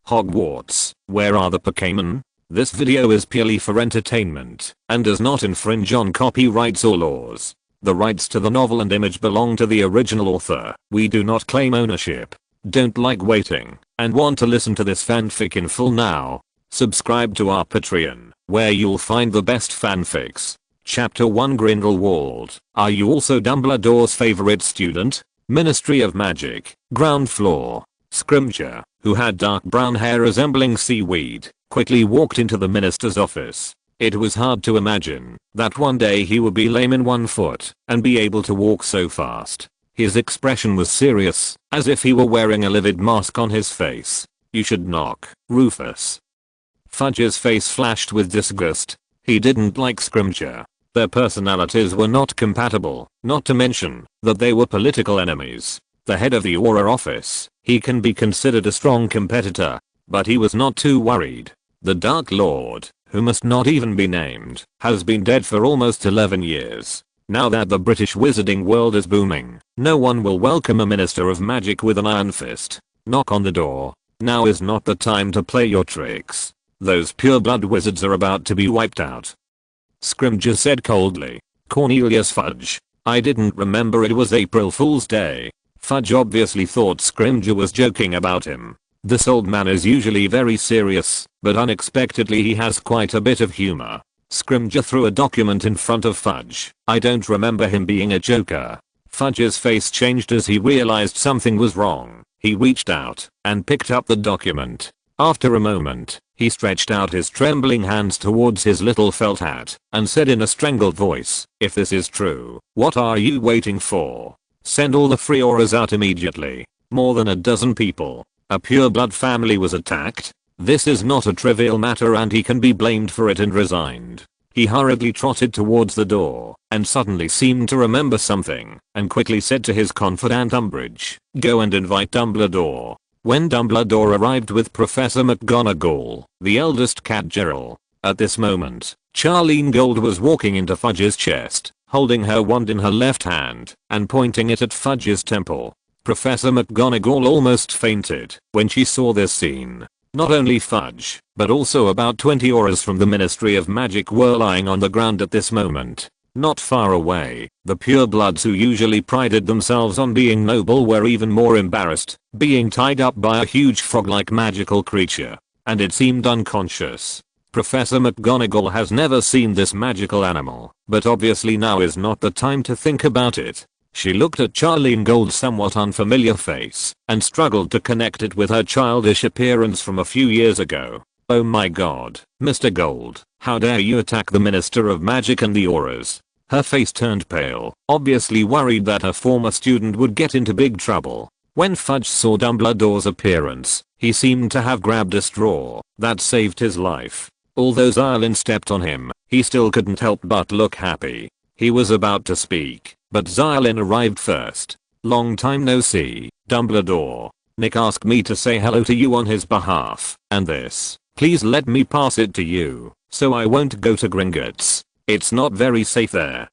Hogwarts, where are the Pokémon? This video is purely for entertainment and does not infringe on copyrights or laws. The rights to the novel and image belong to the original author. We do not claim ownership. Don't like waiting and want to listen to this fanfic in full now? Subscribe to our Patreon, where you'll find the best fanfics. Chapter 1 Grindelwald. Are you also Dumbledore's favorite student? Ministry of Magic. Ground floor. Scrimgeour, who had dark brown hair resembling seaweed, quickly walked into the minister's office. It was hard to imagine that one day he would be lame in one foot and be able to walk so fast. His expression was serious, as if he were wearing a livid mask on his face. You should knock, Rufus. Fudge's face flashed with disgust. He didn't like Scrimgeour. Their personalities were not compatible, not to mention that they were political enemies. The head of the Auror office, he can be considered a strong competitor, but he was not too worried. The Dark Lord, who must not even be named, has been dead for almost 11 years. Now that the British wizarding world is booming, no one will welcome a minister of magic with an iron fist. Knock on the door. Now is not the time to play your tricks. Those pure-blood wizards are about to be wiped out. Scrimgeour said coldly. Cornelius Fudge. I didn't remember it was April Fool's Day. Fudge obviously thought Scrimgeour was joking about him. This old man is usually very serious, but unexpectedly he has quite a bit of humor. Scrimgeour threw a document in front of Fudge. I don't remember him being a joker. Fudge's face changed as he realized something was wrong. He reached out and picked up the document. After a moment, he stretched out his trembling hands towards his little felt hat and said in a strangled voice, if this is true, what are you waiting for? Send all the free auras out immediately. More than a dozen people. A pure-blood family was attacked. This is not a trivial matter and he can be blamed for it and resigned. He hurriedly trotted towards the door and suddenly seemed to remember something and quickly said to his confidant Umbridge, go and invite Dumbledore. When Dumbledore arrived with Professor McGonagall, the eldest cat Quirrell. At this moment, Xia Lin Gold was walking into Fudge's chest, holding her wand in her left hand and pointing it at Fudge's temple. Professor McGonagall almost fainted when she saw this scene. Not only Fudge, but also about 20 auras from the Ministry of Magic were lying on the ground at this moment. Not far away, the purebloods who usually prided themselves on being noble were even more embarrassed, being tied up by a huge frog-like magical creature. And it seemed unconscious. Professor McGonagall has never seen this magical animal, but obviously now is not the time to think about it. She looked at Xia Lin Gold's somewhat unfamiliar face and struggled to connect it with her childish appearance from a few years ago. Oh my god, Mr. Gold, how dare you attack the Minister of Magic and the auras? Her face turned pale, obviously worried that her former student would get into big trouble. When Fudge saw Dumbledore's appearance, he seemed to have grabbed a straw that saved his life. Although Xia Lin stepped on him, he still couldn't help but look happy. He was about to speak, but Xia Lin arrived first. Long time no see, Dumbledore. Nick asked me to say hello to you on his behalf, and this, please let me pass it to you, so I won't go to Gringotts. It's not very safe there.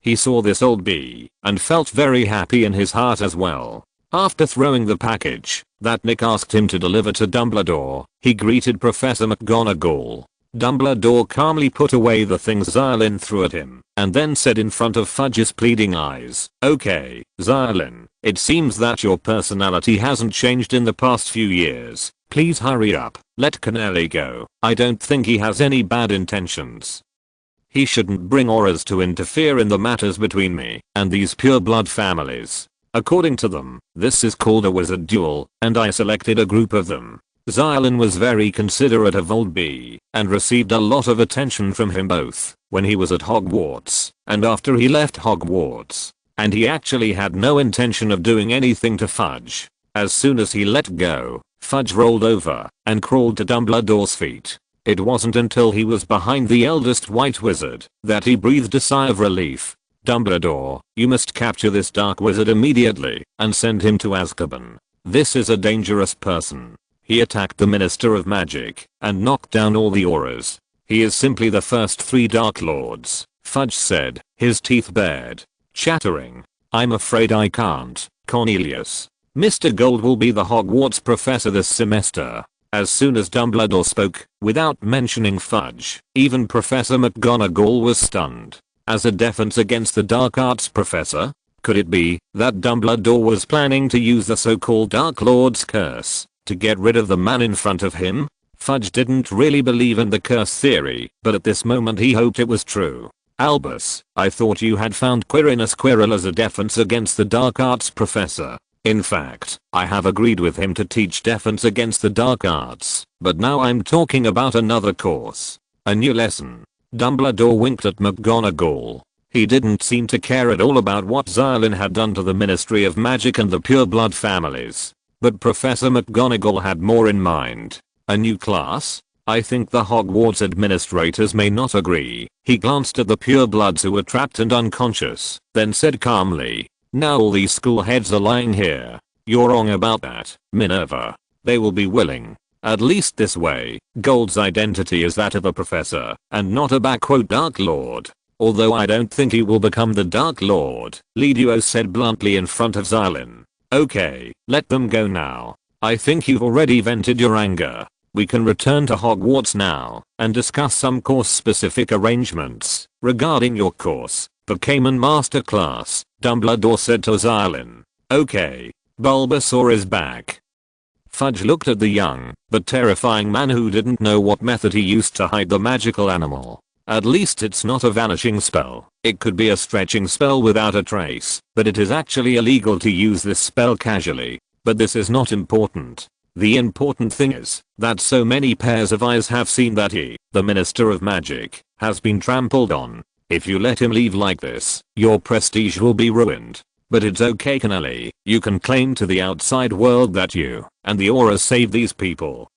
He saw this old bee, and felt very happy in his heart as well. After throwing the package that Nick asked him to deliver to Dumbledore, he greeted Professor McGonagall. Dumbledore calmly put away the things Xia Lin threw at him, and then said in front of Fudge's pleading eyes, okay, Xia Lin, it seems that your personality hasn't changed in the past few years. Please hurry up, let Canary go. I don't think he has any bad intentions. He shouldn't bring auras to interfere in the matters between me and these pure-blood families. According to them, this is called a wizard duel, and I selected a group of them. Xia Lin was very considerate of old B and received a lot of attention from him both when he was at Hogwarts and after he left Hogwarts. And he actually had no intention of doing anything to Fudge. As soon as he let go, Fudge rolled over and crawled to Dumbledore's feet. It wasn't until he was behind the eldest white wizard that he breathed a sigh of relief. Dumbledore, you must capture this dark wizard immediately and send him to Azkaban. This is a dangerous person. He attacked the Minister of Magic and knocked down all the auras. He is simply the first 3 Dark Lords, Fudge said, his teeth bared. Chattering. I'm afraid I can't, Cornelius. Mr. Gold will be the Hogwarts professor this semester. As soon as Dumbledore spoke, without mentioning Fudge, even Professor McGonagall was stunned. As a defense against the dark arts professor? Could it be that Dumbledore was planning to use the so-called Dark Lord's curse to get rid of the man in front of him? Fudge didn't really believe in the curse theory, but at this moment he hoped it was true. Albus, I thought you had found Quirrell as a defense against the dark arts professor. In fact, I have agreed with him to teach defense against the dark arts, but now I'm talking about another course. A new lesson. Dumbledore winked at McGonagall. He didn't seem to care at all about what Xia Lin had done to the Ministry of Magic and the pureblood families. But Professor McGonagall had more in mind. A new class? I think the Hogwarts administrators may not agree. He glanced at the purebloods who were trapped and unconscious, then said calmly, now all these school heads are lying here. You're wrong about that, Minerva. They will be willing. At least this way, Gold's identity is that of a professor, and not a Dark Lord. Although I don't think he will become the Dark Lord, Ledio said bluntly in front of Xia Lin. Okay, let them go now. I think you've already vented your anger. We can return to Hogwarts now, and discuss some course-specific arrangements. Regarding your course, Pokémon Masterclass, Dumbledore said to Xia Lin. Okay, Bulbasaur is back. Fudge looked at the young, but terrifying man who didn't know what method he used to hide the magical animal. At least it's not a vanishing spell. It could be a stretching spell without a trace, but it is actually illegal to use this spell casually. But this is not important. The important thing is that so many pairs of eyes have seen that he, the Minister of Magic, has been trampled on. If you let him leave like this, your prestige will be ruined. But it's okay, Kennelly. You can claim to the outside world that you and the Aura saved these people.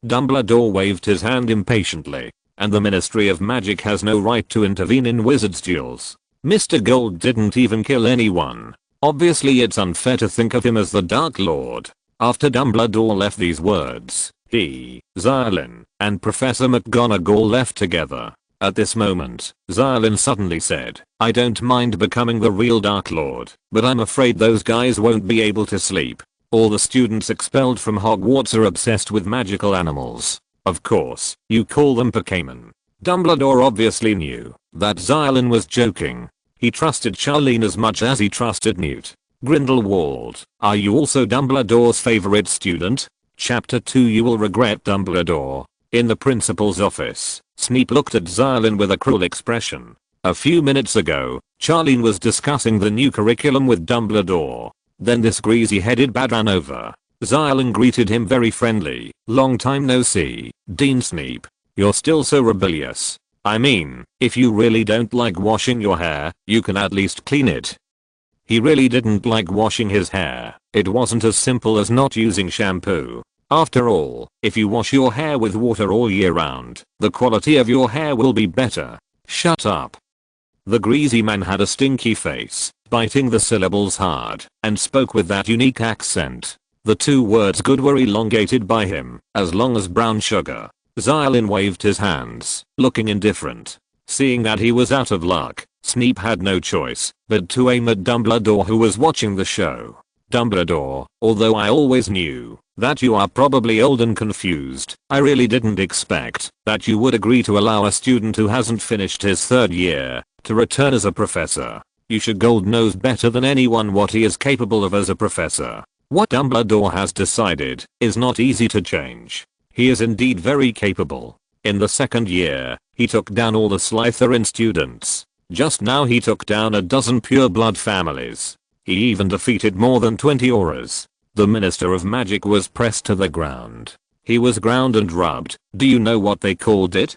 Dumbledore waved his hand impatiently. And the Ministry of Magic has no right to intervene in wizards' duels. Mr. Gold didn't even kill anyone. Obviously it's unfair to think of him as the Dark Lord. After Dumbledore left these words, he, Xia Lin, and Professor McGonagall left together. At this moment, Xia Lin suddenly said, I don't mind becoming the real Dark Lord, but I'm afraid those guys won't be able to sleep. All the students expelled from Hogwarts are obsessed with magical animals. Of course, you call them Pokémon. Dumbledore obviously knew that Xia Lin was joking. He trusted Xia Lin as much as he trusted Newt. Grindelwald, are you also Dumbledore's favorite student? Chapter 2 You will regret Dumbledore. In the principal's office, Snape looked at Xia Lin with a cruel expression. A few minutes ago, Xia Lin was discussing the new curriculum with Dumbledore. Then this greasy-headed bat ran over. Xia Lin greeted him very friendly. Long time no see, Dean Snape. You're still so rebellious. I mean, if you really don't like washing your hair, you can at least clean it. He really didn't like washing his hair. It wasn't as simple as not using shampoo. After all, if you wash your hair with water all year round, the quality of your hair will be better. Shut up. The greasy man had a stinky face, biting the syllables hard, and spoke with that unique accent. The two words good were elongated by him, as long as brown sugar. Xia Lin waved his hands, looking indifferent. Seeing that he was out of luck, Snape had no choice but to aim at Dumbledore, who was watching the show. Dumbledore, although I always knew that you are probably old and confused, I really didn't expect that you would agree to allow a student who hasn't finished his third year to return as a professor. Gold knows better than anyone what he is capable of as a professor. What Dumbledore has decided is not easy to change. He is indeed very capable. In the second year, he took down all the Slytherin students. Just now he took down a dozen pureblood families. He even defeated more than 20 auras. The Minister of Magic was pressed to the ground. He was ground and rubbed. Do you know what they called it?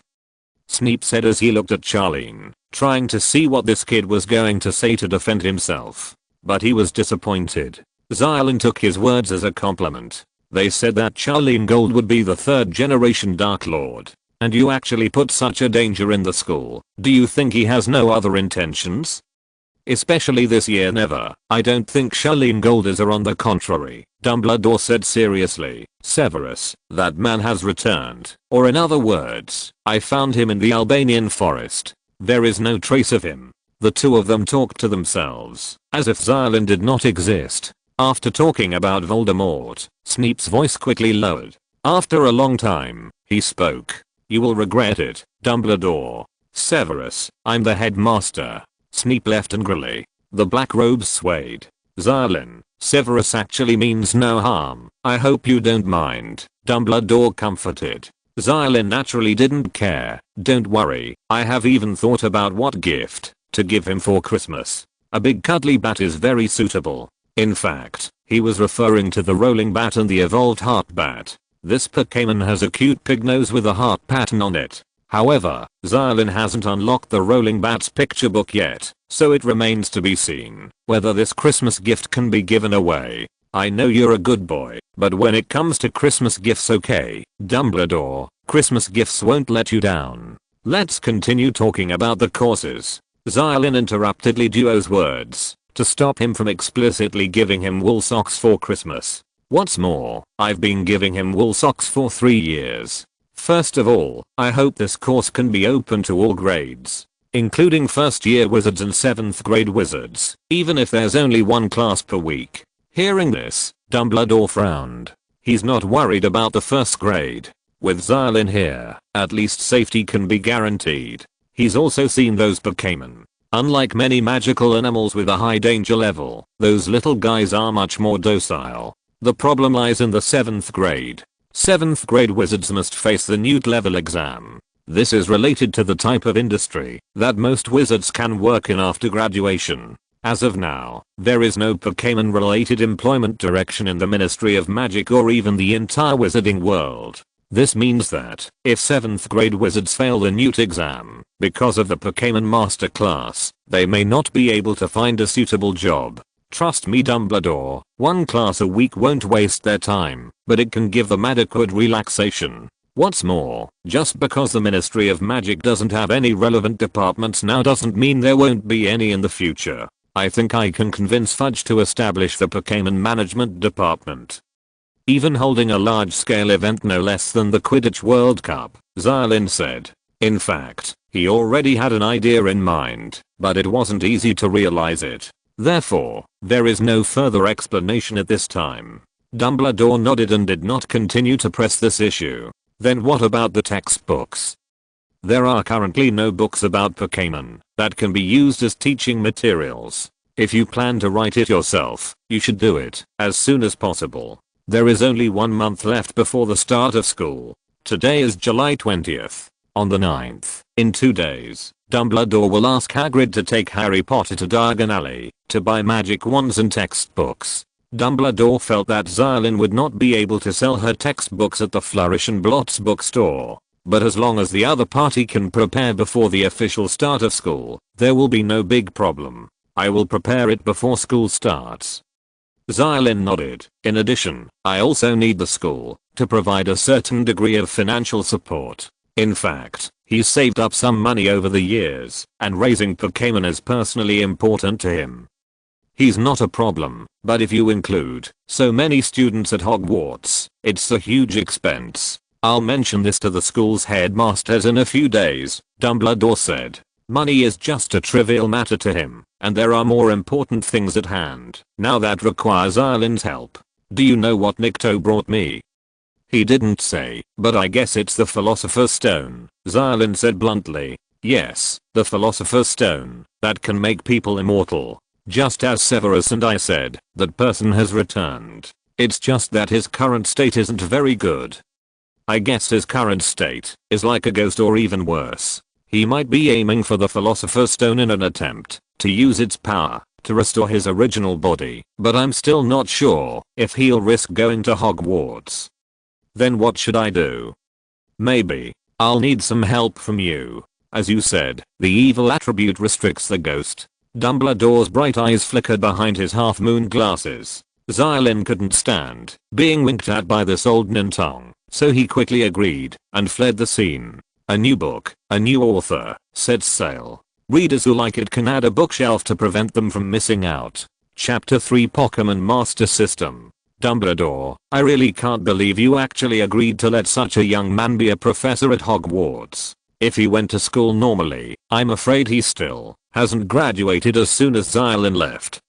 Snape said as he looked at Xia Lin, trying to see what this kid was going to say to defend himself. But he was disappointed. Xia Lin took his words as a compliment. They said that Xia Lin Gold would be the third generation Dark Lord. And you actually put such a danger in the school. Do you think he has no other intentions? Especially this year, never. I don't think Xia Lin Gold is, or on the contrary, Dumbledore said seriously. Severus, that man has returned. Or in other words, I found him in the Albanian forest. There is no trace of him. The two of them talked to themselves, as if Xia Lin did not exist. After talking about Voldemort, Snape's voice quickly lowered. After a long time, he spoke. "You will regret it, Dumbledore. Severus, I'm the headmaster." Snape left angrily. The black robes swayed. "Xia Lin, Severus actually means no harm. I hope you don't mind," Dumbledore comforted. Xia Lin naturally didn't care. "Don't worry, I have even thought about what gift to give him for Christmas. A big cuddly bat is very suitable." In fact, he was referring to the rolling bat and the evolved heart bat. This Pokémon has a cute pig nose with a heart pattern on it. However, Xia Lin hasn't unlocked the rolling bat's picture book yet, so it remains to be seen whether this Christmas gift can be given away. "I know you're a good boy, but when it comes to Christmas gifts, okay, Dumbledore, Christmas gifts won't let you down. Let's continue talking about the courses." Xia Lin interrupted Li Duo's words to stop him from explicitly giving him wool socks for Christmas. "What's more, I've been giving him wool socks for 3 years. First of all, I hope this course can be open to all grades, including first year wizards and 7th grade wizards, even if there's only one class per week." Hearing this, Dumbledore frowned. He's not worried about the first grade. With Xia Lin here, at least safety can be guaranteed. He's also seen those Pokémon. Unlike many magical animals with a high danger level, those little guys are much more docile. The problem lies in the 7th grade. 7th grade wizards must face the Newt level exam. This is related to the type of industry that most wizards can work in after graduation. As of now, there is no Pokémon related employment direction in the Ministry of Magic or even the entire wizarding world. This means that if 7th grade wizards fail the Newt exam because of the Pokémon Master class, they may not be able to find a suitable job. Trust me, Dumbledore, one class a week won't waste their time, but it can give them adequate relaxation. What's more, just because the Ministry of Magic doesn't have any relevant departments now doesn't mean there won't be any in the future. I think I can convince Fudge to establish the Pokémon Management Department. Even holding a large-scale event no less than the Quidditch World Cup, Xia Lin said. In fact, he already had an idea in mind, but it wasn't easy to realize it. Therefore, there is no further explanation at this time. Dumbledore nodded and did not continue to press this issue. Then what about the textbooks? There are currently no books about Pokémon that can be used as teaching materials. If you plan to write it yourself, you should do it as soon as possible. There is only 1 month left before the start of school. Today is July 20th. On the 9th, in 2 days, Dumbledore will ask Hagrid to take Harry Potter to Diagon Alley to buy magic wands and textbooks. Dumbledore felt that Xia Lin would not be able to sell her textbooks at the Flourish and Blotts bookstore. But as long as the other party can prepare before the official start of school, there will be no big problem. I will prepare it before school starts. Xia Lin nodded. In addition, I also need the school to provide a certain degree of financial support. In fact, he's saved up some money over the years, and raising Pokémon is personally important to him. He's not a problem, but if you include so many students at Hogwarts, it's a huge expense. I'll mention this to the school's headmasters in a few days, Dumbledore said. Money is just a trivial matter to him, and there are more important things at hand. Now that requires Xia Lin's help. Do you know what Nikto brought me? He didn't say, but I guess it's the Philosopher's Stone, Xia Lin said bluntly. Yes, the Philosopher's Stone, that can make people immortal. Just as Severus and I said, that person has returned. It's just that his current state isn't very good. I guess his current state is like a ghost or even worse. He might be aiming for the Philosopher's Stone in an attempt to use its power to restore his original body, but I'm still not sure if he'll risk going to Hogwarts. Then what should I do? Maybe I'll need some help from you. As you said, the evil attribute restricts the ghost. Dumbledore's bright eyes flickered behind his half-moon glasses. Xia Lin couldn't stand being winked at by this old Nintong, so he quickly agreed and fled the scene. A new book, a new author, set sail. Readers who like it can add a bookshelf to prevent them from missing out. Chapter 3 Pokémon Master System. Dumbledore, I really can't believe you actually agreed to let such a young man be a professor at Hogwarts. If he went to school normally, I'm afraid he still hasn't graduated as soon as Xia Lin left.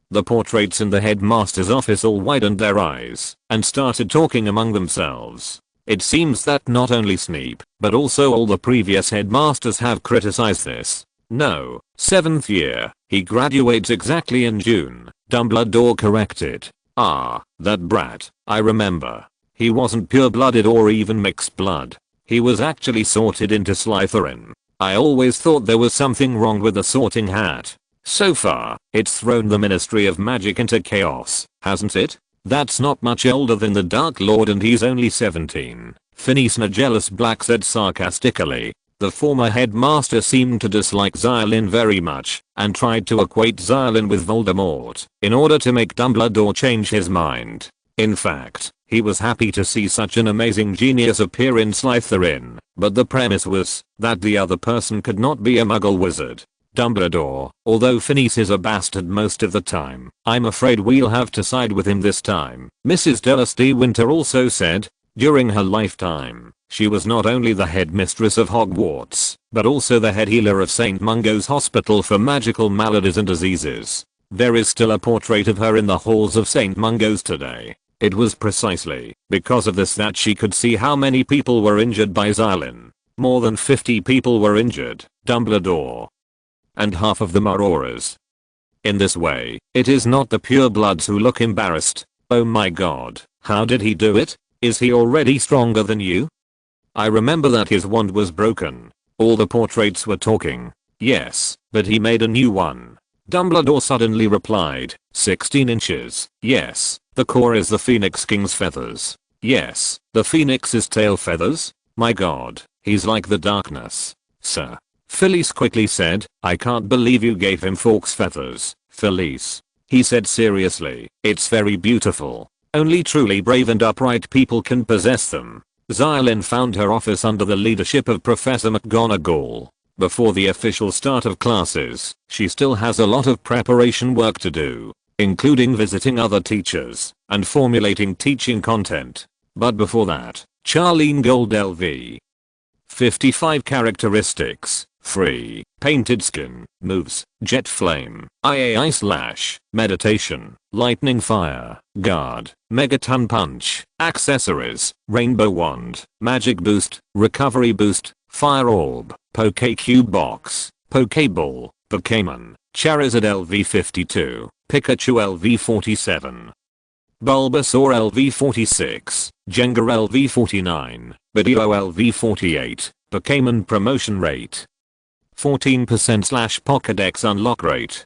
The portraits in the headmaster's office all widened their eyes and started talking among themselves. It seems that not only Snape, but also all the previous headmasters have criticized this. No, 7th year, he graduates exactly in June, Dumbledore corrected. Ah, that brat, I remember. He wasn't pure-blooded or even mixed blood. He was actually sorted into Slytherin. I always thought there was something wrong with the sorting hat. So far, it's thrown the Ministry of Magic into chaos, hasn't it? That's not much older than the Dark Lord and he's only 17. Phineas Nigellus Black said sarcastically. The former headmaster seemed to dislike Xia Lin very much and tried to equate Xia Lin with Voldemort in order to make Dumbledore change his mind. In fact, he was happy to see such an amazing genius appear in Slytherin, but the premise was that the other person could not be a Muggle wizard. Dumbledore, although Phineas is a bastard most of the time, I'm afraid we'll have to side with him this time, Mrs. Dellas de Winter also said. During her lifetime, she was not only the headmistress of Hogwarts, but also the head healer of St. Mungo's Hospital for Magical Maladies and Diseases. There is still a portrait of her in the halls of St. Mungo's today. It was precisely because of this that she could see how many people were injured by Xia Lin. More than 50 people were injured, Dumbledore. And half of them are Aurors. In this way, it is not the purebloods who look embarrassed. Oh my god, how did he do it? Is he already stronger than you? I remember that his wand was broken. All the portraits were talking. Yes, but he made a new one. Dumbledore suddenly replied, 16 inches. Yes, the core is the Phoenix King's feathers. Yes, the Phoenix's tail feathers? My god, he's like the darkness. Sir. Felice quickly said, I can't believe you gave him Fawkes feathers, Felice. He said seriously, it's very beautiful. Only truly brave and upright people can possess them. Xia Lin found her office under the leadership of Professor McGonagall. Before the official start of classes, she still has a lot of preparation work to do, including visiting other teachers and formulating teaching content. But before that, Xia Lin Gold LV. 55 characteristics. Free, painted skin, moves, jet flame, IAI slash, meditation, lightning fire, guard, megaton punch, accessories, rainbow wand, magic boost, recovery boost, fire orb, Pokecube box, Pokeball, Pokémon, Charizard LV52, Pikachu LV47. Bulbasaur LV46, Jengar LV49, Bideo LV48, Pokémon promotion rate. 14% slash Pokédex unlock rate.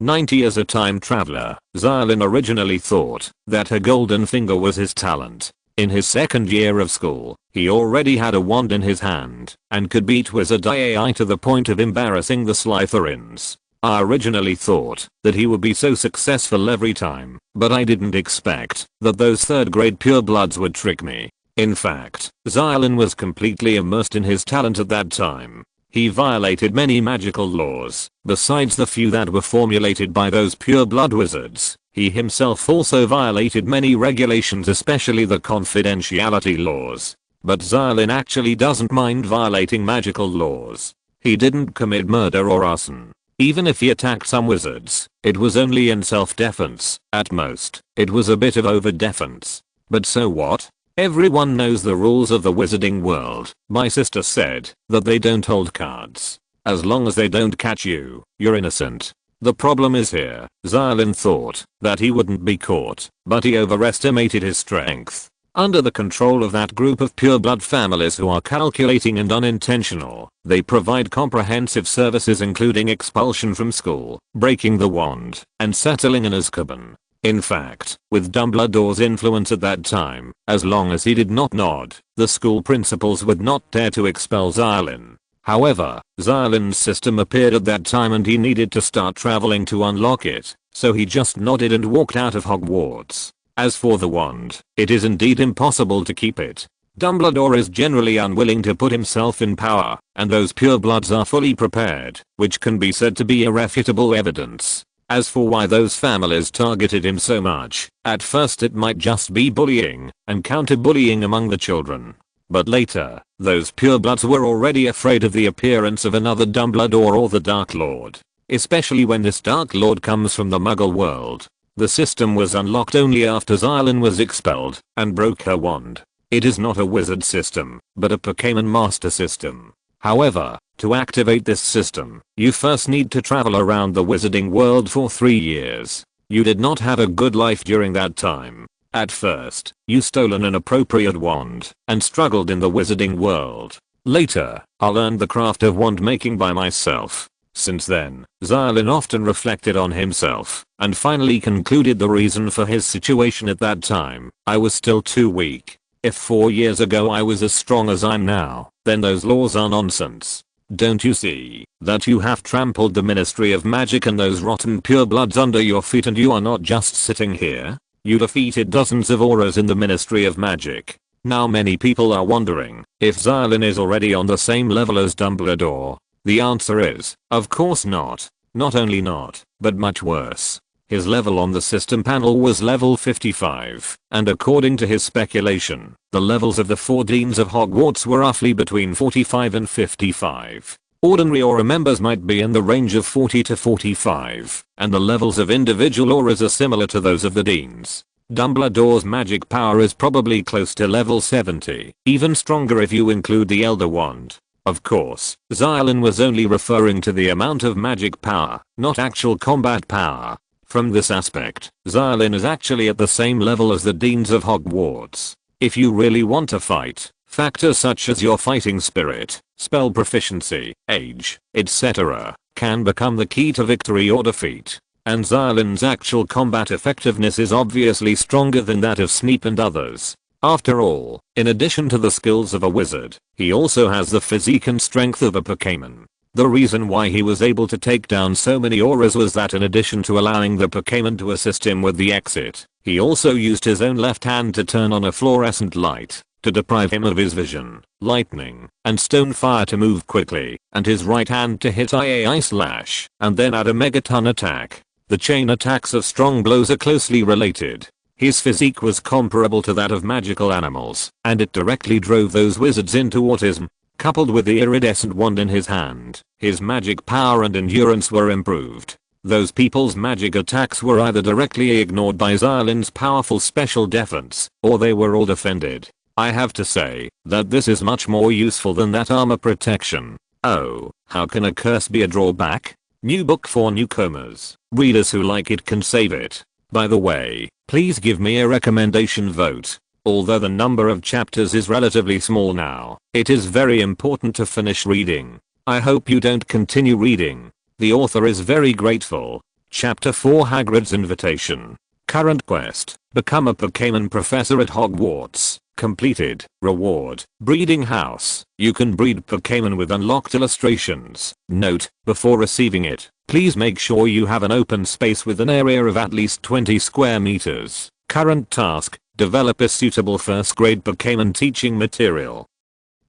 90 as a time traveler, Xia Lin originally thought that her golden finger was his talent. In his second year of school, he already had a wand in his hand and could beat Wizard IAI to the point of embarrassing the Slytherins. I originally thought that he would be so successful every time, but I didn't expect that those 3rd grade purebloods would trick me. In fact, Xia Lin was completely immersed in his talent at that time. He violated many magical laws, besides the few that were formulated by those pure-blood wizards. He himself also violated many regulations, especially the confidentiality laws. But Xia Lin actually doesn't mind violating magical laws. He didn't commit murder or arson. Even if he attacked some wizards, it was only in self-defense. At most, it was a bit of over-defense. But so what? Everyone knows the rules of the wizarding world. My sister said that they don't hold cards. As long as they don't catch you, you're innocent. The problem is here. Xia Lin thought that he wouldn't be caught, but he overestimated his strength. Under the control of that group of pureblood families who are calculating and unintentional, they provide comprehensive services including expulsion from school, breaking the wand, and settling in Azkaban. In fact, with Dumbledore's influence at that time, as long as he did not nod, the school principals would not dare to expel Xia Lin. However, Xia Lin's system appeared at that time and he needed to start traveling to unlock it, so he just nodded and walked out of Hogwarts. As for the wand, it is indeed impossible to keep it. Dumbledore is generally unwilling to put himself in power, and those purebloods are fully prepared, which can be said to be irrefutable evidence. As for why those families targeted him so much, at first it might just be bullying and counter-bullying among the children. But later, those purebloods were already afraid of the appearance of another Dumbledore or the Dark Lord. especially when this Dark Lord comes from the Muggle world. The system was unlocked only after Xia Lin was expelled and broke her wand. It is not a wizard system, but a Pokémon master system. However, to activate this system, you first need to travel around the wizarding world for 3 years. You did not have a good life during that time. At first, you stole an inappropriate wand and struggled in the wizarding world. Later, I learned the craft of wand making by myself. Since then, Xia Lin often reflected on himself and finally concluded the reason for his situation at that time. I was still too weak. If 4 years ago I was as strong as I'm now, then those laws are nonsense. Don't you see that you have trampled the Ministry of Magic and those rotten purebloods under your feet, and you are not just sitting here? You defeated dozens of auras in the Ministry of Magic. Now many people are wondering if Xia Lin is already on the same level as Dumbledore. The answer is, of course not. Not only not, but much worse. His level on the system panel was level 55, and according to his speculation, the levels of the 4 deans of Hogwarts were roughly between 45 and 55. Ordinary aura members might be in the range of 40 to 45, and the levels of individual auras are similar to those of the deans. Dumbledore's magic power is probably close to level 70, even stronger if you include the Elder Wand. Of course, Xia Lin was only referring to the amount of magic power, not actual combat power. From this aspect, Xia Lin is actually at the same level as the deans of Hogwarts. If you really want to fight, factors such as your fighting spirit, spell proficiency, age, etc. can become the key to victory or defeat. And Xia Lin's actual combat effectiveness is obviously stronger than that of Snape and others. After all, in addition to the skills of a wizard, he also has the physique and strength of a Pokémon. The reason why he was able to take down so many auras was that in addition to allowing the Pokémon to assist him with the exit, he also used his own left hand to turn on a fluorescent light to deprive him of his vision, lightning, and stone fire to move quickly, and his right hand to hit IA Slash, and then add a megaton attack. The chain attacks of strong blows are closely related. His physique was comparable to that of magical animals, and it directly drove those wizards into autism. Coupled with the iridescent wand in his hand, his magic power and endurance were improved. Those people's magic attacks were either directly ignored by Xia Lin's powerful special defense, or they were all defended. I have to say that this is much more useful than that armor protection. Oh, how can a curse be a drawback? New book for newcomers. Readers who like it can save it. By the way, please give me a recommendation vote. Although the number of chapters is relatively small now, it is very important to finish reading. I hope you don't continue reading. The author is very grateful. Chapter 4, Hagrid's Invitation. Current quest: become a Pokémon professor at Hogwarts. Completed. Reward: breeding house. You can breed Pokémon with unlocked illustrations. Note: before receiving it, please make sure you have an open space with an area of at least 20 square meters. Current task: develop a suitable first grade Pokémon teaching material.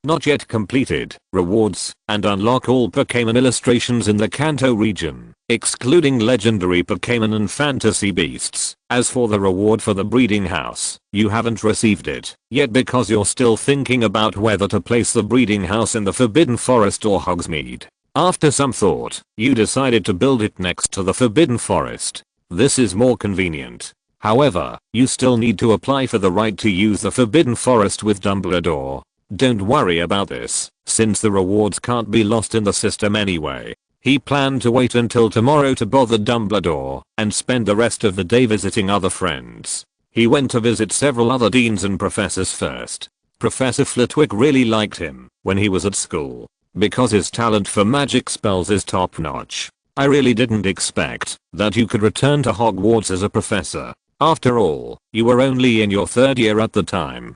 Not yet completed. Rewards: and unlock all Pokémon illustrations in the Kanto region, excluding legendary Pokémon and fantasy beasts. As for the reward for the breeding house, you haven't received it yet because you're still thinking about whether to place the breeding house in the Forbidden Forest or Hogsmeade. After some thought, you decided to build it next to the Forbidden Forest. This is more convenient. However, you still need to apply for the right to use the Forbidden Forest with Dumbledore. Don't worry about this, since the rewards can't be lost in the system anyway. He planned to wait until tomorrow to bother Dumbledore and spend the rest of the day visiting other friends. He went to visit several other deans and professors first. Professor Flitwick really liked him when he was at school, because his talent for magic spells is top notch. I really didn't expect that you could return to Hogwarts as a professor. After all, you were only in your 3rd year at the time.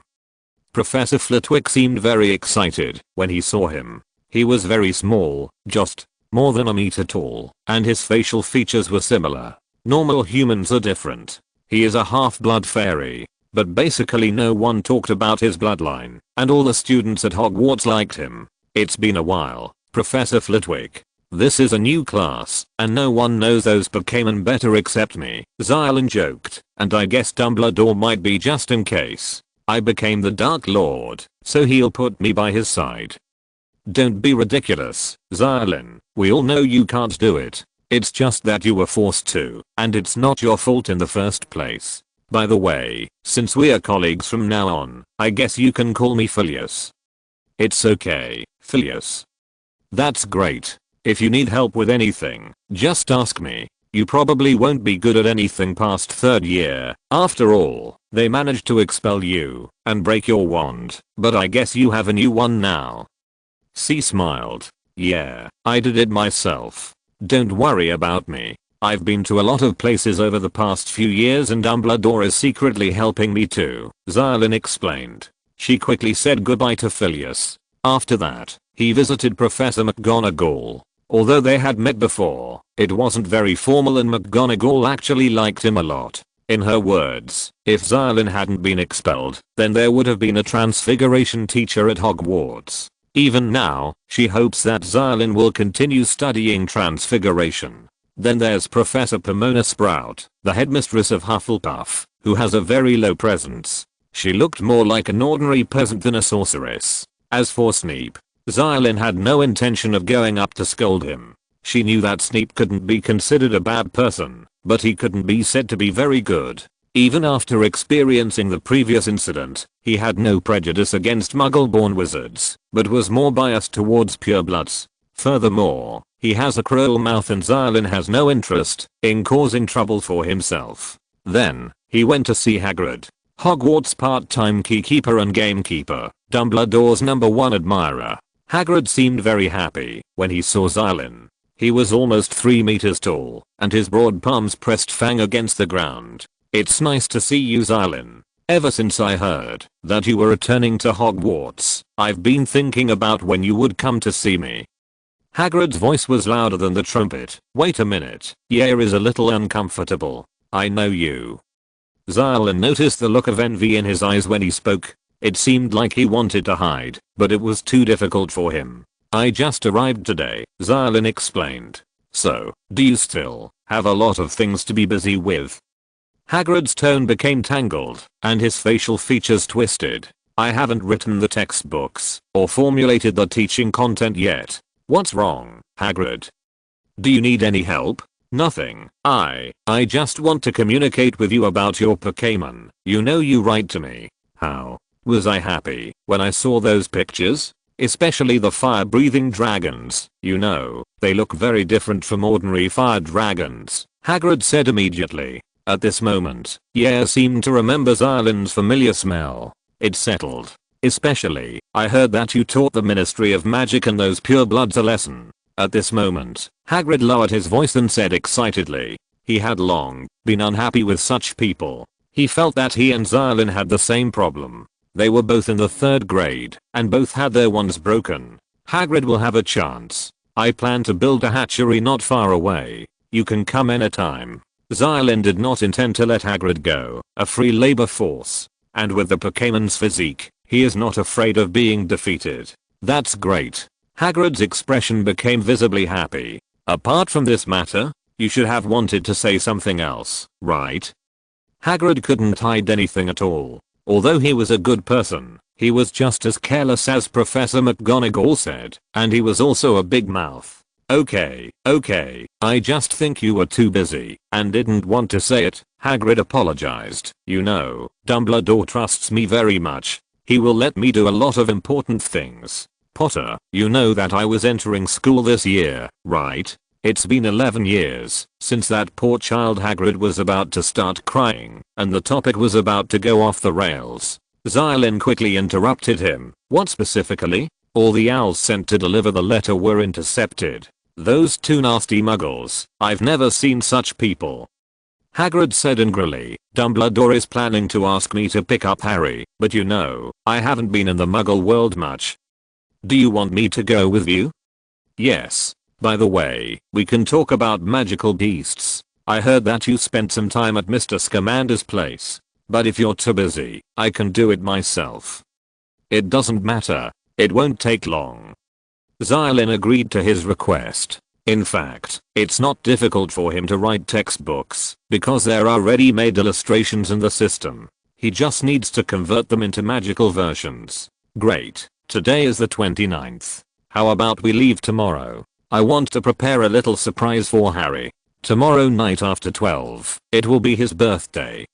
Professor Flitwick seemed very excited when he saw him. He was very small, just more than a meter tall, and his facial features were similar. Normal humans are different. He is a half-blood fairy, but basically no one talked about his bloodline, and all the students at Hogwarts liked him. It's been a while, Professor Flitwick. This is a new class, and no one knows those Pokémon better except me, Xia Lin joked, and I guess Dumbledore might be just in case. I became the Dark Lord, so he'll put me by his side. Don't be ridiculous, Xia Lin. We all know you can't do it. It's just that you were forced to, and it's not your fault in the first place. By the way, since we are colleagues from now on, I guess you can call me Phileas. It's okay, Phileas. That's great. If you need help with anything, just ask me. You probably won't be good at anything past third year. After all, they managed to expel you and break your wand, but I guess you have a new one now. C smiled. Yeah, I did it myself. Don't worry about me. I've been to a lot of places over the past few years and Dumbledore is secretly helping me too, Xia Lin explained. She quickly said goodbye to Phileas. After that, he visited Professor McGonagall. Although they had met before, it wasn't very formal and McGonagall actually liked him a lot. In her words, if Xia Lin hadn't been expelled, then there would have been a transfiguration teacher at Hogwarts. Even now, she hopes that Xia Lin will continue studying transfiguration. Then there's Professor Pomona Sprout, the headmistress of Hufflepuff, who has a very low presence. She looked more like an ordinary peasant than a sorceress. As for Snape, Xia Lin had no intention of going up to scold him. She knew that Snape couldn't be considered a bad person, but he couldn't be said to be very good. Even after experiencing the previous incident, he had no prejudice against Muggle-born wizards, but was more biased towards purebloods. Furthermore, he has a cruel mouth and Xia Lin has no interest in causing trouble for himself. Then, he went to see Hagrid, Hogwarts part-time keykeeper and gamekeeper, Dumbledore's #1 admirer. Hagrid seemed very happy when he saw Xia Lin. He was almost 3 meters tall, and his broad palms pressed Fang against the ground. It's nice to see you, Xia Lin. Ever since I heard that you were returning to Hogwarts, I've been thinking about when you would come to see me. Hagrid's voice was louder than the trumpet. Wait a minute, Yaya is a little uncomfortable. I know you. Xia Lin noticed the look of envy in his eyes when he spoke. It seemed like he wanted to hide, but it was too difficult for him. I just arrived today, Xia Lin explained. So, do you still have a lot of things to be busy with? Hagrid's tone became tangled, and his facial features twisted. I haven't written the textbooks, or formulated the teaching content yet. What's wrong, Hagrid? Do you need any help? Nothing. I just want to communicate with you about your Pokémon. You know you write to me. How was I happy when I saw those pictures? Especially the fire-breathing dragons. You know, they look very different from ordinary fire dragons, Hagrid said immediately. At this moment, Yaya seemed to remember Xia Lin's familiar smell. It settled. Especially, I heard that you taught the Ministry of Magic and those purebloods a lesson. At this moment, Hagrid lowered his voice and said excitedly. He had long been unhappy with such people. He felt that he and Xia Lin had the same problem. They were both in the 3rd grade, and both had their wands broken. Hagrid will have a chance. I plan to build a hatchery not far away. You can come anytime. Xia Lin did not intend to let Hagrid go, a free labor force. And with the Pokémon's physique, he is not afraid of being defeated. That's great. Hagrid's expression became visibly happy. Apart from this matter, you should have wanted to say something else, right? Hagrid couldn't hide anything at all. Although he was a good person, he was just as careless as Professor McGonagall said, and he was also a big mouth. Okay, I just think you were too busy and didn't want to say it, Hagrid apologized. You know, Dumbledore trusts me very much. He will let me do a lot of important things. Potter, you know that I was entering school this year, right? It's been 11 years since that poor child. Hagrid was about to start crying, and the topic was about to go off the rails. Xia Lin quickly interrupted him. What specifically? All the owls sent to deliver the letter were intercepted. Those 2 nasty muggles. I've never seen such people. Hagrid said angrily. Dumbledore is planning to ask me to pick up Harry, but you know, I haven't been in the muggle world much. Do you want me to go with you? Yes. By the way, we can talk about magical beasts. I heard that you spent some time at Mr. Scamander's place. But if you're too busy, I can do it myself. It doesn't matter. It won't take long. Xia Lin agreed to his request. In fact, it's not difficult for him to write textbooks, because there are ready-made illustrations in the system. He just needs to convert them into magical versions. Great. Today is the 29th. How about we leave tomorrow? I want to prepare a little surprise for Harry. Tomorrow night after 12, it will be his birthday.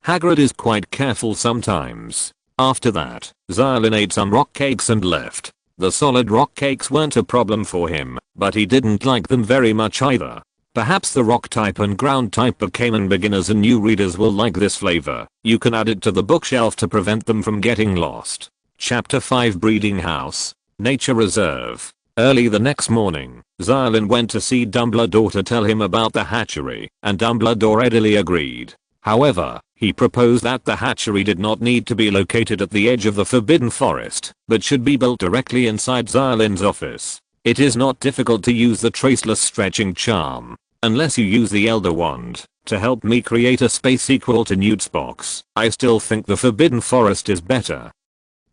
Hagrid is quite careful sometimes. After that, Xia Lin ate some rock cakes and left. The solid rock cakes weren't a problem for him, but he didn't like them very much either. Perhaps the rock type and ground type Pokémon beginners and new readers will like this flavor. You can add it to the bookshelf to prevent them from getting lost. Chapter 5 Breeding House, Nature Reserve. Early the next morning, Xia Lin went to see Dumbledore to tell him about the hatchery, and Dumbledore readily agreed. However, he proposed that the hatchery did not need to be located at the edge of the Forbidden Forest, but should be built directly inside Xia Lin's office. It is not difficult to use the traceless stretching charm, unless you use the Elder Wand, to help me create a space equal to Newt's box. I still think the Forbidden Forest is better.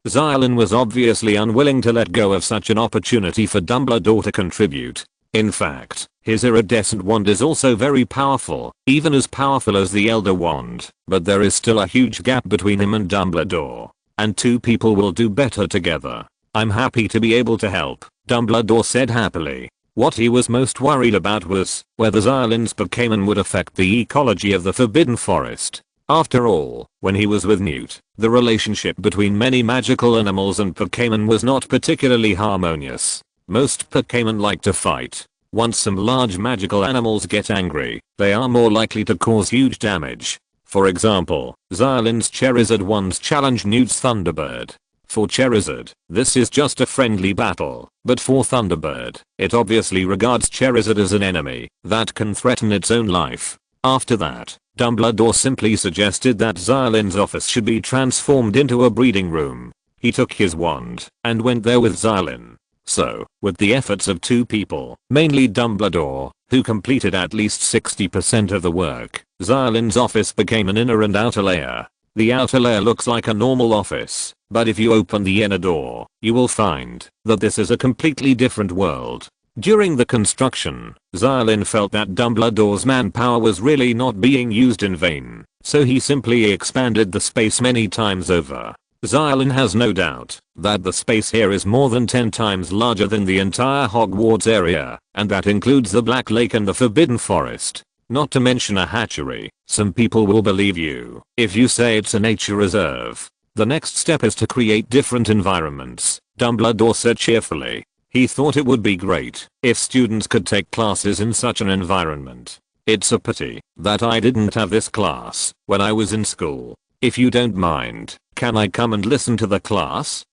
Xia Lin was obviously unwilling to let go of such an opportunity for Dumbledore to contribute. In fact, his iridescent wand is also very powerful, even as powerful as the Elder Wand, but there is still a huge gap between him and Dumbledore, and two people will do better together. I'm happy to be able to help, Dumbledore said happily. What he was most worried about was whether Xia Lin's Pokémon would affect the ecology of the Forbidden Forest. After all, when he was with Newt, the relationship between many magical animals and Pokémon was not particularly harmonious. Most Pokémon like to fight. Once some large magical animals get angry, they are more likely to cause huge damage. For example, Xia Lin's Charizard once challenged Newt's Thunderbird. For Charizard, this is just a friendly battle, but for Thunderbird, it obviously regards Charizard as an enemy that can threaten its own life. After that, Dumbledore simply suggested that Xia Lin's office should be transformed into a breeding room. He took his wand and went there with Xia Lin. So, with the efforts of two people, mainly Dumbledore, who completed at least 60% of the work, Xia Lin's office became an inner and outer layer. The outer layer looks like a normal office, but if you open the inner door, you will find that this is a completely different world. During the construction, Xia Lin felt that Dumbledore's manpower was really not being used in vain, so he simply expanded the space many times over. Xia Lin has no doubt that the space here is more than 10 times larger than the entire Hogwarts area, and that includes the Black Lake and the Forbidden Forest. Not to mention a hatchery. Some people will believe you if you say it's a nature reserve. The next step is to create different environments, Dumbledore said cheerfully. He thought it would be great if students could take classes in such an environment. It's a pity that I didn't have this class when I was in school. If you don't mind, can I come and listen to the class?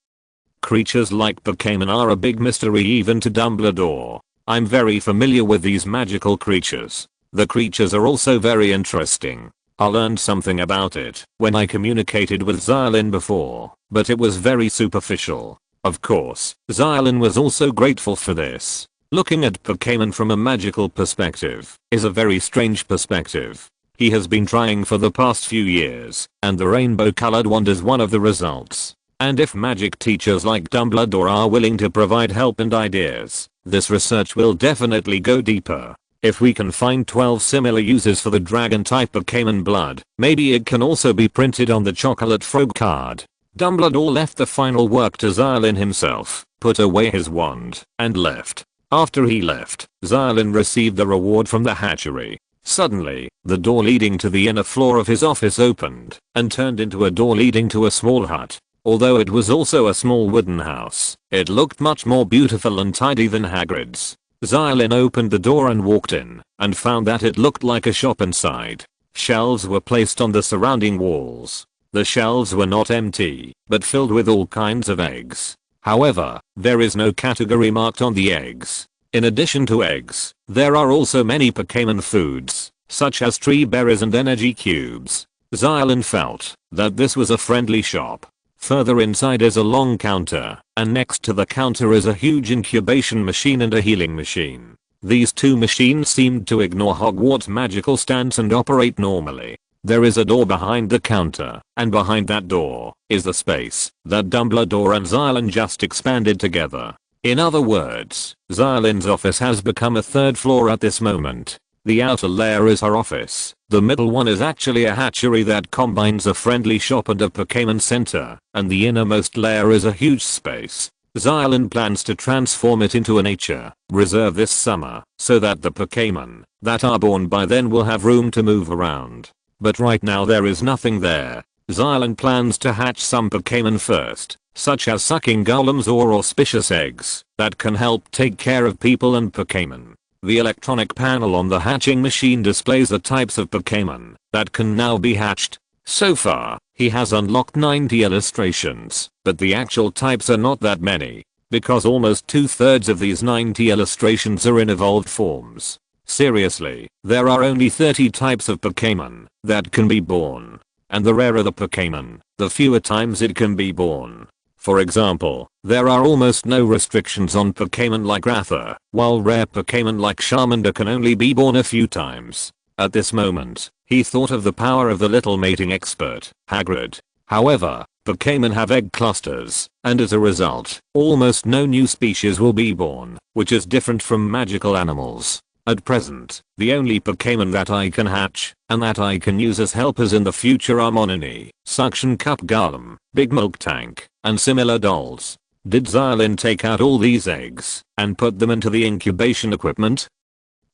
Creatures like Pokémon are a big mystery even to Dumbledore. I'm very familiar with these magical creatures. The creatures are also very interesting. I learned something about it when I communicated with Xia Lin before, but it was very superficial. Of course, Xia Lin was also grateful for this. Looking at Pokémon from a magical perspective is a very strange perspective. He has been trying for the past few years, and the rainbow-colored wand is one of the results. And if magic teachers like Dumbledore are willing to provide help and ideas, this research will definitely go deeper. If we can find 12 similar uses for the dragon-type Pokémon blood, maybe it can also be printed on the chocolate frog card. Dumbledore left the final work to Xia Lin himself, put away his wand, and left. After he left, Xia Lin received the reward from the hatchery. Suddenly, the door leading to the inner floor of his office opened, and turned into a door leading to a small hut. Although it was also a small wooden house, it looked much more beautiful and tidy than Hagrid's. Xia Lin opened the door and walked in, and found that it looked like a shop inside. Shelves were placed on the surrounding walls. The shelves were not empty, but filled with all kinds of eggs. However, there is no category marked on the eggs. In addition to eggs, there are also many Pokémon foods, such as tree berries and energy cubes. Xia Lin felt that this was a friendly shop. Further inside is a long counter, and next to the counter is a huge incubation machine and a healing machine. These two machines seemed to ignore Hogwarts' magical stance and operate normally. There is a door behind the counter, and behind that door is the space that Dumbledore and Xia Lin just expanded together. In other words, Xia Lin's office has become a third floor at this moment. The outer layer is her office. The middle one is actually a hatchery that combines a friendly shop and a Pokémon center, and the innermost layer is a huge space. Xia Lin plans to transform it into a nature reserve this summer so that the Pokémon that are born by then will have room to move around. But right now there is nothing there. Xia Lin plans to hatch some Pokémon first, such as sucking golems or auspicious eggs that can help take care of people and Pokémon. The electronic panel on the hatching machine displays the types of Pokémon that can now be hatched. So far, he has unlocked 90 illustrations, but the actual types are not that many, because almost 2/3 of these 90 illustrations are in evolved forms. Seriously, there are only 30 types of Pokémon that can be born. And the rarer the Pokémon, the fewer times it can be born. For example, there are almost no restrictions on Pokémon like Ratha, while rare Pokémon like Charmander can only be born a few times. At this moment, he thought of the power of the little mating expert, Hagrid. However, Pokémon have egg clusters, and as a result, almost no new species will be born, which is different from magical animals. At present, the only Pokémon that I can hatch, and that I can use as helpers in the future are Monini, Suction Cup Golem, Big Milk Tank, and similar dolls. Did Xia Lin take out all these eggs, and put them into the incubation equipment?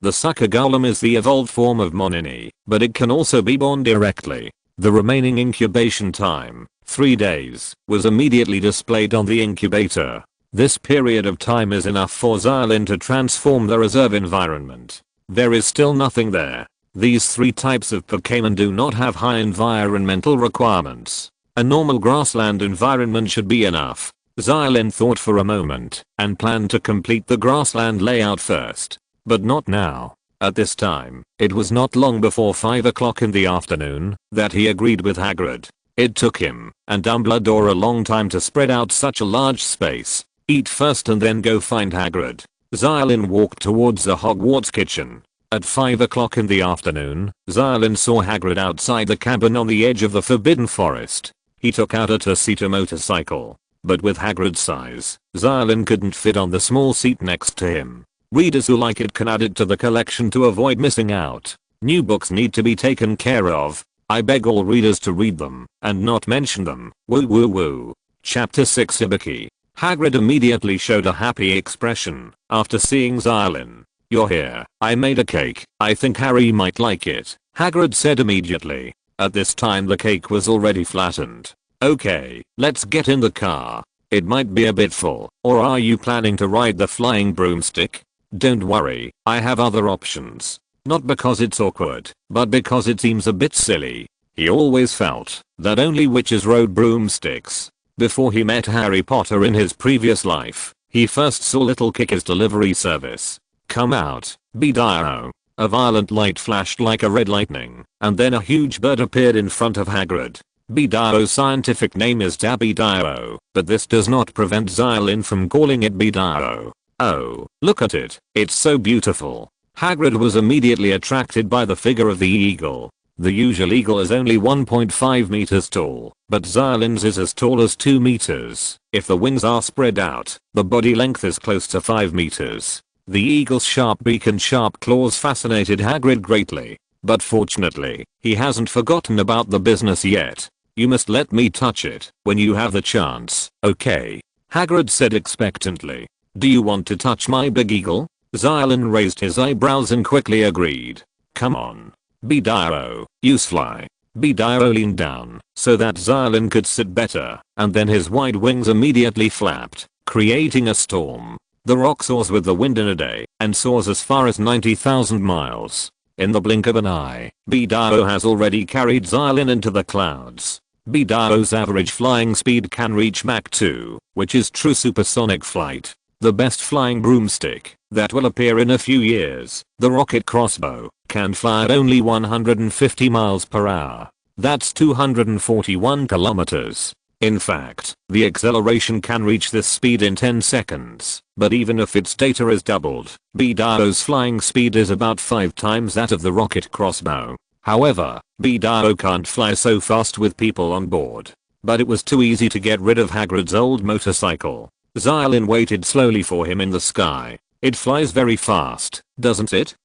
The Sucker Golem is the evolved form of Monini, but it can also be born directly. The remaining incubation time, 3 days, was immediately displayed on the incubator. This period of time is enough for Xia Lin to transform the reserve environment. There is still nothing there. These 3 types of Pokémon do not have high environmental requirements. A normal grassland environment should be enough. Xia Lin thought for a moment and planned to complete the grassland layout first. But not now. At this time, it was not long before 5 o'clock in the afternoon that he agreed with Hagrid. It took him and Dumbledore a long time to spread out such a large space. Eat first and then go find Hagrid. Xia Lin walked towards the Hogwarts kitchen. At 5 o'clock in the afternoon, Xia Lin saw Hagrid outside the cabin on the edge of the Forbidden Forest. He took out a two-seater motorcycle. But with Hagrid's size, Xia Lin couldn't fit on the small seat next to him. Readers who like it can add it to the collection to avoid missing out. New books need to be taken care of. I beg all readers to read them and not mention them. Woo woo woo. Chapter 6 Hibiki. Hagrid immediately showed a happy expression after seeing Xia Lin. You're here. I made a cake. I think Harry might like it, Hagrid said immediately. At this time the cake was already flattened. Okay, let's get in the car. It might be a bit full. Or are you planning to ride the flying broomstick? Don't worry, I have other options. Not because it's awkward, but because it seems a bit silly. He always felt that only witches rode broomsticks. Before he met Harry Potter in his previous life, he first saw Little Kicker's delivery service. Come out, Bedio. A violent light flashed like a red lightning, and then a huge bird appeared in front of Hagrid. Bedio's scientific name is Dabidio, but this does not prevent Xia Lin from calling it Bedio. Oh, look at it, it's so beautiful. Hagrid was immediately attracted by the figure of the eagle. The usual eagle is only 1.5 meters tall, but Xia Lin's is as tall as 2 meters. If the wings are spread out, the body length is close to 5 meters. The eagle's sharp beak and sharp claws fascinated Hagrid greatly. But fortunately, he hasn't forgotten about the business yet. You must let me touch it when you have the chance, okay? Hagrid said expectantly. Do you want to touch my big eagle? Xia Lin raised his eyebrows and quickly agreed. Come on. Bedio, use fly. Bedio leaned down so that Xia Lin could sit better, and then his wide wings immediately flapped, creating a storm. The rock soars with the wind in a day and soars as far as 90,000 miles. In the blink of an eye, Bedio has already carried Xia Lin into the clouds. Bedio's average flying speed can reach Mach 2, which is true supersonic flight. The best flying broomstick that will appear in a few years, the rocket crossbow, can fly at only 150 miles per hour. That's 241 kilometers. In fact, the acceleration can reach this speed in 10 seconds, but even if its data is doubled, Bedio's flying speed is about 5 times that of the rocket crossbow. However, Bedio can't fly so fast with people on board. But it was too easy to get rid of Hagrid's old motorcycle. Xia Lin waited slowly for him in the sky. It flies very fast, doesn't it?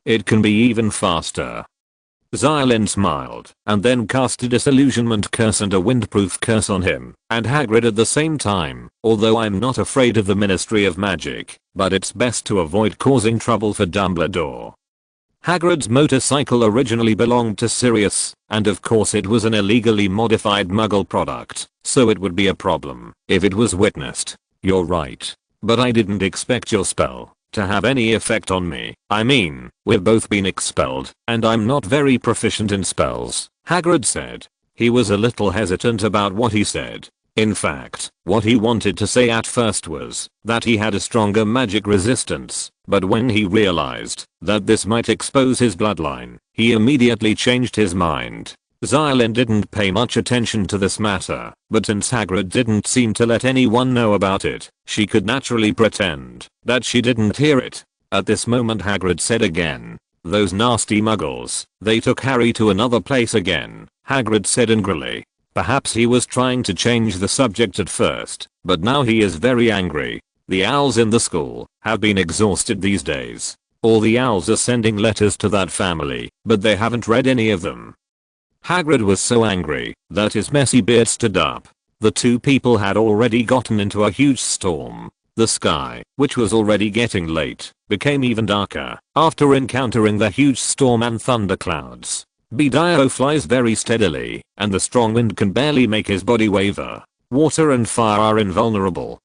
It can be even faster. Xia Lin smiled and then cast a disillusionment curse and a windproof curse on him and Hagrid at the same time. Although I'm not afraid of the Ministry of Magic, but it's best to avoid causing trouble for Dumbledore. Hagrid's motorcycle originally belonged to Sirius, and of course it was an illegally modified Muggle product, so it would be a problem if it was witnessed. You're right. But I didn't expect your spell to have any effect on me. I mean, we've both been expelled, and I'm not very proficient in spells, Hagrid said. He was a little hesitant about what he said. In fact, what he wanted to say at first was that he had a stronger magic resistance, but when he realized that this might expose his bloodline, he immediately changed his mind. Xia Lin didn't pay much attention to this matter, but since Hagrid didn't seem to let anyone know about it, she could naturally pretend that she didn't hear it. At this moment Hagrid said again, "Those nasty muggles, they took Harry to another place again," Hagrid said angrily. Perhaps he was trying to change the subject at first, but now he is very angry. The owls in the school have been exhausted these days. All the owls are sending letters to that family, but they haven't read any of them. Hagrid was so angry that his messy beard stood up. The two people had already gotten into a huge storm. The sky, which was already getting late, became even darker after encountering the huge storm and thunderclouds. Bedio flies very steadily, and the strong wind can barely make his body waver. Water and fire are invulnerable.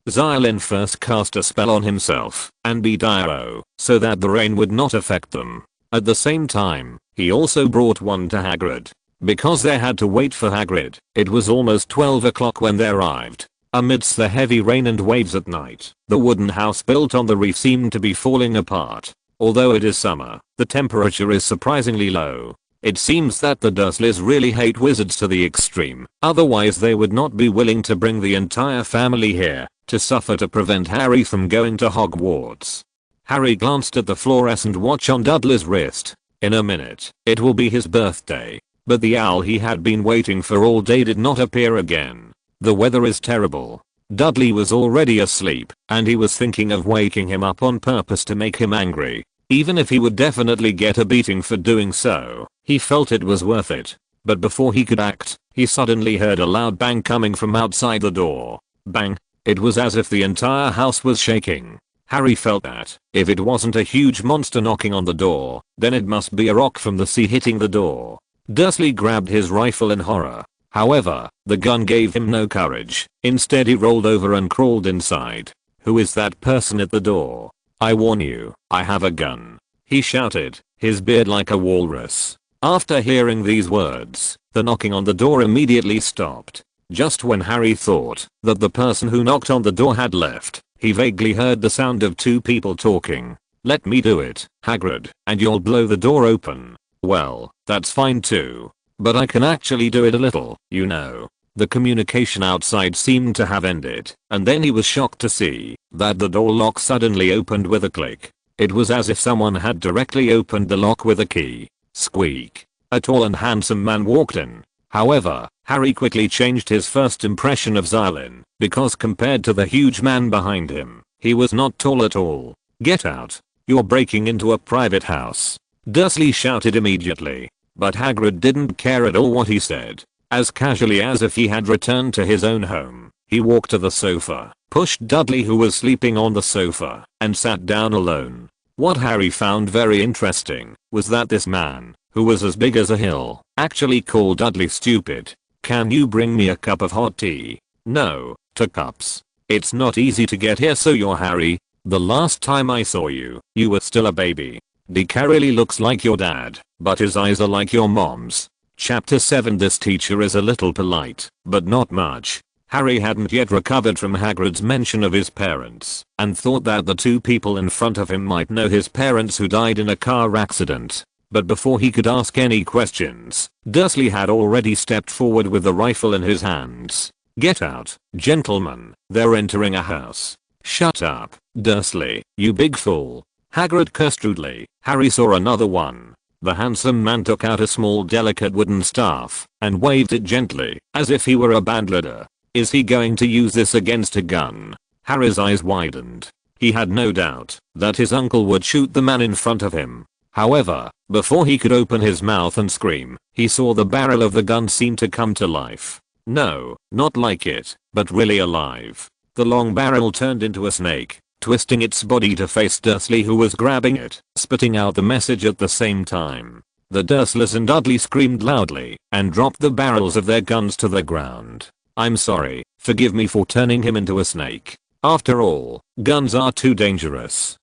Xia Lin first cast a spell on himself and Bedio so that the rain would not affect them. At the same time, he also brought one to Hagrid. Because they had to wait for Hagrid, it was almost 12 o'clock when they arrived. Amidst the heavy rain and waves at night, the wooden house built on the reef seemed to be falling apart. Although it is summer, the temperature is surprisingly low. It seems that the Dursleys really hate wizards to the extreme, otherwise they would not be willing to bring the entire family here to suffer to prevent Harry from going to Hogwarts. Harry glanced at the fluorescent watch on Dudley's wrist. In a minute, it will be his birthday. But the owl he had been waiting for all day did not appear again. The weather is terrible. Dudley was already asleep, and he was thinking of waking him up on purpose to make him angry. Even if he would definitely get a beating for doing so, he felt it was worth it. But before he could act, he suddenly heard a loud bang coming from outside the door. Bang! It was as if the entire house was shaking. Harry felt that if it wasn't a huge monster knocking on the door, then it must be a rock from the sea hitting the door. Dursley grabbed his rifle in horror. However, the gun gave him no courage. Instead he rolled over and crawled inside. "Who is that person at the door? I warn you, I have a gun," he shouted, his beard like a walrus. After hearing these words, the knocking on the door immediately stopped. Just when Harry thought that the person who knocked on the door had left, he vaguely heard the sound of two people talking. "Let me do it, Hagrid, and you'll blow the door open." "Well, that's fine too. But I can actually do it a little, you know." The communication outside seemed to have ended, and then he was shocked to see that the door lock suddenly opened with a click. It was as if someone had directly opened the lock with a key. Squeak. A tall and handsome man walked in. However, Harry quickly changed his first impression of Xia Lin, because compared to the huge man behind him, he was not tall at all. "Get out. You're breaking into a private house," Dursley shouted immediately. But Hagrid didn't care at all what he said. As casually as if he had returned to his own home, he walked to the sofa, pushed Dudley who was sleeping on the sofa, and sat down alone. What Harry found very interesting was that this man, who was as big as a hill, actually called Dudley stupid. "Can you bring me a cup of hot tea?" "No, 2 cups. It's not easy to get here, so you're Harry. The last time I saw you, you were still a baby. Dika really looks like your dad, but his eyes are like your mom's." Chapter 7. This teacher is a little polite, but not much. Harry hadn't yet recovered from Hagrid's mention of his parents, and thought that the two people in front of him might know his parents who died in a car accident. But before he could ask any questions, Dursley had already stepped forward with the rifle in his hands. "Get out, gentlemen, they're entering a house." "Shut up, Dursley, you big fool," Hagrid cursed rudely. Harry saw another one. The handsome man took out a small delicate wooden staff and waved it gently, as if he were a band leader. Is he going to use this against a gun? Harry's eyes widened. He had no doubt that his uncle would shoot the man in front of him. However, before he could open his mouth and scream, he saw the barrel of the gun seem to come to life. No, not like it, but really alive. The long barrel turned into a snake, twisting its body to face Dursley, who was grabbing it, spitting out the message at the same time. The Dursleys and Dudley screamed loudly and dropped the barrels of their guns to the ground. "I'm sorry, forgive me for turning him into a snake. After all, guns are too dangerous."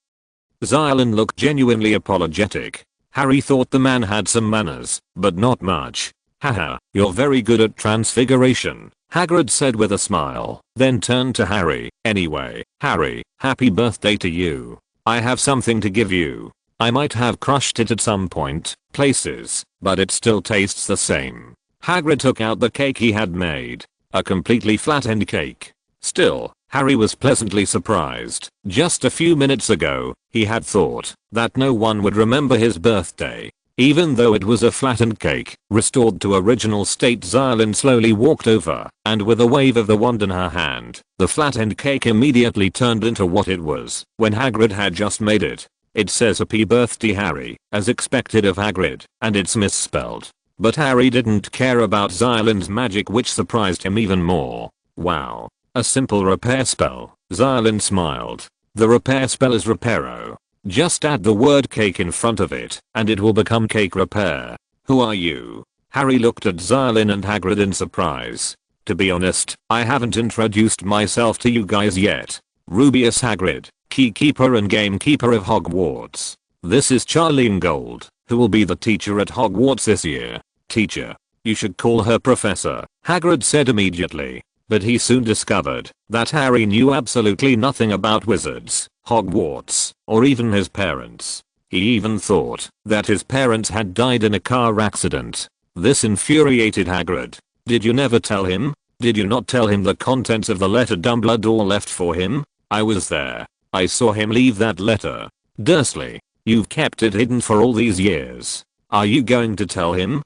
Xia Lin looked genuinely apologetic. Harry thought the man had some manners, but not much. "Haha, you're very good at transfiguration," Hagrid said with a smile, then turned to Harry. "Anyway, Harry, happy birthday to you. I have something to give you. I might have crushed it at some places, but it still tastes the same." Hagrid took out the cake he had made. A completely flattened cake. Still, Harry was pleasantly surprised. Just a few minutes ago, he had thought that no one would remember his birthday. Even though it was a flattened cake, restored to original state. Xia Lin slowly walked over, and with a wave of the wand in her hand, the flattened cake immediately turned into what it was when Hagrid had just made it. It says "Happy Birthday Harry," as expected of Hagrid, and it's misspelled. But Harry didn't care about Xia Lin's magic, which surprised him even more. "Wow. A simple repair spell." Xia Lin smiled. "The repair spell is Reparo. Just add the word cake in front of it, and it will become cake repair." "Who are you?" Harry looked at Xia Lin and Hagrid in surprise. "To be honest, I haven't introduced myself to you guys yet. Rubius Hagrid, keykeeper and gamekeeper of Hogwarts. This is Xia Lin Gold, who will be the teacher at Hogwarts this year." "Teacher? You should call her Professor," Hagrid said immediately. But he soon discovered that Harry knew absolutely nothing about wizards, Hogwarts, or even his parents. He even thought that his parents had died in a car accident. This infuriated Hagrid. "Did you never tell him? Did you not tell him the contents of the letter Dumbledore left for him? I was there. I saw him leave that letter." "Dursley, you've kept it hidden for all these years. Are you going to tell him?"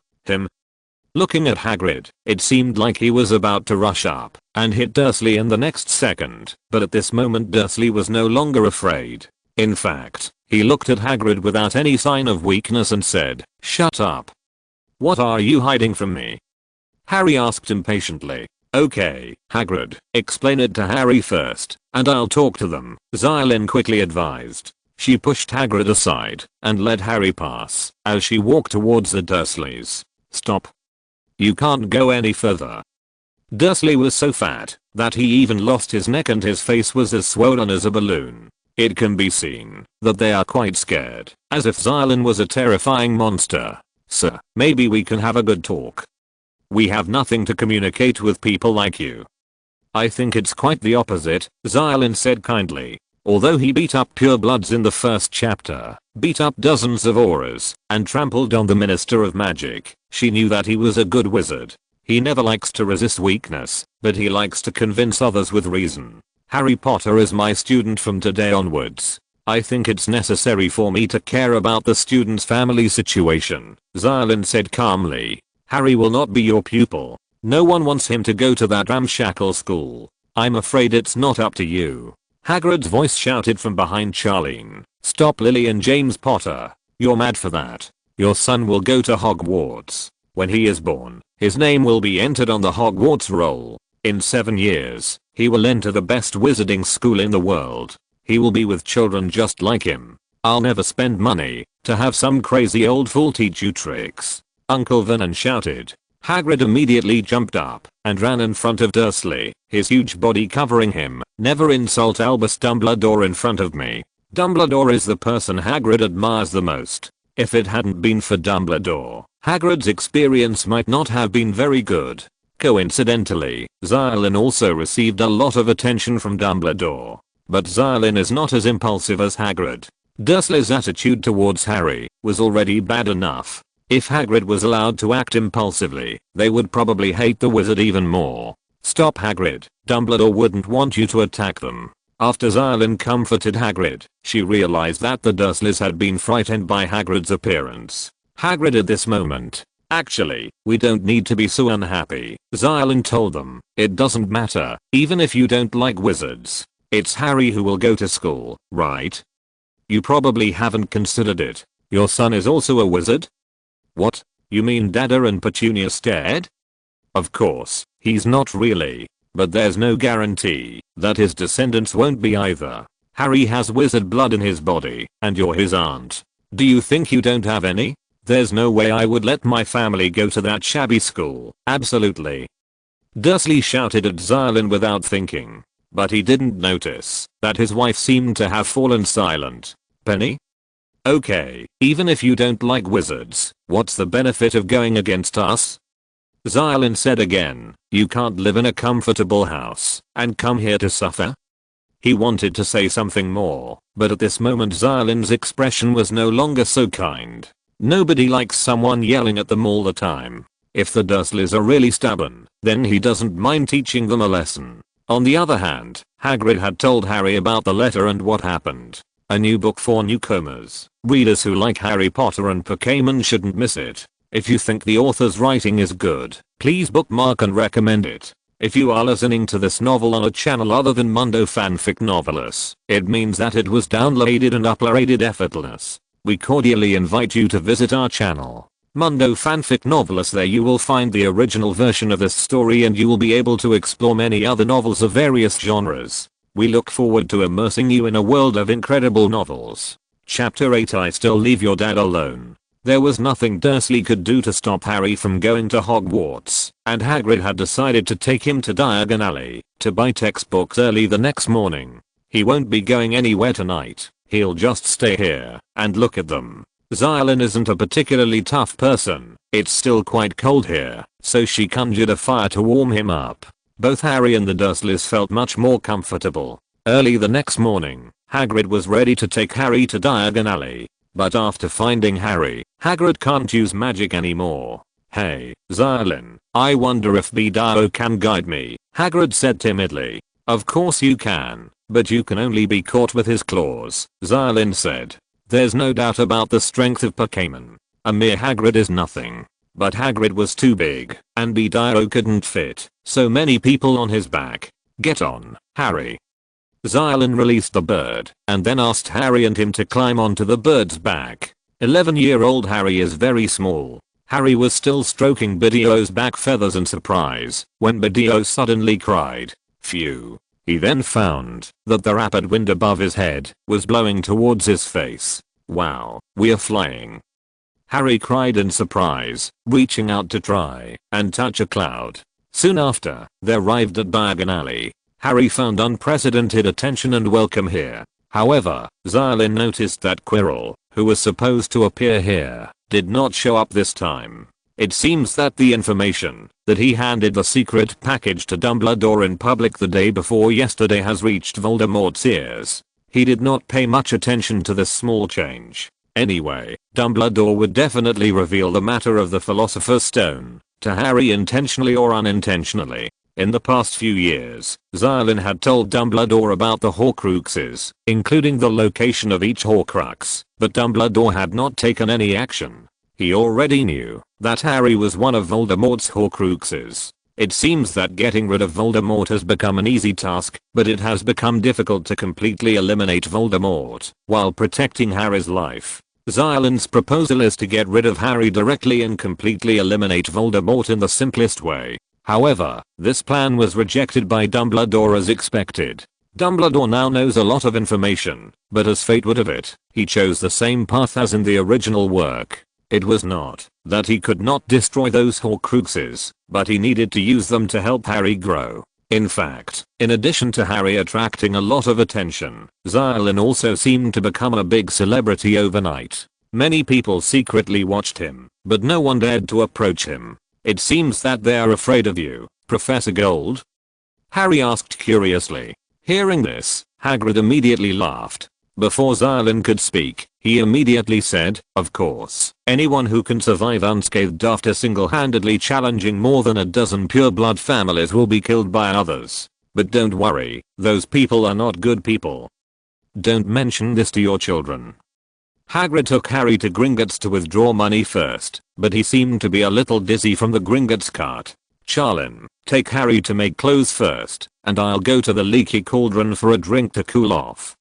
Looking at Hagrid, it seemed like he was about to rush up and hit Dursley in the next second, but at this moment Dursley was no longer afraid. In fact, he looked at Hagrid without any sign of weakness and said, "Shut up. What are you hiding from me?" Harry asked impatiently. "Okay, Hagrid, explain it to Harry first, and I'll talk to them," Xia Lin quickly advised. She pushed Hagrid aside and let Harry pass as she walked towards the Dursleys. "Stop. You can't go any further." Dursley was so fat that he even lost his neck and his face was as swollen as a balloon. It can be seen that they are quite scared, as if Xia Lin was a terrifying monster. "Sir, maybe we can have a good talk. We have nothing to communicate with people like you." "I think it's quite the opposite," Xia Lin said kindly. Although he beat up purebloods in the first chapter, beat up dozens of auras, and trampled on the Minister of Magic, she knew that he was a good wizard. He never likes to resist weakness, but he likes to convince others with reason. "Harry Potter is my student from today onwards. I think it's necessary for me to care about the student's family situation," Xia Lin said calmly. "Harry will not be your pupil. No one wants him to go to that ramshackle school. I'm afraid it's not up to you." Hagrid's voice shouted from behind Charlene. "Stop, Lily and James Potter. You're mad for that. Your son will go to Hogwarts. When he is born, his name will be entered on the Hogwarts roll. In 7 years, he will enter the best wizarding school in the world. He will be with children just like him. I'll never spend money to have some crazy old fool teach you tricks." Uncle Vernon shouted. Hagrid immediately jumped up and ran in front of Dursley, his huge body covering him. "Never insult Albus Dumbledore in front of me. Dumbledore is the person Hagrid admires the most. If it hadn't been for Dumbledore, Hagrid's experience might not have been very good." Coincidentally, Xia Lin also received a lot of attention from Dumbledore. But Xia Lin is not as impulsive as Hagrid. Dursley's attitude towards Harry was already bad enough. If Hagrid was allowed to act impulsively, they would probably hate the wizard even more. "Stop, Hagrid. Dumbledore wouldn't want you to attack them." After Xia Lin comforted Hagrid, she realized that the Dursleys had been frightened by Hagrid's appearance. Hagrid at this moment. "Actually, we don't need to be so unhappy," Xia Lin told them. "It doesn't matter, even if you don't like wizards. It's Harry who will go to school, right? You probably haven't considered it. Your son is also a wizard? What? You mean Dada and Petunia scared? Of course, he's not really. But there's no guarantee that his descendants won't be either. Harry has wizard blood in his body, and you're his aunt. Do you think you don't have any? There's no way I would let my family go to that shabby school. Absolutely. Dursley shouted at Xia Lin without thinking. But he didn't notice that his wife seemed to have fallen silent. Penny? Okay, even if you don't like wizards, what's the benefit of going against us? Xia Lin said again, you can't live in a comfortable house and come here to suffer? He wanted to say something more, but at this moment Xia Lin's expression was no longer so kind. Nobody likes someone yelling at them all the time. If the Dursleys are really stubborn, then he doesn't mind teaching them a lesson. On the other hand, Hagrid had told Harry about the letter and what happened. A new book for newcomers. Readers who like Harry Potter and Pokémon shouldn't miss it. If you think the author's writing is good, please bookmark and recommend it. If you are listening to this novel on a channel other than Mundo Fanfic Novelist, it means that it was downloaded and uploaded effortless. We cordially invite you to visit our channel, Mundo Fanfic Novelist. There you will find the original version of this story and you will be able to explore many other novels of various genres. We look forward to immersing you in a world of incredible novels. Chapter 8 I Still Leave Your Dad Alone. There was nothing Dursley could do to stop Harry from going to Hogwarts, and Hagrid had decided to take him to Diagon Alley to buy textbooks early the next morning. He won't be going anywhere tonight, he'll just stay here and look at them. Xia Lin isn't a particularly tough person, it's still quite cold here, so she conjured a fire to warm him up. Both Harry and the Dursleys felt much more comfortable. Early the next morning, Hagrid was ready to take Harry to Diagon Alley. But after finding Harry, Hagrid can't use magic anymore. Hey, Xia Lin, I wonder if Bidao can guide me, Hagrid said timidly. Of course you can, but you can only be caught with his claws, Xia Lin said. There's no doubt about the strength of Pokémon. A mere Hagrid is nothing. But Hagrid was too big, and Bidao couldn't fit so many people on his back. Get on, Harry. Xia Lin released the bird, and then asked Harry and him to climb onto the bird's back. 11-year-old Harry is very small. Harry was still stroking Bidao's back feathers in surprise, when Bidao suddenly cried, phew. He then found that the rapid wind above his head was blowing towards his face. Wow, we're flying. Harry cried in surprise, reaching out to try and touch a cloud. Soon after, they arrived at Diagon Alley. Harry found unprecedented attention and welcome here. However, Xia Lin noticed that Quirrell, who was supposed to appear here, did not show up this time. It seems that the information that he handed the secret package to Dumbledore in public the day before yesterday has reached Voldemort's ears. He did not pay much attention to this small change. Anyway, Dumbledore would definitely reveal the matter of the Philosopher's Stone to Harry intentionally or unintentionally. In the past few years, Xia Lin had told Dumbledore about the Horcruxes, including the location of each Horcrux, but Dumbledore had not taken any action. He already knew that Harry was one of Voldemort's Horcruxes. It seems that getting rid of Voldemort has become an easy task, but it has become difficult to completely eliminate Voldemort while protecting Harry's life. Xia Lin's proposal is to get rid of Harry directly and completely eliminate Voldemort in the simplest way. However, this plan was rejected by Dumbledore as expected. Dumbledore now knows a lot of information, but as fate would have it, he chose the same path as in the original work. It was not that he could not destroy those Horcruxes, but he needed to use them to help Harry grow. In fact, in addition to Harry attracting a lot of attention, Xia Lin also seemed to become a big celebrity overnight. Many people secretly watched him, but no one dared to approach him. It seems that they are afraid of you, Professor Gold? Harry asked curiously. Hearing this, Hagrid immediately laughed. Before Xia Lin could speak, he immediately said, of course, anyone who can survive unscathed after single-handedly challenging more than a dozen pure-blood families will be killed by others. But don't worry, those people are not good people. Don't mention this to your children. Hagrid took Harry to Gringotts to withdraw money first, but he seemed to be a little dizzy from the Gringotts cart. Xia Lin, take Harry to make clothes first, and I'll go to the Leaky Cauldron for a drink to cool off.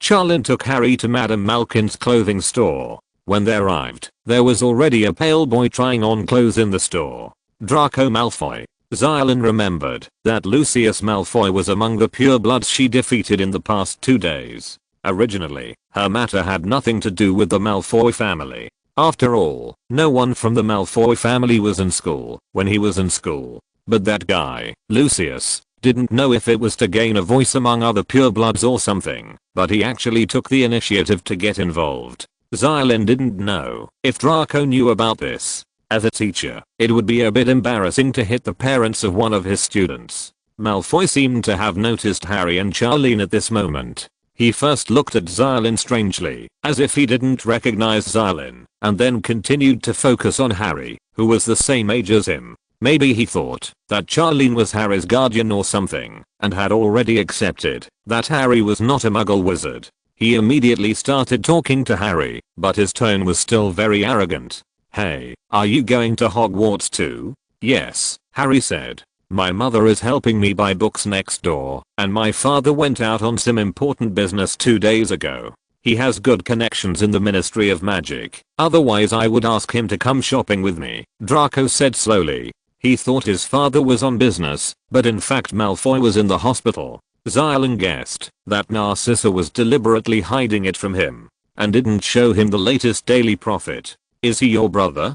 Xia Lin took Harry to Madame Malkin's clothing store. When they arrived, there was already a pale boy trying on clothes in the store. Draco Malfoy. Xia Lin remembered that Lucius Malfoy was among the purebloods she defeated in the past 2 days. Originally, her matter had nothing to do with the Malfoy family. After all, no one from the Malfoy family was in school when he was in school. But that guy, Lucius, didn't know if it was to gain a voice among other purebloods or something, but he actually took the initiative to get involved. Xia Lin didn't know if Draco knew about this. As a teacher, it would be a bit embarrassing to hit the parents of one of his students. Malfoy seemed to have noticed Harry and Charlene at this moment. He first looked at Xia Lin strangely, as if he didn't recognize Xia Lin, and then continued to focus on Harry, who was the same age as him. Maybe he thought that Charlene was Harry's guardian or something, and had already accepted that Harry was not a muggle wizard. He immediately started talking to Harry, but his tone was still very arrogant. "Hey, are you going to Hogwarts too?" "Yes," Harry said. "My mother is helping me buy books next door, and my father went out on some important business 2 days ago. He has good connections in the Ministry of Magic, otherwise I would ask him to come shopping with me," Draco said slowly. He thought his father was on business, but in fact Malfoy was in the hospital. Xia Lin guessed that Narcissa was deliberately hiding it from him, and didn't show him the latest Daily Prophet. "Is he your brother?"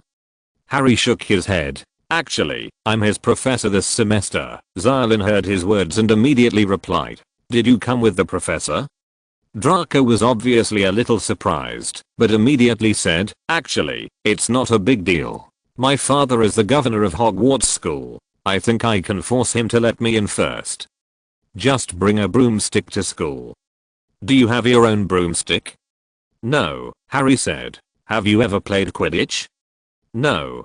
Harry shook his head. "Actually, I'm his professor this semester." Xia Lin heard his words and immediately replied. "Did you come with the professor?" Draco was obviously a little surprised, but immediately said, "Actually, it's not a big deal. My father is the governor of Hogwarts School. I think I can force him to let me in first." "Just bring a broomstick to school." "Do you have your own broomstick?" "No," Harry said. "Have you ever played Quidditch?" "No."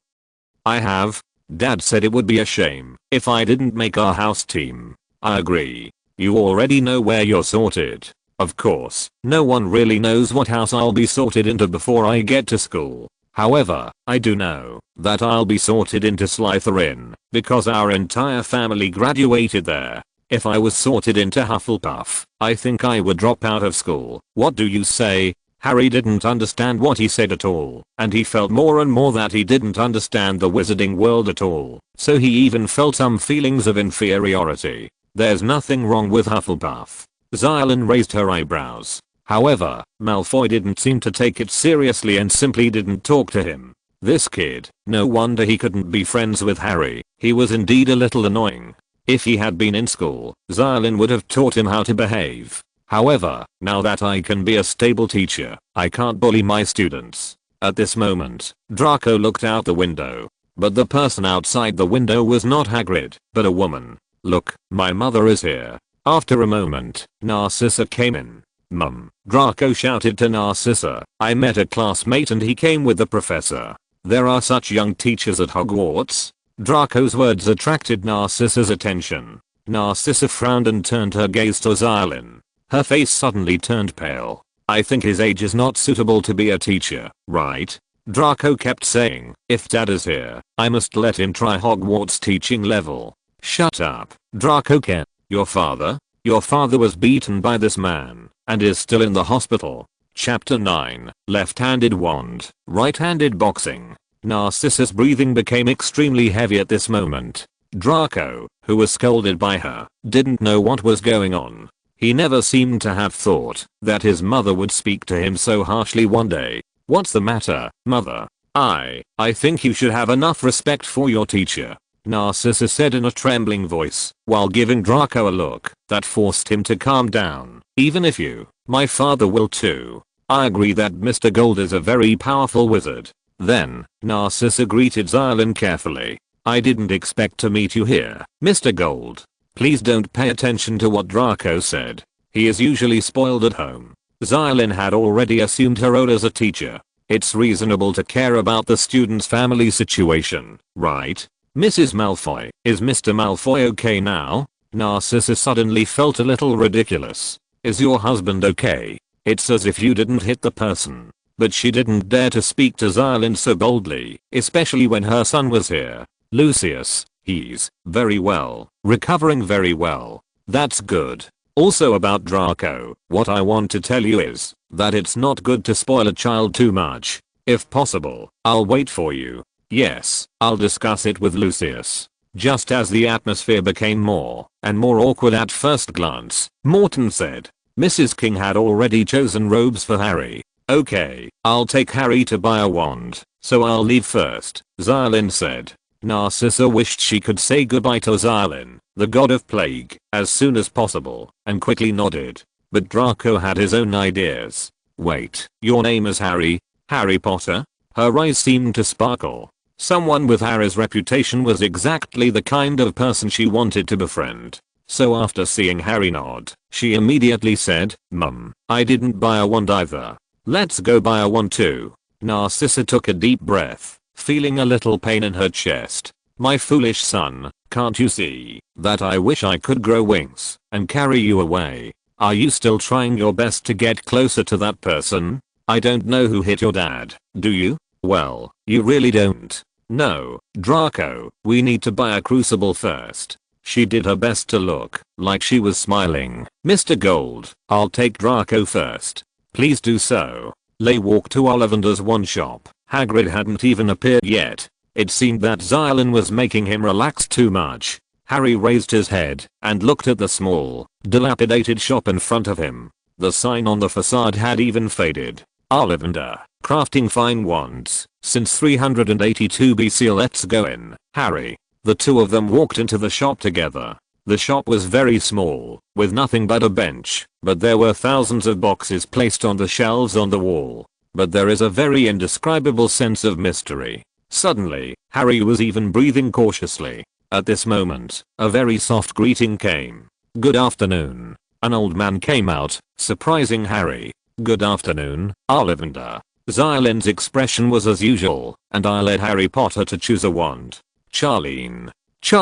"I have. Dad said it would be a shame if I didn't make our house team." "I agree. You already know where you're sorted." "Of course, no one really knows what house I'll be sorted into before I get to school. However, I do know that I'll be sorted into Slytherin because our entire family graduated there. If I was sorted into Hufflepuff, I think I would drop out of school. What do you say?" Harry didn't understand what he said at all, and he felt more and more that he didn't understand the wizarding world at all, so he even felt some feelings of inferiority. "There's nothing wrong with Hufflepuff." Xia Lin raised her eyebrows. However, Malfoy didn't seem to take it seriously and simply didn't talk to him. This kid, no wonder he couldn't be friends with Harry. He was indeed a little annoying. If he had been in school, Xia Lin would have taught him how to behave. However, now that I can be a stable teacher, I can't bully my students. At this moment, Draco looked out the window. But the person outside the window was not Hagrid, but a woman. "Look, my mother is here." After a moment, Narcissa came in. "Mum," Draco shouted to Narcissa, "I met a classmate and he came with the professor. There are such young teachers at Hogwarts." Draco's words attracted Narcissa's attention. Narcissa frowned and turned her gaze to Xia Lin. Her face suddenly turned pale. "I think his age is not suitable to be a teacher, right?" Draco kept saying, "If Dad is here, I must let him try Hogwarts teaching level." "Shut up, Draco Ken. Your father? Your father was beaten by this man, and is still in the hospital." Chapter 9, Left-handed Wand, Right-handed Boxing. Narcissa's breathing became extremely heavy at this moment. Draco, who was scolded by her, didn't know what was going on. He never seemed to have thought that his mother would speak to him so harshly one day. "What's the matter, mother?" I think you should have enough respect for your teacher," Narcissa said in a trembling voice, while giving Draco a look that forced him to calm down. "Even if you, my father will too. I agree that Mr. Gold is a very powerful wizard." Then, Narcissa greeted Xia Lin carefully. "I didn't expect to meet you here, Mr. Gold." Please don't pay attention to what Draco said. He is usually spoiled at home. Xia Lin had already assumed her role as a teacher. It's reasonable to care about the student's family situation, right? "Mrs. Malfoy, is Mr. Malfoy okay now?" Narcissa suddenly felt a little ridiculous. "Is your husband okay?" It's as if you didn't hit the person. But she didn't dare to speak to Xia Lin so boldly, especially when her son was here. "Lucius, he's very well, recovering very well." "That's good." Also about Draco, what I want to tell you is that it's not good to spoil a child too much. If possible, I'll wait for you. Yes, I'll discuss it with Lucius. Just as the atmosphere became more and more awkward at first glance, Morton said. Mrs. King had already chosen robes for Harry. Okay, I'll take Harry to buy a wand, so I'll leave first, Xia Lin said. Narcissa wished she could say goodbye to Xia Lin, the god of plague, as soon as possible, and quickly nodded. But Draco had his own ideas. Wait, your name is Harry? Harry Potter? Her eyes seemed to sparkle. Someone with Harry's reputation was exactly the kind of person she wanted to befriend. So after seeing Harry nod, she immediately said, Mum, I didn't buy a wand either. Let's go buy a wand too. Narcissa took a deep breath, feeling a little pain in her chest. My foolish son, can't you see that I wish I could grow wings and carry you away? Are you still trying your best to get closer to that person? I don't know who hit your dad, do you? Well, you really don't. No, Draco, we need to buy a crucible first. She did her best to look like she was smiling. Mr. Gold, I'll take Draco first. Please do so. They walked to Ollivander's wand shop. Hagrid hadn't even appeared yet. It seemed that Xia Lin was making him relax too much. Harry raised his head and looked at the small, dilapidated shop in front of him. The sign on the facade had even faded. Ollivander, crafting fine wands, since 382 BC. Let's go in, Harry. The two of them walked into the shop together. The shop was very small, with nothing but a bench, but there were thousands of boxes placed on the shelves on the wall. But there is a very indescribable sense of mystery. Suddenly, Harry was even breathing cautiously. At this moment, a very soft greeting came. Good afternoon. An old man came out, surprising Harry. Good afternoon, Ollivander. Xia Lin's expression was as usual, and I led Harry Potter to choose a wand. Xia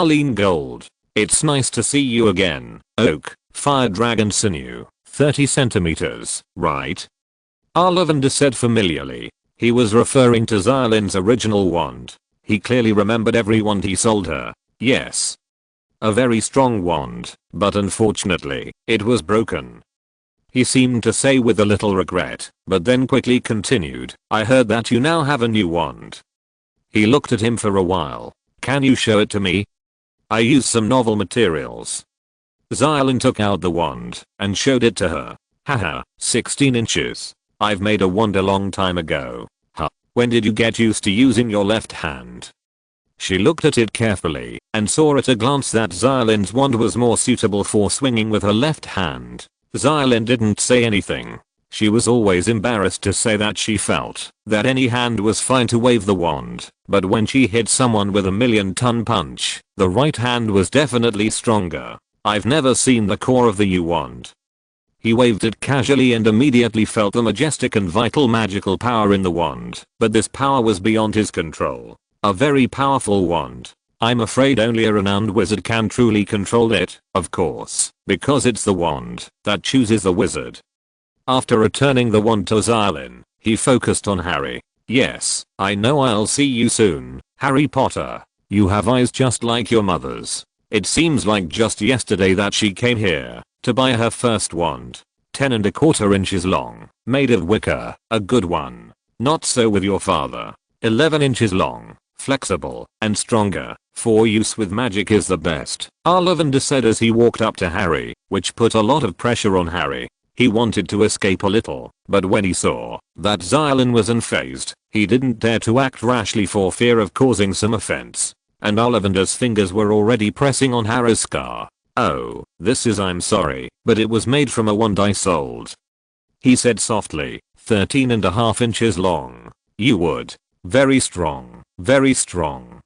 Lin Gold. It's nice to see you again, Oak, Fire Dragon Sinew, 30 centimeters, right? Ollivander said familiarly. He was referring to Xia Lin's original wand. He clearly remembered every wand he sold her. Yes. A very strong wand, but unfortunately, it was broken. He seemed to say with a little regret, but then quickly continued, I heard that you now have a new wand. He looked at him for a while. Can you show it to me? I used some novel materials. Xia Lin took out the wand and showed it to her. Haha, 16 inches. I've made a wand a long time ago. Huh. When did you get used to using your left hand? She looked at it carefully and saw at a glance that Xia Lin's wand was more suitable for swinging with her left hand. Xia Lin didn't say anything. She was always embarrassed to say that she felt that any hand was fine to wave the wand, but when she hit someone with a million-ton punch, the right hand was definitely stronger. I've never seen the core of the U wand. He waved it casually and immediately felt the majestic and vital magical power in the wand, but this power was beyond his control. A very powerful wand. I'm afraid only a renowned wizard can truly control it, of course, because it's the wand that chooses the wizard. After returning the wand to Xia Lin, he focused on Harry. Yes, I know I'll see you soon, Harry Potter. You have eyes just like your mother's. It seems like just yesterday that she came here to buy her first wand. 10¼ inches long, made of wicker, a good one. Not so with your father. 11 inches long, flexible, and stronger, for use with magic is the best, Ollivander said as he walked up to Harry, which put a lot of pressure on Harry. He wanted to escape a little, but when he saw that Xia Lin was unfazed, he didn't dare to act rashly for fear of causing some offense. And Ollivander's fingers were already pressing on Harry's scar. Oh, this is I'm sorry, but it was made from a wand I sold. He said softly, 13½ inches long. You would. Very strong, very strong.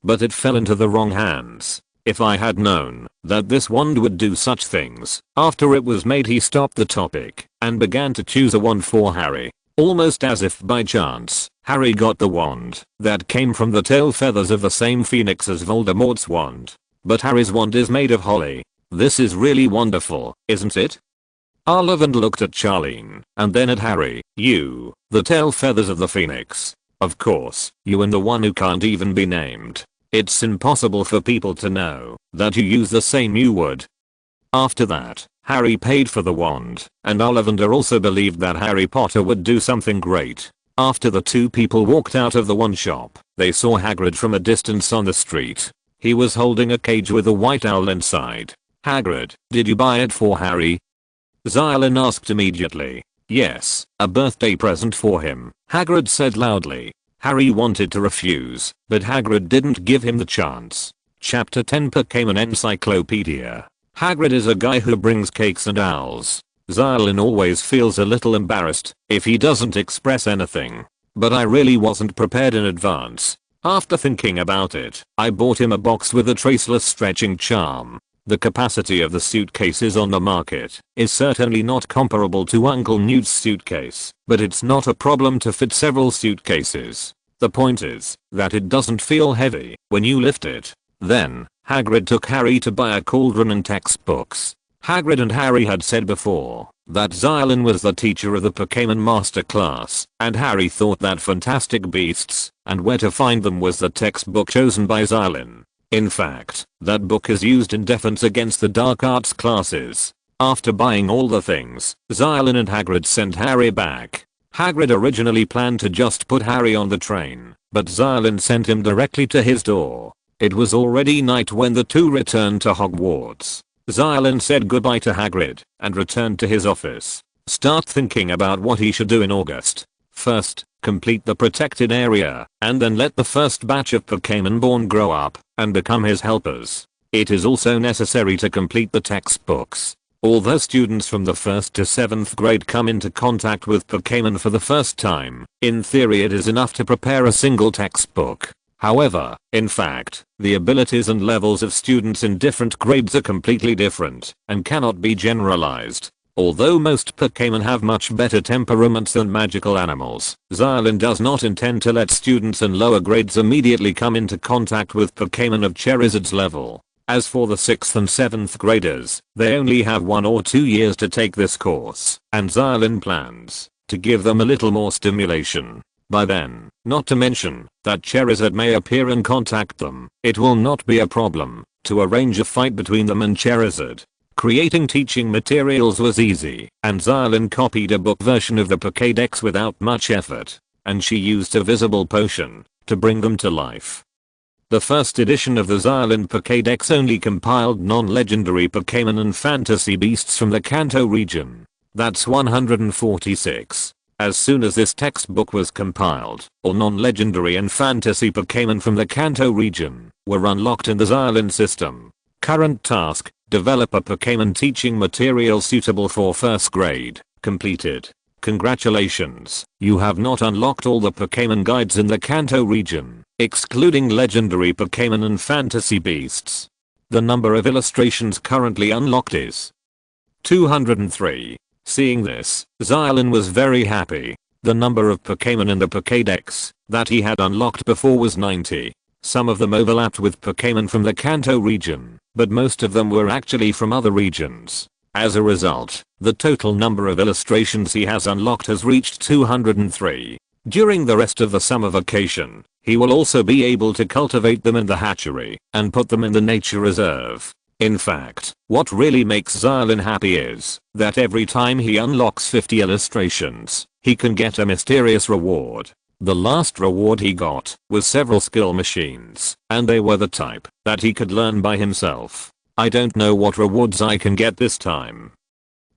But it fell into the wrong hands. If I had known that this wand would do such things. After it was made, he stopped the topic and began to choose a wand for Harry. Almost as if by chance, Harry got the wand that came from the tail feathers of the same phoenix as Voldemort's wand. But Harry's wand is made of holly. This is really wonderful, isn't it? Ollivander looked at Xia Lin and then at Harry. You, the tail feathers of the phoenix. Of course, you and the one who can't even be named. It's impossible for people to know that you use the same you would. After that, Harry paid for the wand, and Ollivander also believed that Harry Potter would do something great. After the two people walked out of the one shop, they saw Hagrid from a distance on the street. He was holding a cage with a white owl inside. "Hagrid, did you buy it for Harry?" Xia Lin asked immediately. "Yes, a birthday present for him," Hagrid said loudly. Harry wanted to refuse, but Hagrid didn't give him the chance. Chapter 10 Pokémon Encyclopedia. Hagrid is a guy who brings cakes and owls. Xia Lin always feels a little embarrassed if he doesn't express anything. But I really wasn't prepared in advance. After thinking about it, I bought him a box with a traceless stretching charm. The capacity of the suitcases on the market is certainly not comparable to Uncle Newt's suitcase, but it's not a problem to fit several suitcases. The point is that it doesn't feel heavy when you lift it. Then, Hagrid took Harry to buy a cauldron and textbooks. Hagrid and Harry had said before that Xia Lin was the teacher of the Pokémon Master class, and Harry thought that Fantastic Beasts and Where to Find Them was the textbook chosen by Xia Lin. In fact, that book is used in defense against the dark arts classes. After buying all the things, Xia Lin and Hagrid sent Harry back. Hagrid originally planned to just put Harry on the train, but Xia Lin sent him directly to his door. It was already night when the two returned to Hogwarts. Xia Lin said goodbye to Hagrid and returned to his office. Start thinking about what he should do in August. First, complete the protected area, and then let the first batch of Pokémon born grow up and become his helpers. It is also necessary to complete the textbooks. Although students from the 1st to 7th grade come into contact with Pokémon for the first time, in theory it is enough to prepare a single textbook. However, in fact, the abilities and levels of students in different grades are completely different and cannot be generalized. Although most Pokémon have much better temperaments than magical animals, Xia Lin does not intend to let students in lower grades immediately come into contact with Pokémon of Charizard's level. As for the 6th and 7th graders, they only have 1 or 2 years to take this course, and Xia Lin plans to give them a little more stimulation. By then, not to mention that Charizard may appear and contact them, it will not be a problem to arrange a fight between them and Charizard. Creating teaching materials was easy, and Xia Lin copied a book version of the Pokédex without much effort, and she used a visible potion to bring them to life. The first edition of the Xia Lin Pokédex only compiled non-legendary Pokémon and fantasy beasts from the Kanto region. That's 146. As soon as this textbook was compiled, all non-legendary and fantasy Pokémon from the Kanto region were unlocked in the Xia Lin system. Current task: develop a Pokémon teaching material suitable for 1st grade. Completed. Congratulations, you have not unlocked all the Pokémon guides in the Kanto region, excluding legendary Pokémon and fantasy beasts. The number of illustrations currently unlocked is 203. Seeing this, Xia Lin was very happy. The number of Pokémon in the Pokédex that he had unlocked before was 90. Some of them overlapped with Pokémon from the Kanto region, but most of them were actually from other regions. As a result, the total number of illustrations he has unlocked has reached 203. During the rest of the summer vacation, he will also be able to cultivate them in the hatchery and put them in the nature reserve. In fact, what really makes Xia Lin happy is that every time he unlocks 50 illustrations, he can get a mysterious reward. The last reward he got was several skill machines, and they were the type that he could learn by himself. I don't know what rewards I can get this time.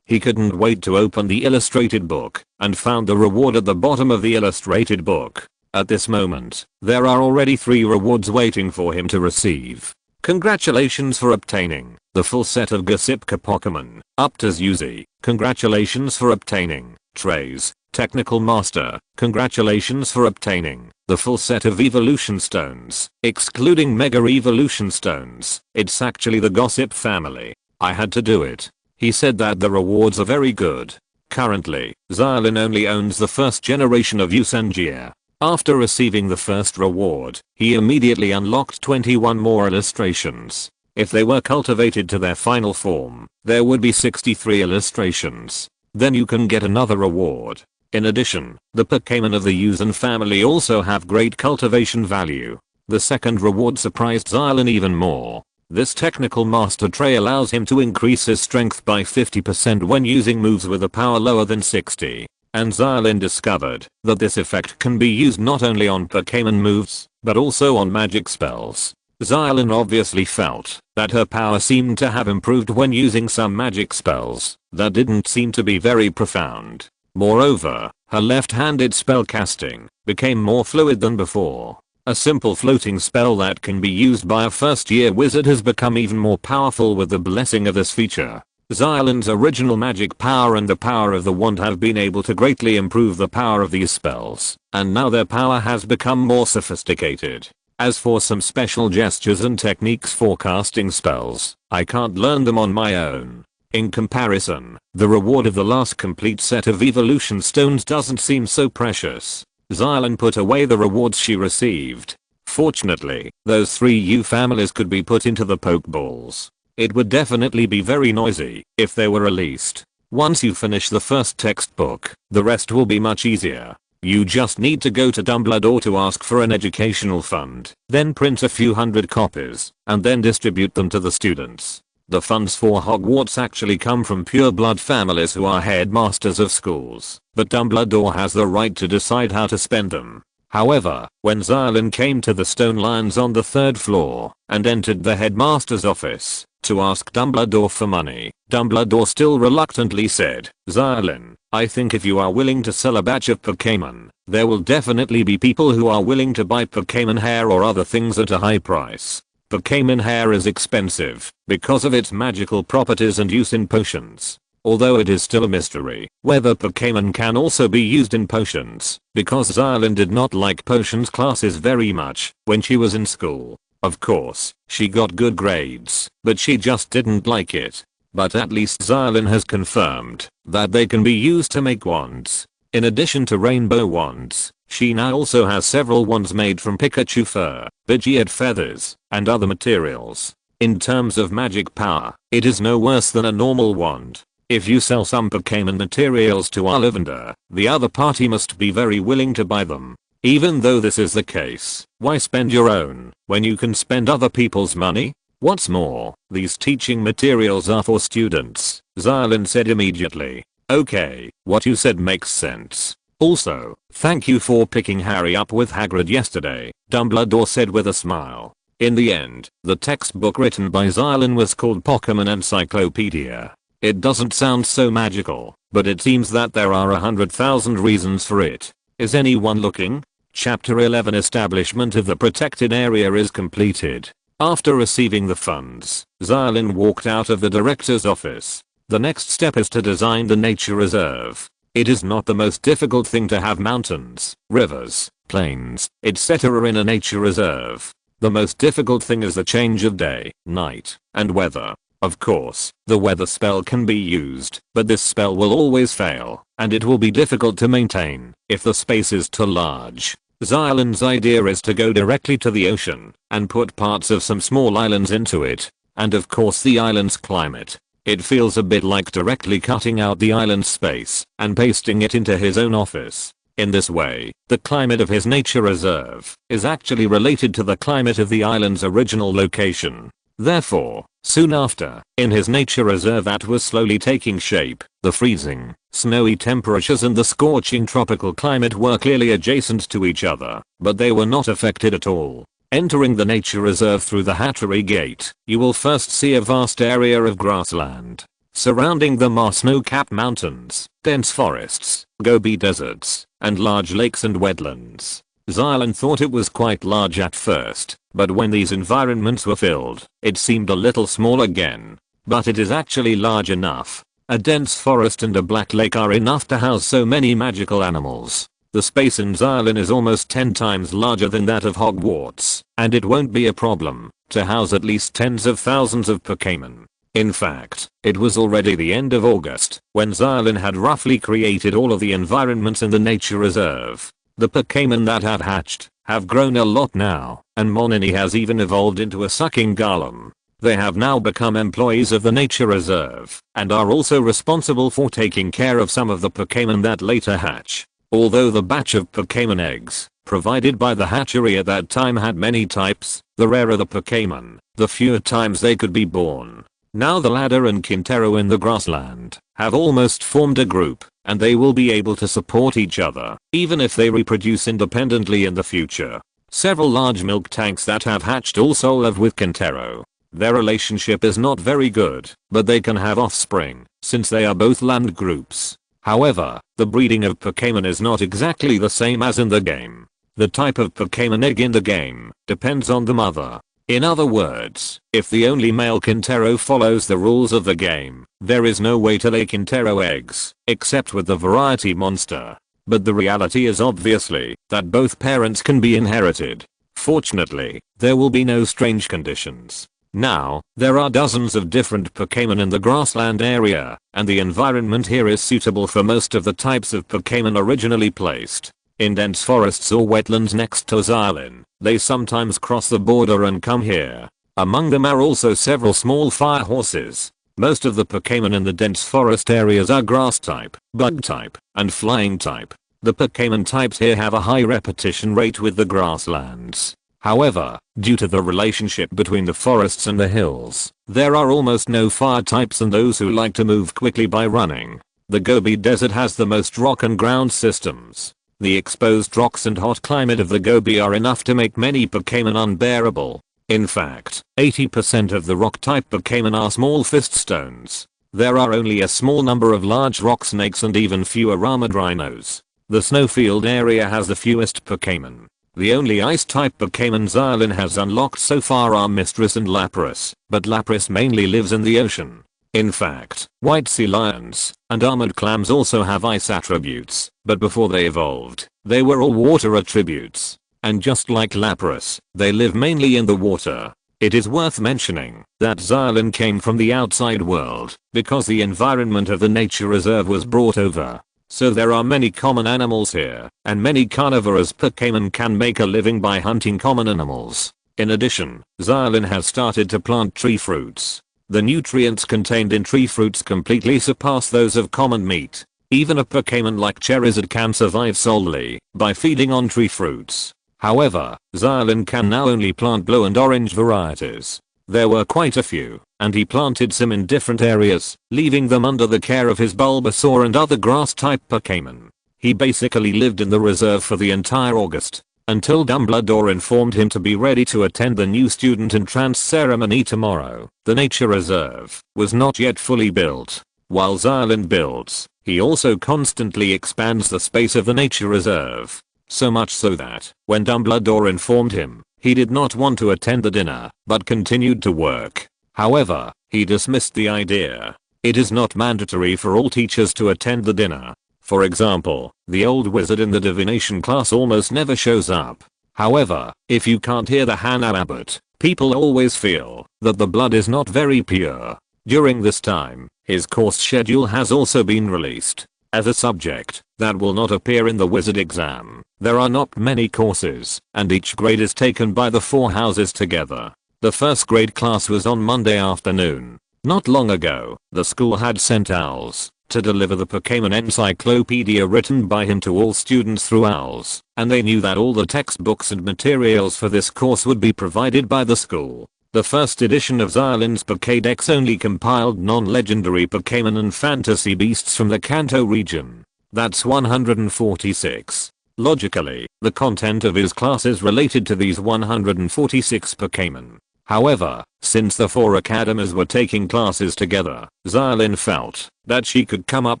He couldn't wait to open the illustrated book and found the reward at the bottom of the illustrated book. At this moment, there are already 3 rewards waiting for him to receive. Congratulations for obtaining the full set of Gossipka Pokémon, up to Zuzi. Congratulations for obtaining Trays, Technical Master. Congratulations for obtaining the full set of Evolution Stones, excluding Mega Evolution Stones. It's actually the Gossip family. I had to do it. He said that the rewards are very good. Currently, Xia Lin only owns the 1st generation of Usangia. After receiving the first reward, he immediately unlocked 21 more illustrations. If they were cultivated to their final form, there would be 63 illustrations. Then you can get another reward. In addition, the Pokémon of the Usan family also have great cultivation value. The second reward surprised Xia Lin even more. This technical master tray allows him to increase his strength by 50% when using moves with a power lower than 60. and Xia Lin discovered that this effect can be used not only on Pokémon moves, but also on magic spells. Xia Lin obviously felt that her power seemed to have improved when using some magic spells that didn't seem to be very profound. Moreover, her left-handed spellcasting became more fluid than before. A simple floating spell that can be used by a first-year wizard has become even more powerful with the blessing of this feature. Xia Lin's original magic power and the power of the wand have been able to greatly improve the power of these spells, and now their power has become more sophisticated. As for some special gestures and techniques for casting spells, I can't learn them on my own. In comparison, the reward of the last complete set of evolution stones doesn't seem so precious. Xia Lin put away the rewards she received. Fortunately, those 3 U families could be put into the Pokeballs. It would definitely be very noisy if they were released. Once you finish the first textbook, the rest will be much easier. You just need to go to Dumbledore to ask for an educational fund, then print a few hundred copies, and then distribute them to the students. The funds for Hogwarts actually come from pure-blood families who are headmasters of schools, but Dumbledore has the right to decide how to spend them. However, when Xia Lin came to the stone lions on the 3rd floor and entered the headmaster's office to ask Dumbledore for money, Dumbledore still reluctantly said, "Xia Lin, I think if you are willing to sell a batch of Pokémon, there will definitely be people who are willing to buy Pokémon hair or other things at a high price. Pokémon hair is expensive because of its magical properties and use in potions. Although it is still a mystery whether Pokémon can also be used in potions, because Xia Lin did not like potions classes very much when she was in school. Of course, she got good grades, but she just didn't like it. But at least Xia Lin has confirmed that they can be used to make wands. In addition to rainbow wands, she now also has several wands made from Pikachu fur, Pidgeot feathers, and other materials. In terms of magic power, it is no worse than a normal wand. If you sell some Pokémon materials to Ollivander, the other party must be very willing to buy them. Even though this is the case, why spend your own when you can spend other people's money? What's more, these teaching materials are for students, Xia Lin said immediately. Okay, what you said makes sense. Also, thank you for picking Harry up with Hagrid yesterday, Dumbledore said with a smile. In the end, the textbook written by Xia Lin was called Pokémon Encyclopedia. It doesn't sound so magical, but it seems that there are 100,000 reasons for it. Is anyone looking? Chapter 11 Establishment of the Protected Area is completed. After receiving the funds, Xia Lin walked out of the director's office. The next step is to design the nature reserve. It is not the most difficult thing to have mountains, rivers, plains, etc. in a nature reserve. The most difficult thing is the change of day, night, and weather. Of course, the weather spell can be used, but this spell will always fail, and it will be difficult to maintain if the space is too large. Xia Lin's idea is to go directly to the ocean and put parts of some small islands into it, and of course the island's climate. It feels a bit like directly cutting out the island's space and pasting it into his own office. In this way, the climate of his nature reserve is actually related to the climate of the island's original location. Therefore, soon after, in his nature reserve that was slowly taking shape, the freezing, snowy temperatures and the scorching tropical climate were clearly adjacent to each other, but they were not affected at all. Entering the nature reserve through the Hattery Gate, you will first see a vast area of grassland. Surrounding them are snow-capped mountains, dense forests, Gobi deserts, and large lakes and wetlands. Xia Lin thought it was quite large at first, but when these environments were filled, it seemed a little small again. But it is actually large enough. A dense forest and a black lake are enough to house so many magical animals. The space in Xia Lin is almost 10 times larger than that of Hogwarts, and it won't be a problem to house at least tens of thousands of Pokémon. In fact, it was already the end of August when Xia Lin had roughly created all of the environments in the nature reserve. The Pokémon that have hatched have grown a lot now, and Monini has even evolved into a sucking golem. They have now become employees of the nature reserve, and are also responsible for taking care of some of the Pokémon that later hatch. Although the batch of Pokémon eggs provided by the hatchery at that time had many types, the rarer the Pokémon, the fewer times they could be born. Now the ladder and Quintero in the grassland have almost formed a group, and they will be able to support each other, even if they reproduce independently in the future. Several large milk tanks that have hatched also live with Quintero. Their relationship is not very good, but they can have offspring, since they are both land groups. However, the breeding of Pokémon is not exactly the same as in the game. The type of Pokémon egg in the game depends on the mother. In other words, if the only male Quintero follows the rules of the game, there is no way to lay Quintero eggs, except with the variety monster. But the reality is obviously that both parents can be inherited. Fortunately, there will be no strange conditions. Now, there are dozens of different Pokémon in the grassland area, and the environment here is suitable for most of the types of Pokémon originally placed. In dense forests or wetlands next to Xia Lin, they sometimes cross the border and come here. Among them are also several small fire horses. Most of the Pokémon in the dense forest areas are grass type, bug type, and flying type. The Pokémon types here have a high repetition rate with the grasslands. However, due to the relationship between the forests and the hills, there are almost no fire types and those who like to move quickly by running. The Gobi Desert has the most rock and ground systems. The exposed rocks and hot climate of the Gobi are enough to make many Pokémon unbearable. In fact, 80% of the rock type Pokémon are small fist stones. There are only a small number of large rock snakes and even fewer armored rhinos. The snowfield area has the fewest Pokémon. The only ice-type Pokémon Xia Lin has unlocked so far are Mistress and Lapras, but Lapras mainly lives in the ocean. In fact, white sea lions and armored clams also have ice attributes, but before they evolved, they were all water attributes. And just like Lapras, they live mainly in the water. It is worth mentioning that Xia Lin came from the outside world, because the environment of the nature reserve was brought over. So there are many common animals here, and many carnivorous Pokémon can make a living by hunting common animals. In addition, Xia Lin has started to plant tree fruits. The nutrients contained in tree fruits completely surpass those of common meat. Even a Pokémon like Charizard can survive solely by feeding on tree fruits. However, Xia Lin can now only plant blue and orange varieties. There were quite a few, and he planted some in different areas, leaving them under the care of his Bulbasaur and other grass-type Pokémon. He basically lived in the reserve for the entire August, until Dumbledore informed him to be ready to attend the new student entrance ceremony tomorrow. The nature reserve was not yet fully built. While Xia Lin builds, he also constantly expands the space of the nature reserve. So much so that, when Dumbledore informed him, he did not want to attend the dinner, but continued to work. However, he dismissed the idea. It is not mandatory for all teachers to attend the dinner. For example, the old wizard in the divination class almost never shows up. However, if you can't hear the Hannah Abbott, people always feel that the blood is not very pure. During this time, his course schedule has also been released. As a subject that will not appear in the wizard exam, there are not many courses, and each grade is taken by the 4 houses together. The first grade class was on Monday afternoon. Not long ago, the school had sent Owls to deliver the Pokémon encyclopedia written by him to all students through Owls, and they knew that all the textbooks and materials for this course would be provided by the school. The first edition of Xia Lin's Pokédex only compiled non-legendary Pokémon and fantasy beasts from the Kanto region. That's 146. Logically, the content of his class is related to these 146 Pokémon. However, since the 4 academies were taking classes together, Xia Lin felt that she could come up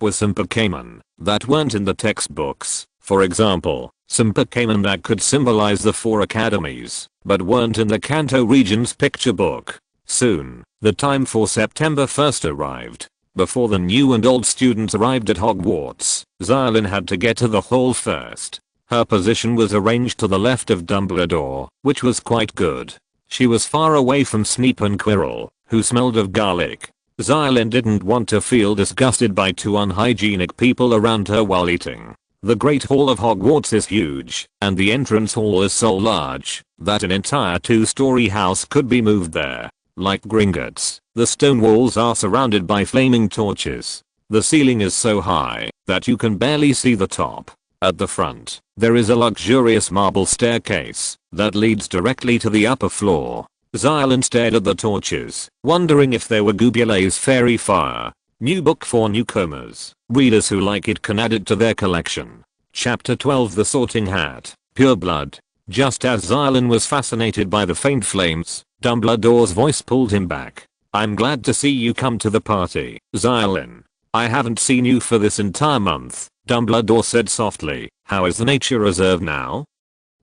with some Pokémon that weren't in the textbooks. For example, some Pokémon that could symbolize the 4 academies, but weren't in the Kanto region's picture book. Soon, the time for September 1st arrived. Before the new and old students arrived at Hogwarts, Xia Lin had to get to the hall first. Her position was arranged to the left of Dumbledore, which was quite good. She was far away from Snape and Quirrell, who smelled of garlic. Xia Lin didn't want to feel disgusted by 2 unhygienic people around her while eating. The Great Hall of Hogwarts is huge, and the entrance hall is so large that an entire 2-story house could be moved there. Like Gringotts, the stone walls are surrounded by flaming torches. The ceiling is so high that you can barely see the top. At the front, there is a luxurious marble staircase that leads directly to the upper floor. Xia Lin stared at the torches, wondering if they were Gubulet's fairy fire. New book for newcomers. Readers who like it can add it to their collection. Chapter 12, The Sorting Hat. Pure Blood. Just as Xia Lin was fascinated by the faint flames, Dumbledore's voice pulled him back. I'm glad to see you come to the party, Xia Lin. I haven't seen you for this entire month, Dumbledore said softly. How is the nature reserve now?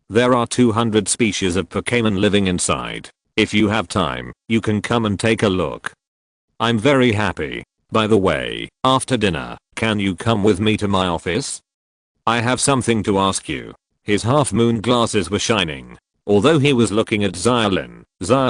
There are 200 species of Pokémon living inside. If you have time, you can come and take a look. I'm very happy. By the way, after dinner, can you come with me to my office? I have something to ask you. His half-moon glasses were shining. Although he was looking at Xia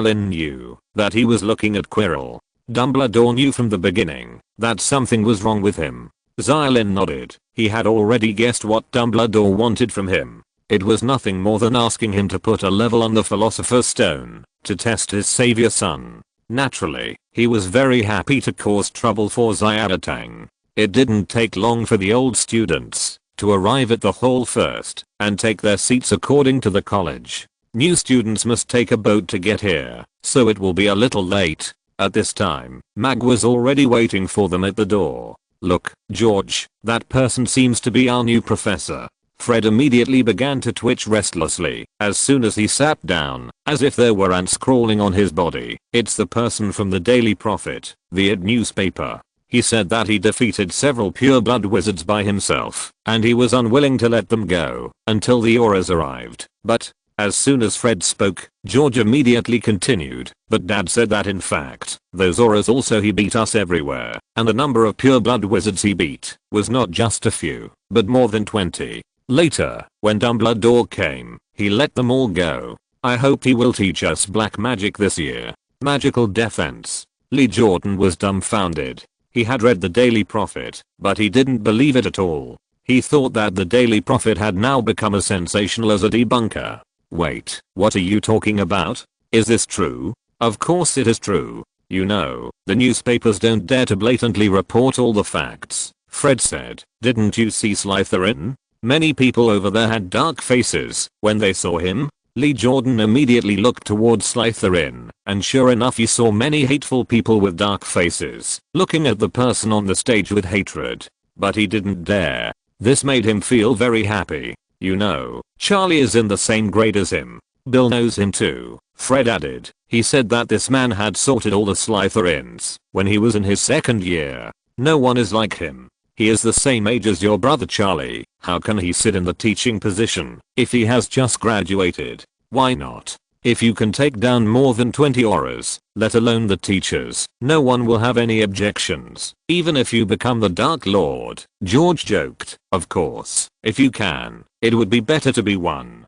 Lin knew that he was looking at Quirrell. Dumbledore knew from the beginning that something was wrong with him. Xia Lin nodded. He had already guessed what Dumbledore wanted from him. It was nothing more than asking him to put a level on the Philosopher's Stone to test his savior son. Naturally, he was very happy to cause trouble for Xiaotang. It didn't take long for the old students to arrive at the hall first and take their seats according to the college. New students must take a boat to get here, so it will be a little late. At this time, Mag was already waiting for them at the door. Look, George, that person seems to be our new professor. Fred immediately began to twitch restlessly as soon as he sat down, as if there were ants crawling on his body. It's the person from the Daily Prophet, the id newspaper. He said that he defeated several pure blood wizards by himself, and he was unwilling to let them go until the auras arrived. But, as soon as Fred spoke, George immediately continued, but Dad said that in fact, those auras also he beat us everywhere, and the number of pure blood wizards he beat was not just a few, but more than 20. Later, when Dumbledore came, he let them all go. I hope he will teach us black magic this year. Magical defense. Lee Jordan was dumbfounded. He had read the Daily Prophet, but he didn't believe it at all. He thought that the Daily Prophet had now become as sensational as a debunker. Wait, what are you talking about? Is this true? Of course it is true. You know, the newspapers don't dare to blatantly report all the facts, Fred said. Didn't you see Slytherin? Many people over there had dark faces when they saw him. Lee Jordan immediately looked towards Slytherin, and sure enough he saw many hateful people with dark faces, looking at the person on the stage with hatred. But he didn't dare. This made him feel very happy. You know, Charlie is in the same grade as him. Bill knows him too, Fred added. He said that this man had sorted all the Slytherins when he was in his second year. No one is like him. He is the same age as your brother Charlie. How can he sit in the teaching position if he has just graduated? Why not? If you can take down more than 20 auras, let alone the teachers, no one will have any objections. Even if you become the Dark Lord, George joked. Of course, if you can, it would be better to be one.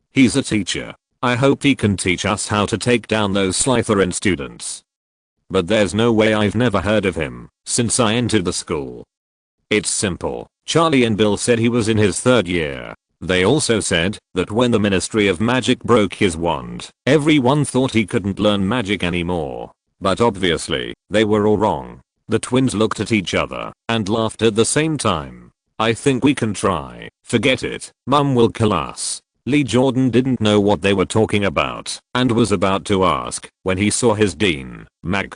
He's a teacher. I hope he can teach us how to take down those Slytherin students. But there's no way. I've never heard of him since I entered the school. It's simple. Charlie and Bill said he was in his third year. They also said that when the Ministry of Magic broke his wand, everyone thought he couldn't learn magic anymore. But obviously, they were all wrong. The twins looked at each other and laughed at the same time. I think we can try. Forget it. Mum will kill us. Lee Jordan didn't know what they were talking about and was about to ask when he saw his dean, Mag.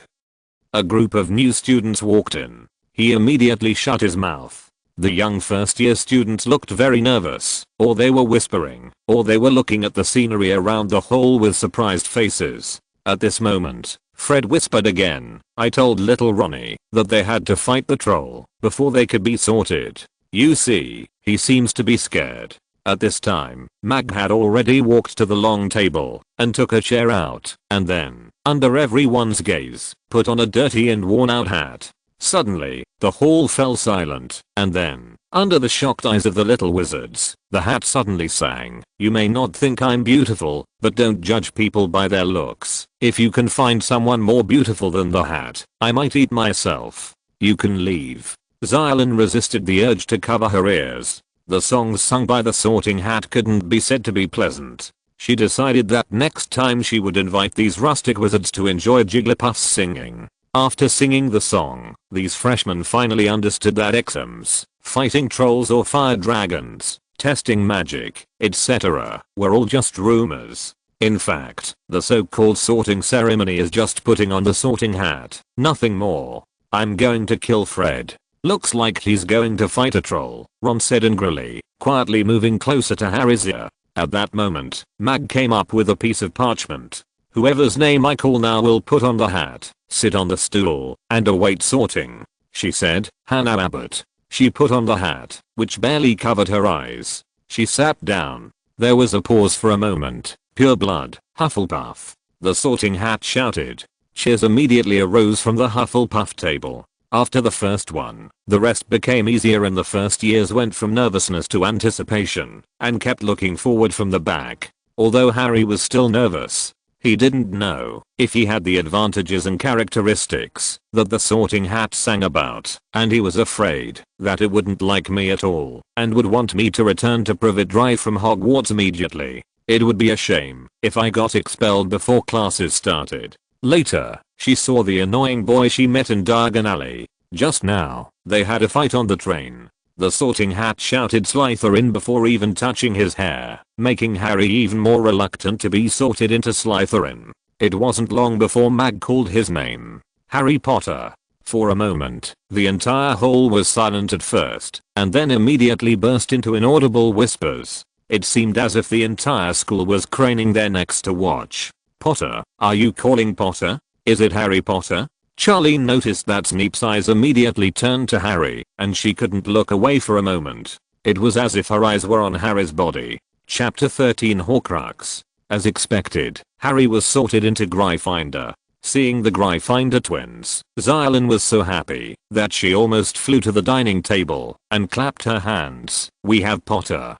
A group of new students walked in. He immediately shut his mouth. The young first-year students looked very nervous, or they were whispering, or they were looking at the scenery around the hall with surprised faces. At this moment, Fred whispered again. I told little Ronnie that they had to fight the troll before they could be sorted. You see, he seems to be scared. At this time, Mag had already walked to the long table and took a chair out, and then, under everyone's gaze, put on a dirty and worn-out hat. Suddenly, the hall fell silent, and then, under the shocked eyes of the little wizards, the hat suddenly sang, You may not think I'm beautiful, but don't judge people by their looks. If you can find someone more beautiful than the hat, I might eat myself. You can leave. Xia Lin resisted the urge to cover her ears. The songs sung by the Sorting Hat couldn't be said to be pleasant. She decided that next time she would invite these rustic wizards to enjoy Jigglypuff's singing. After singing the song, these freshmen finally understood that exams, fighting trolls or fire dragons, testing magic, etc. were all just rumors. In fact, the so-called sorting ceremony is just putting on the sorting hat, nothing more. I'm going to kill Fred. Looks like he's going to fight a troll, Ron said angrily, quietly moving closer to Harry's ear. At that moment, Mag came up with a piece of parchment. Whoever's name I call now will put on the hat, sit on the stool, and await sorting, she said. Hannah Abbott. She put on the hat, which barely covered her eyes. She sat down. There was a pause for a moment. Pure blood, Hufflepuff. The sorting hat shouted. Cheers immediately arose from the Hufflepuff table. After the first one, the rest became easier and the first years went from nervousness to anticipation, and kept looking forward from the back. Although Harry was still nervous, he didn't know if he had the advantages and characteristics that the sorting hat sang about, and he was afraid that it wouldn't like me at all and would want me to return to Privet Drive from Hogwarts immediately. It would be a shame if I got expelled before classes started. Later, she saw the annoying boy she met in Diagon Alley. Just now, they had a fight on the train. The sorting hat shouted Slytherin before even touching his hair, making Harry even more reluctant to be sorted into Slytherin. It wasn't long before Mag called his name. Harry Potter. For a moment, the entire hall was silent at first, and then immediately burst into inaudible whispers. It seemed as if the entire school was craning their necks to watch. Potter? Are you calling Potter? Is it Harry Potter? Charlene noticed that Snape's eyes immediately turned to Harry, and she couldn't look away for a moment. It was as if her eyes were on Harry's body. Chapter 13 Horcrux. As expected, Harry was sorted into Gryffindor. Seeing the Gryffindor twins, Xia Lin was so happy that she almost flew to the dining table and clapped her hands. We have Potter.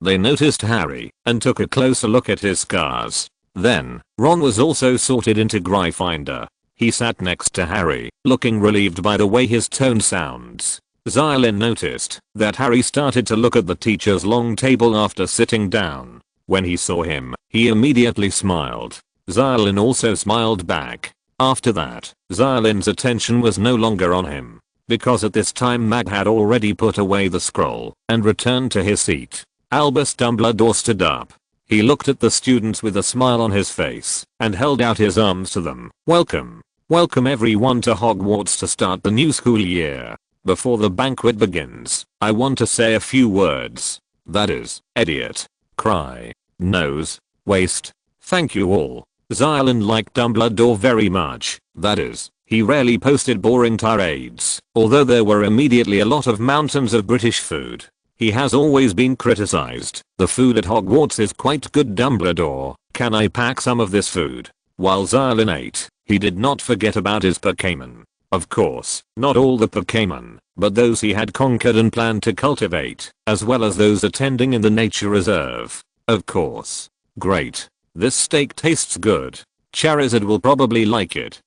They noticed Harry and took a closer look at his scars. Then, Ron was also sorted into Gryffindor. He sat next to Harry, looking relieved by the way his tone sounds. Xia Lin noticed that Harry started to look at the teacher's long table after sitting down. When he saw him, he immediately smiled. Xia Lin also smiled back. After that, Xia Lin's attention was no longer on him, because at this time Mag had already put away the scroll and returned to his seat. Albus Dumbledore stood up. He looked at the students with a smile on his face and held out his arms to them. Welcome. Welcome everyone to Hogwarts to start the new school year. Before the banquet begins, I want to say a few words. That is, idiot, cry, nose, waste. Thank you all. Xia Lin liked Dumbledore very much. That is, he rarely posted boring tirades, although there were immediately a lot of mountains of British food. He has always been criticized. The food at Hogwarts is quite good, Dumbledore. Can I pack some of this food? While Xia Lin ate, he did not forget about his Pokémon. Of course, not all the Pokémon, but those he had conquered and planned to cultivate, as well as those attending in the nature reserve. Of course. Great. This steak tastes good. Charizard will probably like it.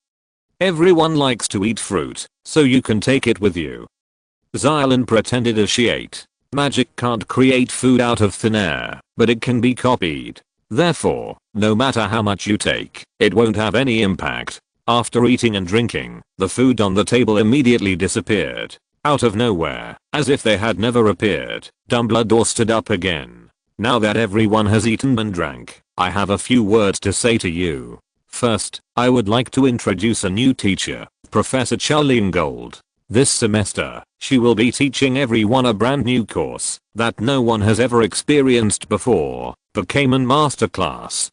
Everyone likes to eat fruit, so you can take it with you. Xia Lin pretended as she ate. Magic can't create food out of thin air, but it can be copied. Therefore, no matter how much you take, it won't have any impact. After eating and drinking, the food on the table immediately disappeared. Out of nowhere, as if they had never appeared, Dumbledore stood up again. Now that everyone has eaten and drank, I have a few words to say to you. First, I would like to introduce a new teacher, Professor Xia Lin Gold. This semester, she will be teaching everyone a brand new course that no one has ever experienced before, Pokémon Masterclass.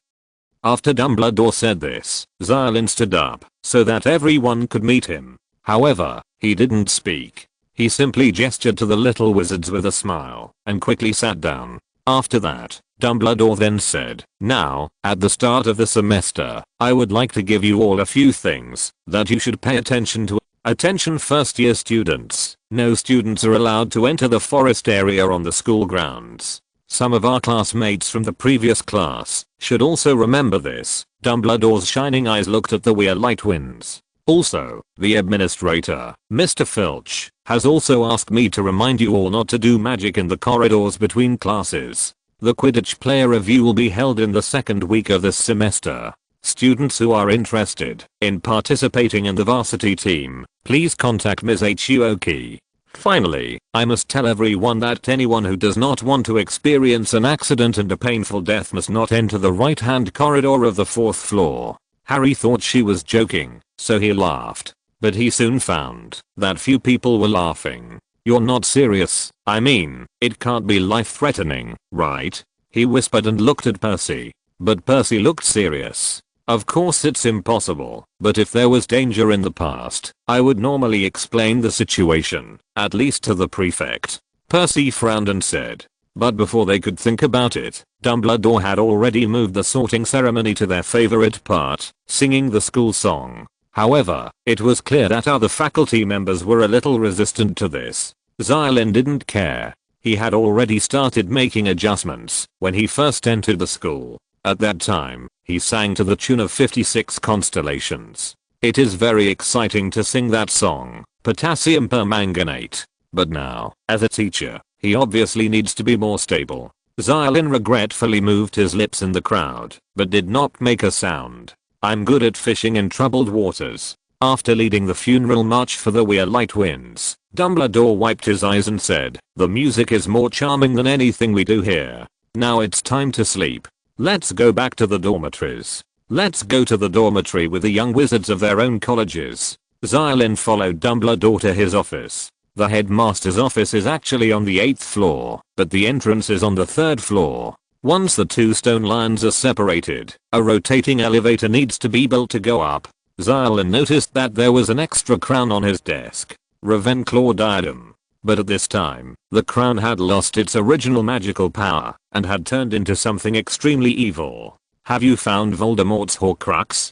After Dumbledore said this, Xia Lin stood up so that everyone could meet him. However, he didn't speak. He simply gestured to the little wizards with a smile and quickly sat down. After that, Dumbledore then said, now, at the start of the semester, I would like to give you all a few things that you should pay attention to. Attention first year students. No students are allowed to enter the forest area on the school grounds. Some of our classmates from the previous class should also remember this. Dumbledore's shining eyes looked at the Weir Light Winds. Also, the administrator, Mr. Filch, has also asked me to remind you all not to do magic in the corridors between classes. The Quidditch player review will be held in the second week of this semester. Students who are interested in participating in the varsity team, please contact Ms. Huoki. Finally, I must tell everyone that anyone who does not want to experience an accident and a painful death must not enter the right-hand corridor of the 4th floor. Harry thought she was joking, so he laughed. but he soon found that few people were laughing. "You're not serious. I mean, it can't be life-threatening, right?" he whispered and looked at Percy. But Percy looked serious. "Of course it's impossible, but if there was danger in the past, I would normally explain the situation, at least to the prefect." Percy frowned and said. But before they could think about it, Dumbledore had already moved the sorting ceremony to their favorite part, singing the school song. However, it was clear that other faculty members were a little resistant to this. Xia Lin didn't care. He had already started making adjustments when he first entered the school. At that time, he sang to the tune of 56 constellations. It is very exciting to sing that song, potassium permanganate. But now, as a teacher, he obviously needs to be more stable. Xia Lin regretfully moved his lips in the crowd, but did not make a sound. "I'm good at fishing in troubled waters." After leading the funeral march for the Weir Light Winds, Dumbledore wiped his eyes and said, "The music is more charming than anything we do here. Now it's time to sleep. Let's go back to the dormitories. Let's go to the dormitory with the young wizards of their own colleges." Xia Lin followed Dumbledore to his office. The headmaster's office is actually on the 8th floor, but the entrance is on the 3rd floor. Once the two stone lions are separated, a rotating elevator needs to be built to go up. Xia Lin noticed that there was an extra crown on his desk. Ravenclaw diadem. But at this time, the crown had lost its original magical power and had turned into something extremely evil. "Have you found Voldemort's Horcrux?"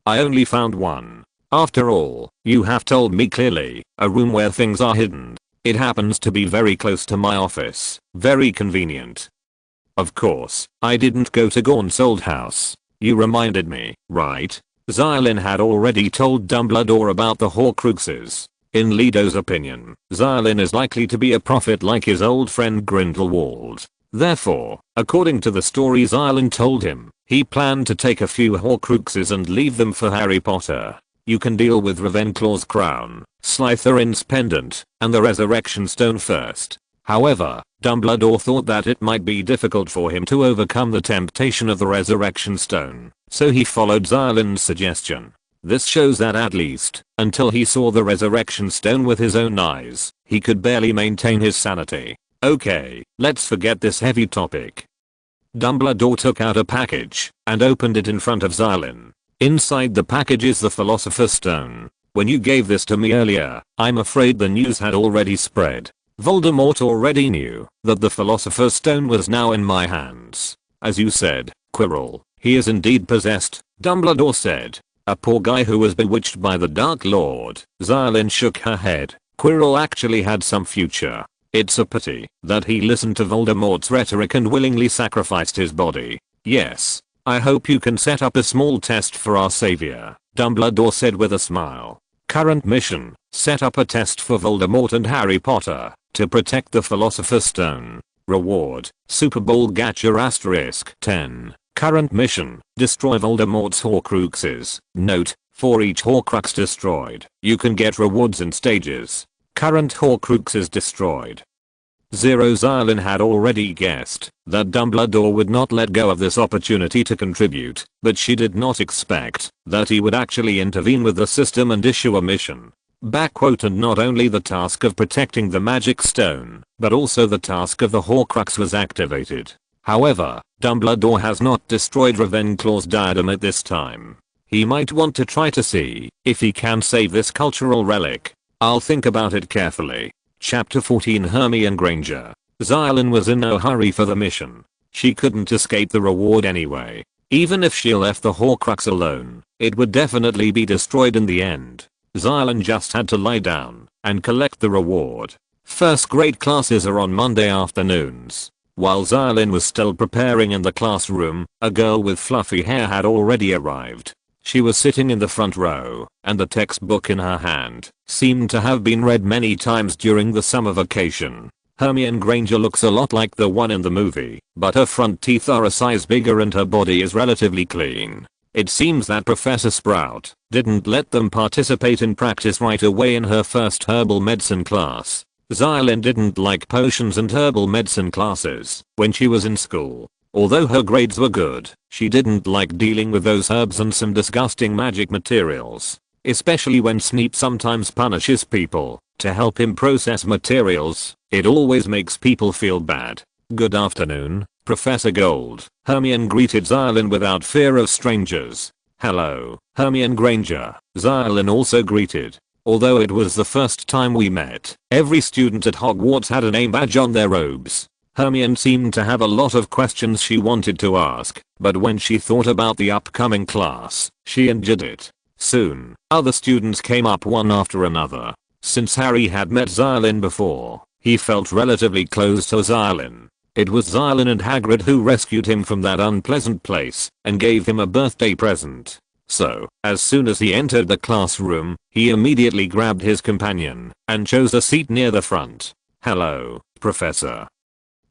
"I only found one. After all, you have told me clearly, a room where things are hidden. It happens to be very close to my office. Very convenient." "Of course, I didn't go to Gaunt's old house. You reminded me, right?" Xia Lin had already told Dumbledore about the Horcruxes. In Ledo's opinion, Xia Lin is likely to be a prophet like his old friend Grindelwald. Therefore, according to the story Xia Lin told him, he planned to take a few Horcruxes and leave them for Harry Potter. "You can deal with Ravenclaw's crown, Slytherin's pendant, and the resurrection stone first." However, Dumbledore thought that it might be difficult for him to overcome the temptation of the resurrection stone, so he followed Xia Lin's suggestion. This shows that at least, until he saw the resurrection stone with his own eyes, he could barely maintain his sanity. "Okay, let's forget this heavy topic." Dumbledore took out a package and opened it in front of Xia Lin. Inside the package is the Philosopher's Stone. "When you gave this to me earlier, I'm afraid the news had already spread. Voldemort already knew that the Philosopher's Stone was now in my hands. As you said, Quirrell, he is indeed possessed," Dumbledore said. "A poor guy who was bewitched by the Dark Lord." Xia Lin shook her head. "Quirrell actually had some future. It's a pity that he listened to Voldemort's rhetoric and willingly sacrificed his body." "Yes. I hope you can set up a small test for our savior," Dumbledore said with a smile. "Current mission, set up a test for Voldemort and Harry Potter to protect the Philosopher's Stone. Reward, Super Bowl Gacha *10. Current mission, destroy Voldemort's Horcruxes. Note, for each Horcrux destroyed, you can get rewards in stages. Current Horcruxes destroyed. 0. Xia Lin had already guessed that Dumbledore would not let go of this opportunity to contribute, but she did not expect that he would actually intervene with the system and issue a mission. And not only the task of protecting the magic stone, but also the task of the Horcrux was activated. However, Dumbledore has not destroyed Ravenclaw's diadem at this time. He might want to try to see if he can save this cultural relic. I'll think about it carefully. Chapter 14 Hermione Granger. Xia Lin was in no hurry for the mission. She couldn't escape the reward anyway. Even if she left the Horcrux alone, it would definitely be destroyed in the end. Xia Lin just had to lie down and collect the reward. First grade classes are on Monday afternoons. While Xia Lin was still preparing in the classroom, a girl with fluffy hair had already arrived. She was sitting in the front row, and the textbook in her hand seemed to have been read many times during the summer vacation. Hermione Granger looks a lot like the one in the movie, but her front teeth are a size bigger and her body is relatively clean. It seems that Professor Sprout didn't let them participate in practice right away in her first herbal medicine class. Xia Lin didn't like potions and herbal medicine classes when she was in school. Although her grades were good, she didn't like dealing with those herbs and some disgusting magic materials. especially when Snape sometimes punishes people to help him process materials. It always makes people feel bad. Good afternoon, Professor Gold. Hermione greeted Xia Lin without fear of strangers. Hello, Hermione Granger, Xia Lin also greeted. Although it was the first time we met, every student at Hogwarts had a name badge on their robes. Hermione seemed to have a lot of questions she wanted to ask, but when she thought about the upcoming class, she enjoyed it. Soon, other students came up one after another. Since Harry had met Xia Lin before, he felt relatively close to Xia Lin. It was Xia Lin and Hagrid who rescued him from that unpleasant place and gave him a birthday present. So, as soon as he entered the classroom, he immediately grabbed his companion and chose a seat near the front. Hello, Professor.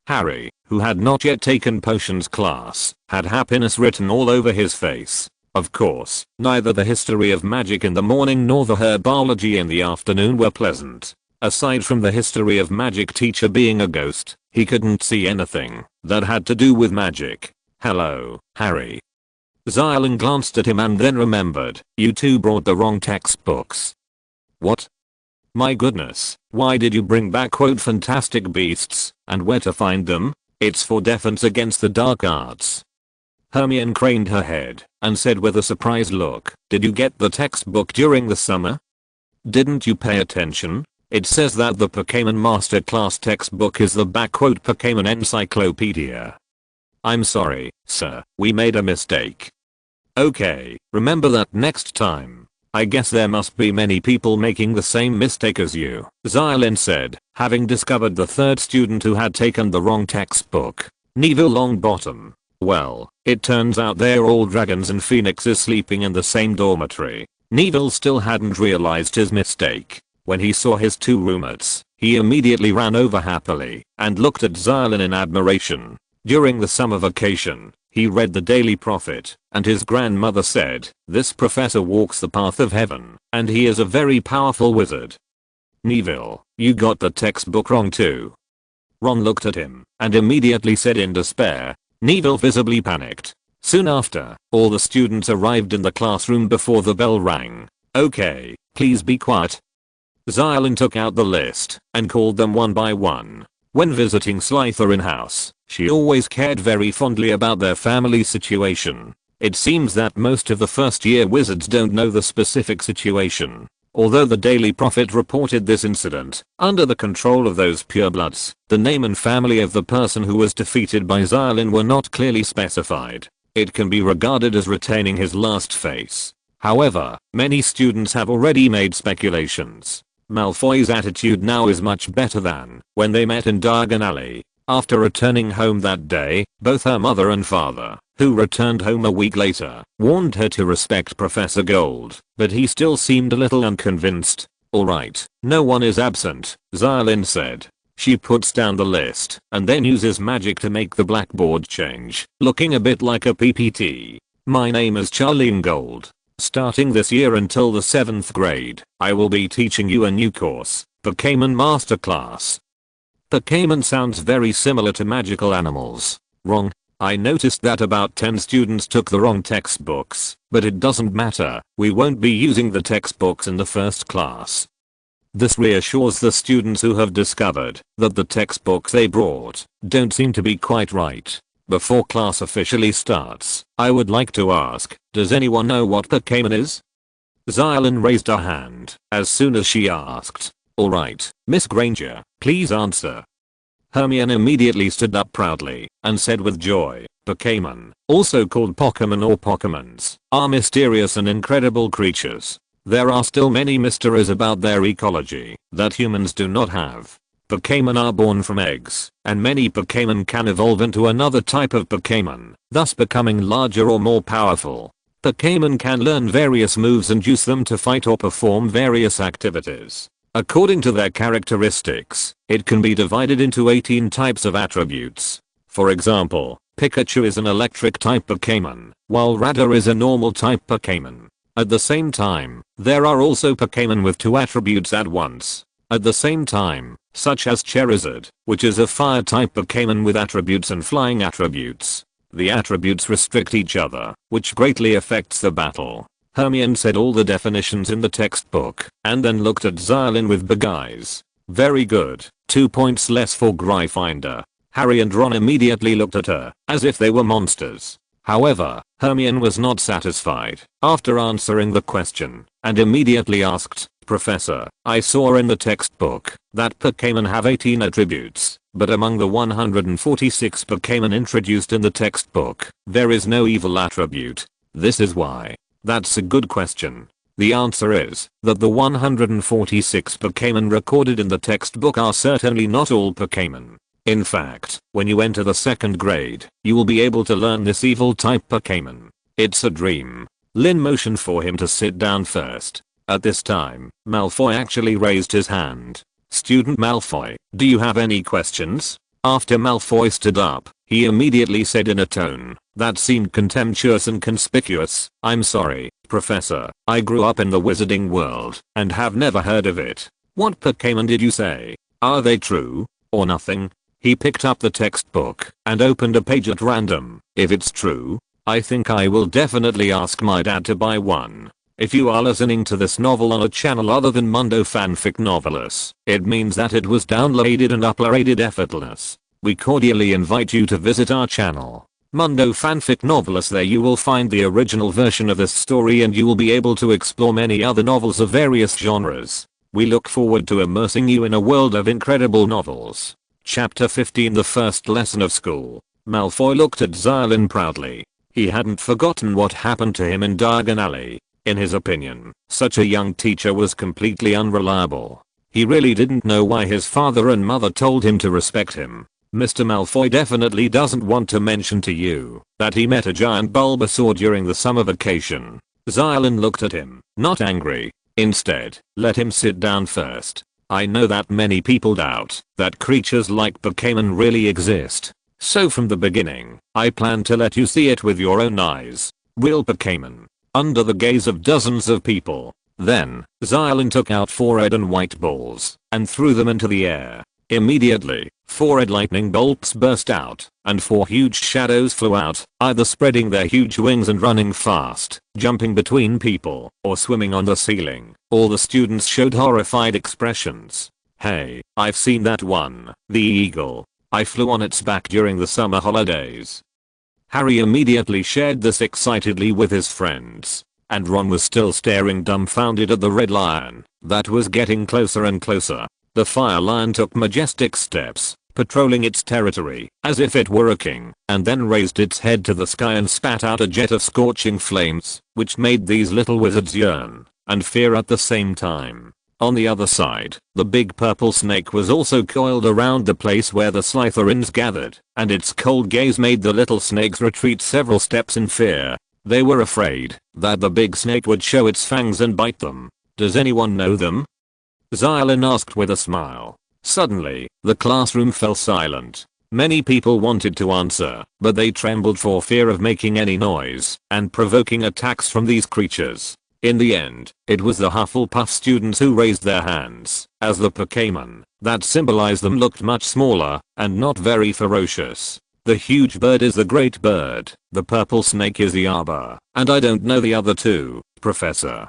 Harry, who had not yet taken potions class, had happiness written all over his face. Of course, neither the history of magic in the morning nor the herbology in the afternoon were pleasant. Aside from the history of magic teacher being a ghost, he couldn't see anything that had to do with magic. Hello, Harry. Xia Lin glanced at him and then remembered, you two brought the wrong textbooks. What? My goodness, why did you bring back quote fantastic beasts, and where to find them? It's for defense against the dark arts. Hermione craned her head and said with a surprised look, did you get the textbook during the summer? Didn't you pay attention? It says that the Pokémon Masterclass textbook is the Pokémon Encyclopedia. I'm sorry, sir, we made a mistake. Okay, remember that next time. I guess there must be many people making the same mistake as you, Xia Lin said, having discovered the third student who had taken the wrong textbook. Neville Longbottom. Well, it turns out they're all dragons and phoenixes sleeping in the same dormitory. Neville still hadn't realized his mistake. When he saw his two roommates, he immediately ran over happily and looked at Xia Lin in admiration. During the summer vacation, he read the Daily Prophet, and his grandmother said, this professor walks the path of heaven, and he is a very powerful wizard. Neville, you got the textbook wrong too. Ron looked at him and immediately said in despair. Neville visibly panicked. Soon after, all the students arrived in the classroom before the bell rang. Okay, please be quiet. Xia Lin took out the list and called them one by one. When visiting Slytherin house, she always cared very fondly about their family situation. It seems that most of the first year wizards don't know the specific situation. Although the Daily Prophet reported this incident, under the control of those purebloods, the name and family of the person who was defeated by Xia Lin were not clearly specified. It can be regarded as retaining his last face. However, many students have already made speculations. Malfoy's attitude now is much better than when they met in Diagon Alley. After returning home that day, both her mother and father, who returned home a week later, warned her to respect Professor Gold, but he still seemed a little unconvinced. Alright, no one is absent, Xia Lin said. She puts down the list and then uses magic to make the blackboard change, looking a bit like a PPT. My name is Xia Lin Gold. Starting this year until the 7th grade, I will be teaching you a new course, Pokémon Masterclass. Pokémon sounds very similar to magical animals. Wrong. I noticed that about 10 students took the wrong textbooks, but it doesn't matter, we won't be using the textbooks in the first class. This reassures the students who have discovered that the textbooks they brought don't seem to be quite right. Before class officially starts, I would like to ask, does anyone know what Pokémon is? Xia Lin raised her hand as soon as she asked. Alright, Miss Granger, please answer. Hermione immediately stood up proudly and said with joy, Pokémon, also called Pokémon or Pokémons, are mysterious and incredible creatures. There are still many mysteries about their ecology that humans do not have. Pokémon are born from eggs, and many Pokémon can evolve into another type of Pokémon, thus becoming larger or more powerful. Pokémon can learn various moves and use them to fight or perform various activities. According to their characteristics, it can be divided into 18 types of attributes. For example, Pikachu is an electric type Pokémon, while Radar is a normal type Pokémon. At the same time, there are also Pokémon with 2 attributes at once. At the same time, such as Charizard, which is a fire type Pokémon with attributes and flying attributes. The attributes restrict each other, which greatly affects the battle. Hermione said all the definitions in the textbook and then looked at Xia Lin with big eyes. Very good, 2 points less for Gryffindor. Harry and Ron immediately looked at her as if they were monsters. However, Hermione was not satisfied after answering the question and immediately asked, Professor, I saw in the textbook that Pokémon have 18 attributes, but among the 146 Pokémon introduced in the textbook, there is no evil attribute. This is why. That's a good question. The answer is that the 146 Pokémon recorded in the textbook are certainly not all Pokémon. In fact, when you enter the 2nd grade, you will be able to learn this evil type Pokémon. It's a dream. Lin motioned for him to sit down first. At this time, Malfoy actually raised his hand. Student Malfoy, do you have any questions? After Malfoy stood up, he immediately said in a tone that seemed contemptuous and conspicuous, I'm sorry, Professor, I grew up in the wizarding world and have never heard of it. What Pokémon did you say? Are they true? Or nothing? He picked up the textbook and opened a page at random. If it's true, I think I will definitely ask my dad to buy one. If you are listening to this novel on a channel other than Mundo Fanfic Novelist, it means that it was downloaded and uploaded effortless. We cordially invite you to visit our channel, Mundo Fanfic Novelist. There you will find the original version of this story and you will be able to explore many other novels of various genres. We look forward to immersing you in a world of incredible novels. Chapter 15, The First Lesson of School. Malfoy looked at Xia Lin proudly. He hadn't forgotten what happened to him in Diagon Alley. In his opinion, such a young teacher was completely unreliable. He really didn't know why his father and mother told him to respect him. Mr. Malfoy definitely doesn't want to mention to you that he met a giant Bulbasaur during the summer vacation. Xia Lin looked at him, not angry. Instead, let him sit down first. I know that many people doubt that creatures like Pokémon really exist. So from the beginning, I plan to let you see it with your own eyes. Real Pokémon. Under the gaze of dozens of people. Then, Xia Lin took out 4 red and white balls and threw them into the air. Immediately, 4 red lightning bolts burst out and 4 huge shadows flew out, either spreading their huge wings and running fast, jumping between people, or swimming on the ceiling. All the students showed horrified expressions. Hey, I've seen that one, the eagle. I flew on its back during the summer holidays. Harry immediately shared this excitedly with his friends, and Ron was still staring dumbfounded at the red lion that was getting closer and closer. The fire lion took majestic steps, patrolling its territory as if it were a king, and then raised its head to the sky and spat out a jet of scorching flames, which made these little wizards yearn and fear at the same time. On the other side, the big purple snake was also coiled around the place where the Slytherins gathered, and its cold gaze made the little snakes retreat several steps in fear. They were afraid that the big snake would show its fangs and bite them. Does anyone know them? Xia Lin asked with a smile. Suddenly, the classroom fell silent. Many people wanted to answer, but they trembled for fear of making any noise and provoking attacks from these creatures. In the end, it was the Hufflepuff students who raised their hands, as the Pokémon that symbolized them looked much smaller and not very ferocious. The huge bird is the great bird, the purple snake is the arbor, and I don't know the other two, Professor.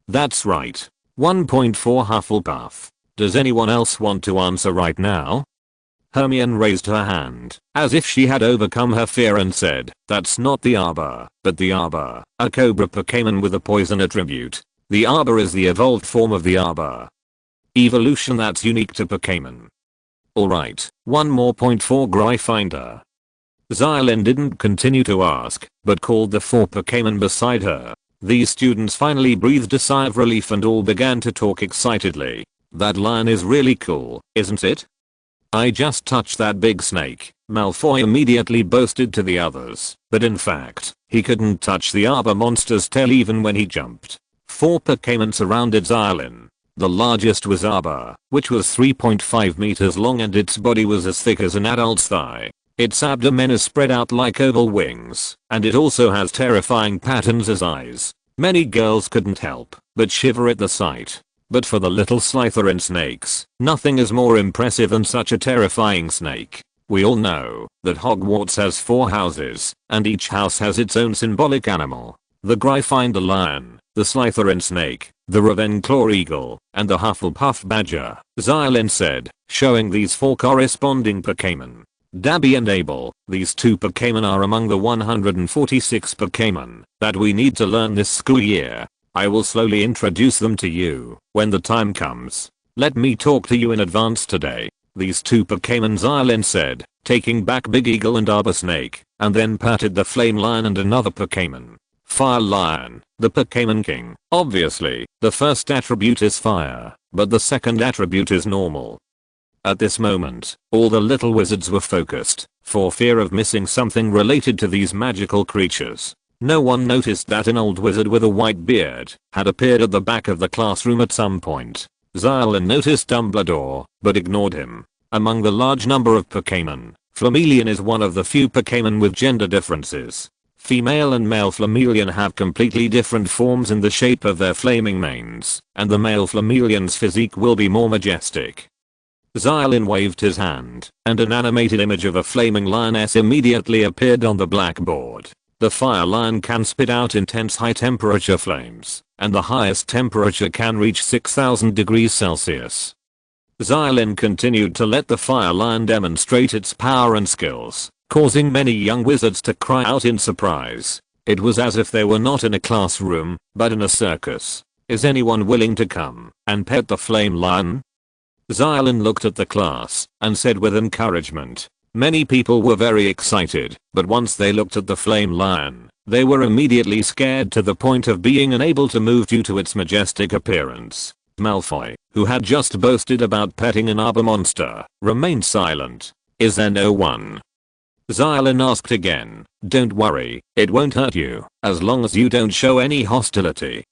That's right. 1 point for Hufflepuff. Does anyone else want to answer right now? Hermione raised her hand, as if she had overcome her fear and said, that's not the arbor, but the arbor, a cobra Pokémon with a poison attribute. The arbor is the evolved form of the arbor. Evolution that's unique to Pokémon. Alright, 1 more point for Gryffindor. Xia Lin didn't continue to ask, but called the 4 Pokémon beside her. These students finally breathed a sigh of relief and all began to talk excitedly. That lion is really cool, isn't it? I just touched that big snake, Malfoy immediately boasted to the others, but in fact, he couldn't touch the arbor monster's tail even when he jumped. 4 Pokémon surrounded Xia Lin. The largest was Arbor, which was 3.5 meters long and its body was as thick as an adult's thigh. Its abdomen is spread out like oval wings, and it also has terrifying patterns as eyes. Many girls couldn't help but shiver at the sight. But for the little Slytherin snakes, nothing is more impressive than such a terrifying snake. We all know that Hogwarts has 4 houses, and each house has its own symbolic animal. the Gryffindor lion, the Slytherin snake, the Ravenclaw eagle, and the Hufflepuff badger, Xia Lin said, showing these 4 corresponding Pokémon. Dabby and Abel, these 2 Pokémon are among the 146 Pokémon that we need to learn this school year. I will slowly introduce them to you when the time comes. Let me talk to you in advance today. These 2 Pokémon, Xia Lin said, taking back Big Eagle and Arbor Snake, and then patted the Flame Lion and another Pokémon. Fire Lion, the Pokémon King. Obviously, the first attribute is fire, but the second attribute is normal. At this moment, all the little wizards were focused, for fear of missing something related to these magical creatures. No one noticed that an old wizard with a white beard had appeared at the back of the classroom at some point. Xia Lin noticed Dumbledore, but ignored him. Among the large number of Pokémon, Flamelion is one of the few Pokémon with gender differences. Female and male Flamelion have completely different forms in the shape of their flaming manes, and the male Flamelion's physique will be more majestic. Xia Lin waved his hand, and an animated image of a flaming lioness immediately appeared on the blackboard. The fire lion can spit out intense high temperature flames, and the highest temperature can reach 6,000 degrees Celsius. Xia Lin continued to let the fire lion demonstrate its power and skills, causing many young wizards to cry out in surprise. It was as if they were not in a classroom, but in a circus. Is anyone willing to come and pet the flame lion? Xia Lin looked at the class and said with encouragement. Many people were very excited, but once they looked at the flame lion, they were immediately scared to the point of being unable to move due to its majestic appearance. Malfoy, who had just boasted about petting an arbor monster, remained silent. Is there no one? Xia Lin asked again. Don't worry, it won't hurt you, as long as you don't show any hostility.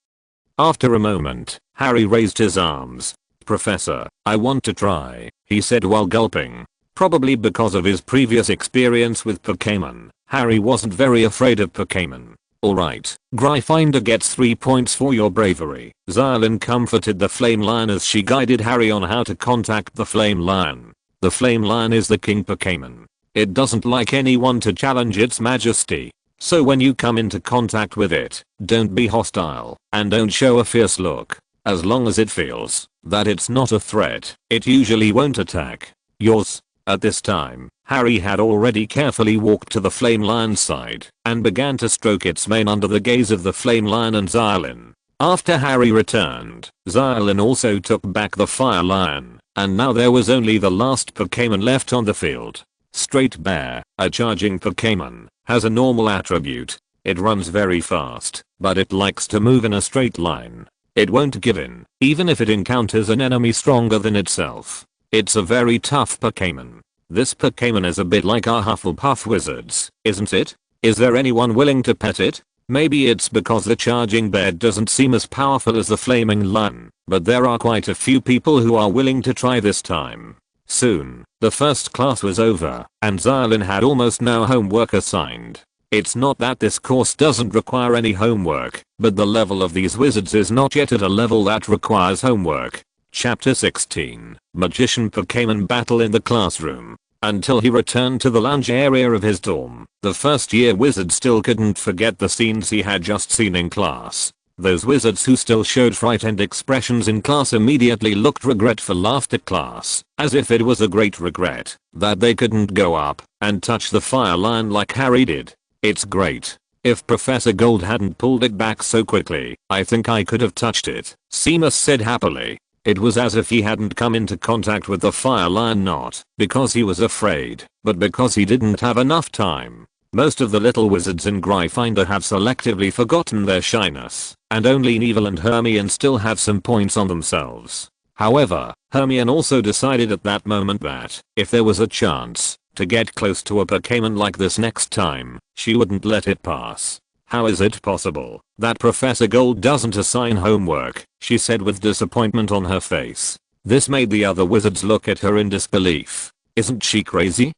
After a moment, Harry raised his arms. Professor, I want to try, he said while gulping. Probably because of his previous experience with Pokémon, Harry wasn't very afraid of Pokémon. Alright, Gryffindor gets 3 points for your bravery. Xia Lin comforted the flame lion as she guided Harry on how to contact the flame lion. The flame lion is the king Pokémon. It doesn't like anyone to challenge its majesty. So when you come into contact with it, don't be hostile, and don't show a fierce look. As long as it feels that it's not a threat, it usually won't attack. Yours. At this time, Harry had already carefully walked to the flame lion's side and began to stroke its mane under the gaze of the flame lion and Xia Lin. After Harry returned, Xia Lin also took back the fire lion, and now there was only the last Pokémon left on the field. Straight Bear, a charging Pokémon, has a normal attribute. It runs very fast, but it likes to move in a straight line. It won't give in, even if it encounters an enemy stronger than itself. It's a very tough Pokémon. This Pokémon is a bit like our Hufflepuff wizards, isn't it? Is there anyone willing to pet it? Maybe it's because the charging bear doesn't seem as powerful as the flaming lion, but there are quite a few people who are willing to try this time. Soon, the first class was over, and Xia Lin had almost no homework assigned. It's not that this course doesn't require any homework, but the level of these wizards is not yet at a level that requires homework. Chapter 16, Magician Pokémon Battle in the Classroom. Until he returned to the lounge area of his dorm, the first year wizard still couldn't forget the scenes he had just seen in class. Those wizards who still showed frightened expressions in class immediately looked regretful after class, as if it was a great regret that they couldn't go up and touch the fire lion like Harry did. It's great. If Professor Gold hadn't pulled it back so quickly, I think I could have touched it, Seamus said happily. It was as if he hadn't come into contact with the fire lion, not because he was afraid, but because he didn't have enough time. Most of the little wizards in Gryffindor have selectively forgotten their shyness, and only Neville and Hermione still have some points on themselves. However, Hermione also decided at that moment that, if there was a chance to get close to a Pokémon like this next time, she wouldn't let it pass. How is it possible that Professor Gold doesn't assign homework? She said with disappointment on her face. This made the other wizards look at her in disbelief. Isn't she crazy?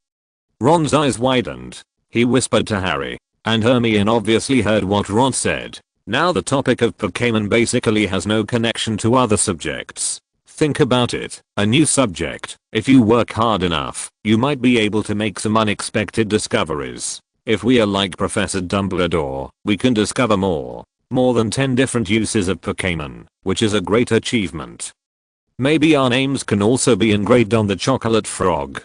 Ron's eyes widened. He whispered to Harry, and Hermione obviously heard what Ron said. Now the topic of Pokémon basically has no connection to other subjects. Think about it, a new subject. If you work hard enough, you might be able to make some unexpected discoveries. If we are like Professor Dumbledore, we can discover more than 10 different uses of Pokémon, which is a great achievement. Maybe our names can also be engraved on the chocolate frog.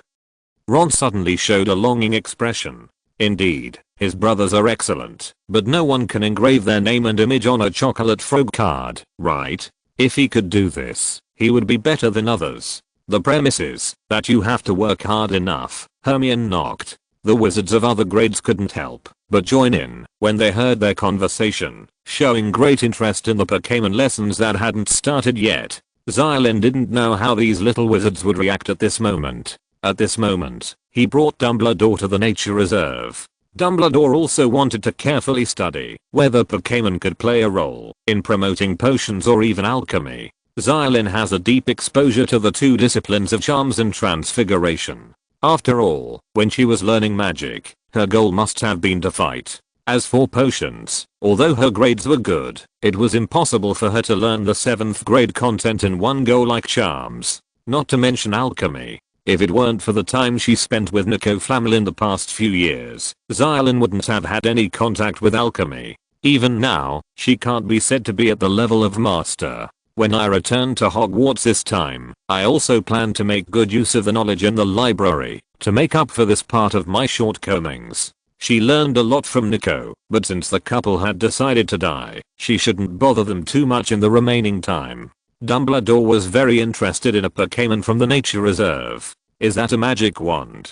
Ron suddenly showed a longing expression. Indeed, his brothers are excellent, but no one can engrave their name and image on a chocolate frog card, right? If he could do this, he would be better than others. The premise is that you have to work hard enough. Hermione knocked. The wizards of other grades couldn't help but join in when they heard their conversation, showing great interest in the Pokémon lessons that hadn't started yet. Xia Lin didn't know how these little wizards would react at this moment. At this moment, he brought Dumbledore to the nature reserve. Dumbledore also wanted to carefully study whether Pokémon could play a role in promoting potions or even alchemy. Xia Lin has a deep exposure to the two disciplines of charms and transfiguration. After all, when she was learning magic, her goal must have been to fight. As for potions, although her grades were good, it was impossible for her to learn the 7th grade content in one go like charms. Not to mention alchemy. If it weren't for the time she spent with Nico Flamel in the past few years, Xia Lin wouldn't have had any contact with alchemy. Even now, she can't be said to be at the level of master. When I return to Hogwarts this time, I also plan to make good use of the knowledge in the library to make up for this part of my shortcomings. She learned a lot from Nico, but since the couple had decided to die, she shouldn't bother them too much in the remaining time. Dumbledore was very interested in a Pokémon from the nature reserve. Is that a magic wand?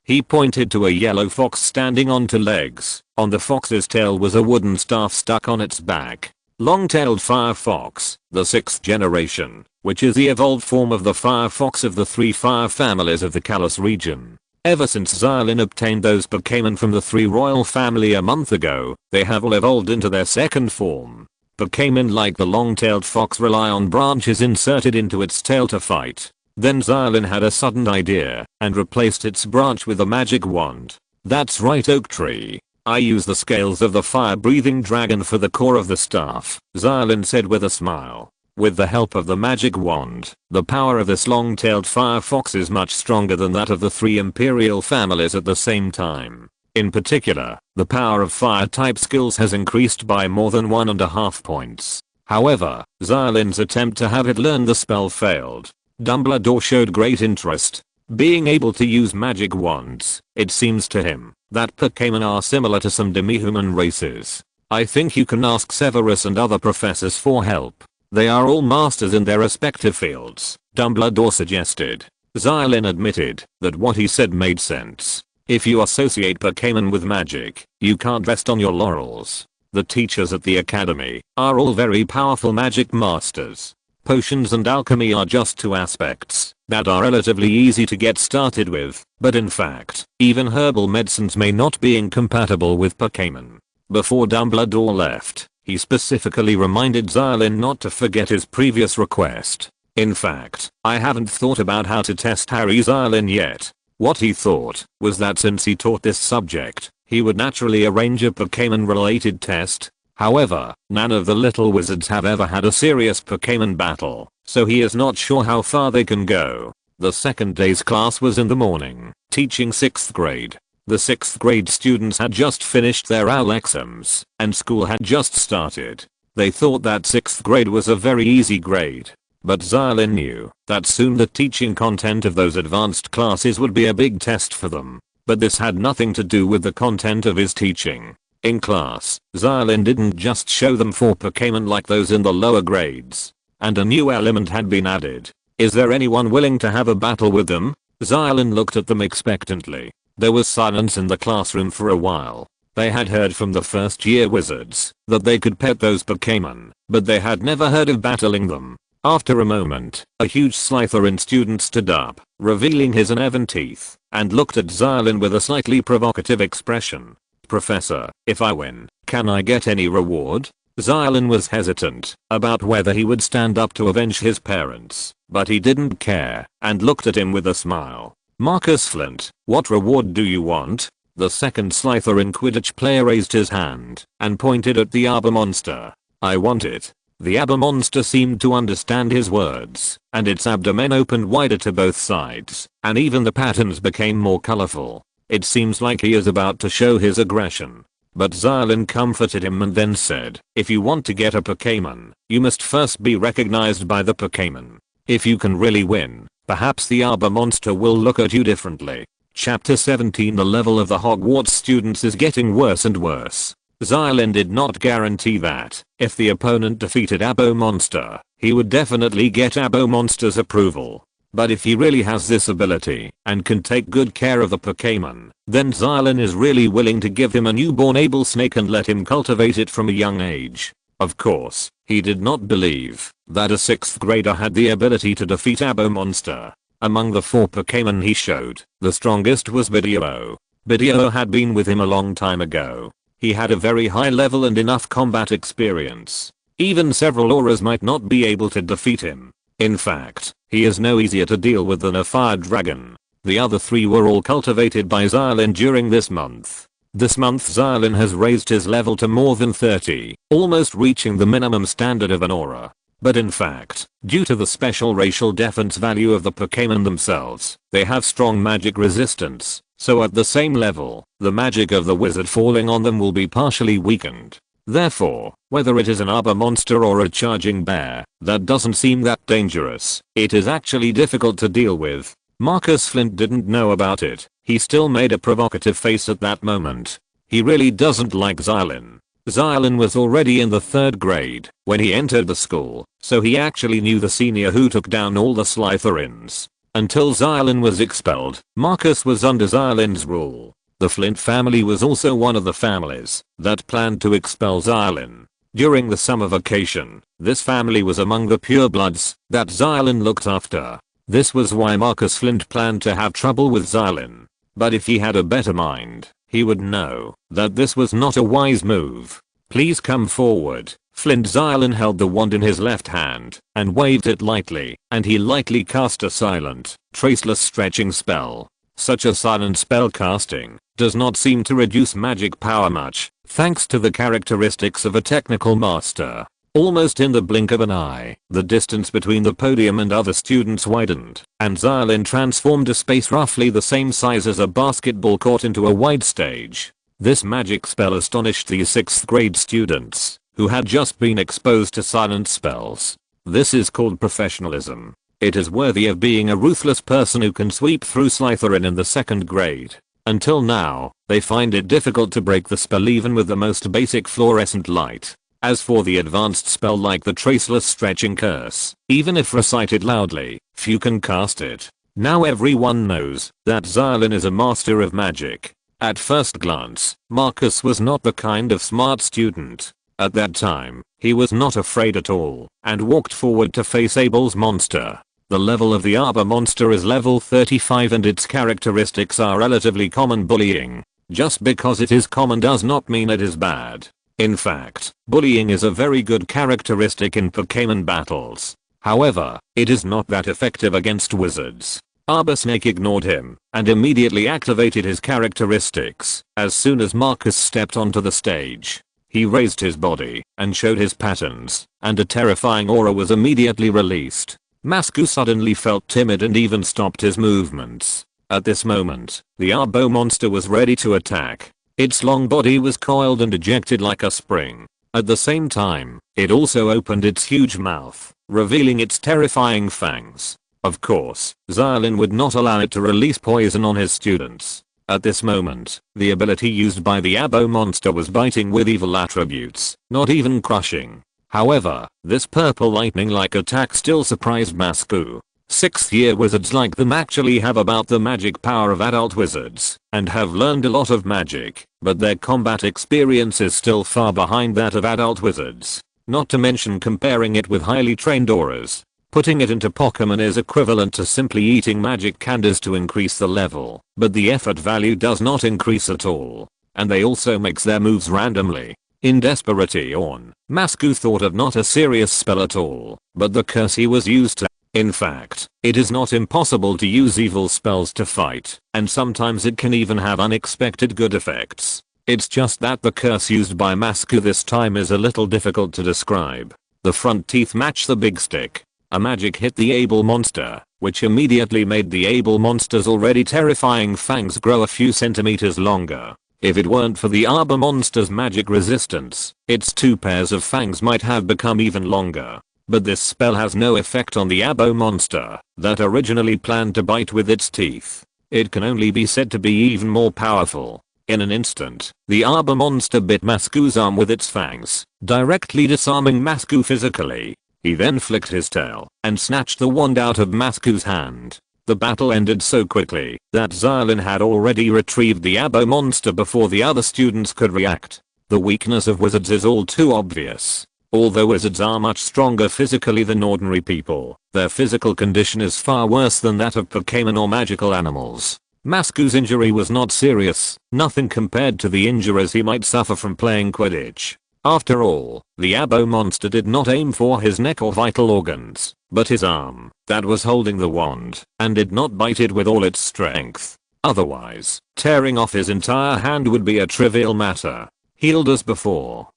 He pointed to a yellow fox standing on two legs. On the fox's tail was a wooden staff stuck on its back. Long-tailed fire fox, the 6th generation, which is the evolved form of the fire fox of the 3 fire families of the Kalos region. Ever since Xia Lin obtained those Pokémon from the 3 royal family a month ago, they have all evolved into their 2nd form. Pokémon like the long-tailed fox rely on branches inserted into its tail to fight. Then Xia Lin had a sudden idea and replaced its branch with a magic wand. That's right, oak tree. I use the scales of the fire-breathing dragon for the core of the staff, Xia Lin said with a smile. With the help of the magic wand, the power of this long-tailed fire fox is much stronger than that of the 3 imperial families at the same time. In particular, the power of fire-type skills has increased by more than 1.5 points. However, Xia Lin's attempt to have it learn the spell failed. Dumbledore showed great interest. Being able to use magic wands, it seems to him that Pokémon are similar to some demi-human races. I think you can ask Severus and other professors for help. They are all masters in their respective fields, Dumbledore suggested. Xia Lin admitted that what he said made sense. If you associate Pokémon with magic, you can't rest on your laurels. The teachers at the academy are all very powerful magic masters. Potions and alchemy are just 2 aspects that are relatively easy to get started with, but in fact, even herbal medicines may not be incompatible with Pokémon. Before Dumbledore left, he specifically reminded Xia Lin not to forget his previous request. In fact, I haven't thought about how to test Xia Lin yet. What he thought was that since he taught this subject, he would naturally arrange a Pokémon related test. However, none of the little wizards have ever had a serious Pokémon battle, so he is not sure how far they can go. The 2nd day's class was in the morning, teaching 6th grade. The 6th grade students had just finished their OWL exams, and school had just started. They thought that 6th grade was a very easy grade. But Xia Lin knew that soon the teaching content of those advanced classes would be a big test for them. But this had nothing to do with the content of his teaching. In class, Xia Lin didn't just show them 4 Pokémon like those in the lower grades. And a new element had been added. Is there anyone willing to have a battle with them? Xia Lin looked at them expectantly. There was silence in the classroom for a while. They had heard from the 1st year wizards that they could pet those Pokémon, but they had never heard of battling them. After a moment, a huge Slytherin student stood up, revealing his uneven teeth, and looked at Xia Lin with a slightly provocative expression. Professor, if I win, can I get any reward? Xia Lin was hesitant about whether he would stand up to avenge his parents, but he didn't care and looked at him with a smile. Marcus Flint, what reward do you want? The 2nd Slytherin Quidditch player raised his hand and pointed at the Arbor monster. I want it. The Arbor monster seemed to understand his words, and its abdomen opened wider to both sides, and even the patterns became more colorful. It seems like he is about to show his aggression. But Xia Lin comforted him and then said, if you want to get a Pokémon, you must first be recognized by the Pokémon. If you can really win, perhaps the Arbor monster will look at you differently. Chapter 17. The level of the Hogwarts students is getting worse and worse. Xia Lin did not guarantee that, if the opponent defeated Abo Monster, he would definitely get Abo Monster's approval. But if he really has this ability, and can take good care of the Pokémon, then Xia Lin is really willing to give him a newborn able snake and let him cultivate it from a young age. Of course, he did not believe that a 6th grader had the ability to defeat Abo Monster. Among the 4 Pokémon he showed, the strongest was Bideo. Bideo had been with him a long time ago. He had a very high level and enough combat experience. Even several auras might not be able to defeat him. In fact, he is no easier to deal with than a fire dragon. The other 3 were all cultivated by Xia Lin during this month. This month Xia Lin has raised his level to more than 30, almost reaching the minimum standard of an aura. But in fact, due to the special racial defense value of the Pokémon themselves, they have strong magic resistance, so at the same level, the magic of the wizard falling on them will be partially weakened. Therefore, whether it is an Arbor monster or a charging bear, that doesn't seem that dangerous. It is actually difficult to deal with. Marcus Flint didn't know about it. He still made a provocative face at that moment. He really doesn't like Xia Lin. Xia Lin was already in the 3rd grade when he entered the school, so he actually knew the senior who took down all the Slytherins. Until Xia Lin was expelled, Marcus was under Xia Lin's rule. The Flint family was also one of the families that planned to expel Xia Lin. During the summer vacation, this family was among the purebloods that Xia Lin looked after. This was why Marcus Flint planned to have trouble with Xia Lin. But if he had a better mind, he would know that this was not a wise move. Please come forward. Flint. Xia Lin held the wand in his left hand and waved it lightly, and he lightly cast a silent, traceless stretching spell. Such a silent spell casting does not seem to reduce magic power much, thanks to the characteristics of a technical master. Almost in the blink of an eye, the distance between the podium and other students widened, and Xia Lin transformed a space roughly the same size as a basketball court into a wide stage. This magic spell astonished these 6th grade students, who had just been exposed to silent spells. This is called professionalism. It is worthy of being a ruthless person who can sweep through Slytherin in the 2nd grade. Until now, they find it difficult to break the spell even with the most basic fluorescent light. As for the advanced spell like the Traceless Stretching Curse, even if recited loudly, few can cast it. Now everyone knows that Xia Lin is a master of magic. At first glance, Marcus was not the kind of smart student. At that time, he was not afraid at all, and walked forward to face Abel's monster. The level of the Arbor monster is level 35 and its characteristics are relatively common bullying. Just because it is common does not mean it is bad. In fact, bullying is a very good characteristic in Pokémon battles. However, it is not that effective against wizards. Arbor Snake ignored him and immediately activated his characteristics as soon as Marcus stepped onto the stage. He raised his body and showed his patterns, and a terrifying aura was immediately released. Masku suddenly felt timid and even stopped his movements. At this moment, the Abo monster was ready to attack. Its long body was coiled and ejected like a spring. At the same time, it also opened its huge mouth, revealing its terrifying fangs. Of course, Xia Lin would not allow it to release poison on his students. At this moment, the ability used by the Abo monster was biting with evil attributes, not even crushing. However, this purple lightning-like attack still surprised Masku. 6th year wizards like them actually have about the magic power of adult wizards, and have learned a lot of magic, but their combat experience is still far behind that of adult wizards. Not to mention comparing it with highly trained auras. Putting it into Pokémon is equivalent to simply eating magic candies to increase the level, but the effort value does not increase at all. And they also mix their moves randomly. In desperation, Masku thought of not a serious spell at all, but the curse he was used to. In fact, it is not impossible to use evil spells to fight, and sometimes it can even have unexpected good effects. It's just that the curse used by Masku this time is a little difficult to describe. The front teeth match the big stick. a magic hit the able monster, which immediately made the able monster's already terrifying fangs grow a few centimeters longer. If it weren't for the arbor monster's magic resistance, its 2 pairs of fangs might have become even longer. But this spell has no effect on the abo monster that originally planned to bite with its teeth. It can only be said to be even more powerful. In an instant, the arbor monster bit Masku's arm with its fangs, directly disarming Masku physically. He then flicked his tail and snatched the wand out of Masku's hand. The battle ended so quickly that Xia Lin had already retrieved the abo monster before the other students could react. The weakness of wizards is all too obvious. Although wizards are much stronger physically than ordinary people, their physical condition is far worse than that of Pokémon or magical animals. Masku's injury was not serious, nothing compared to the injuries he might suffer from playing Quidditch. After all, the abo monster did not aim for his neck or vital organs, but his arm, that was holding the wand, and did not bite it with all its strength. Otherwise, tearing off his entire hand would be a trivial matter. Healed as before.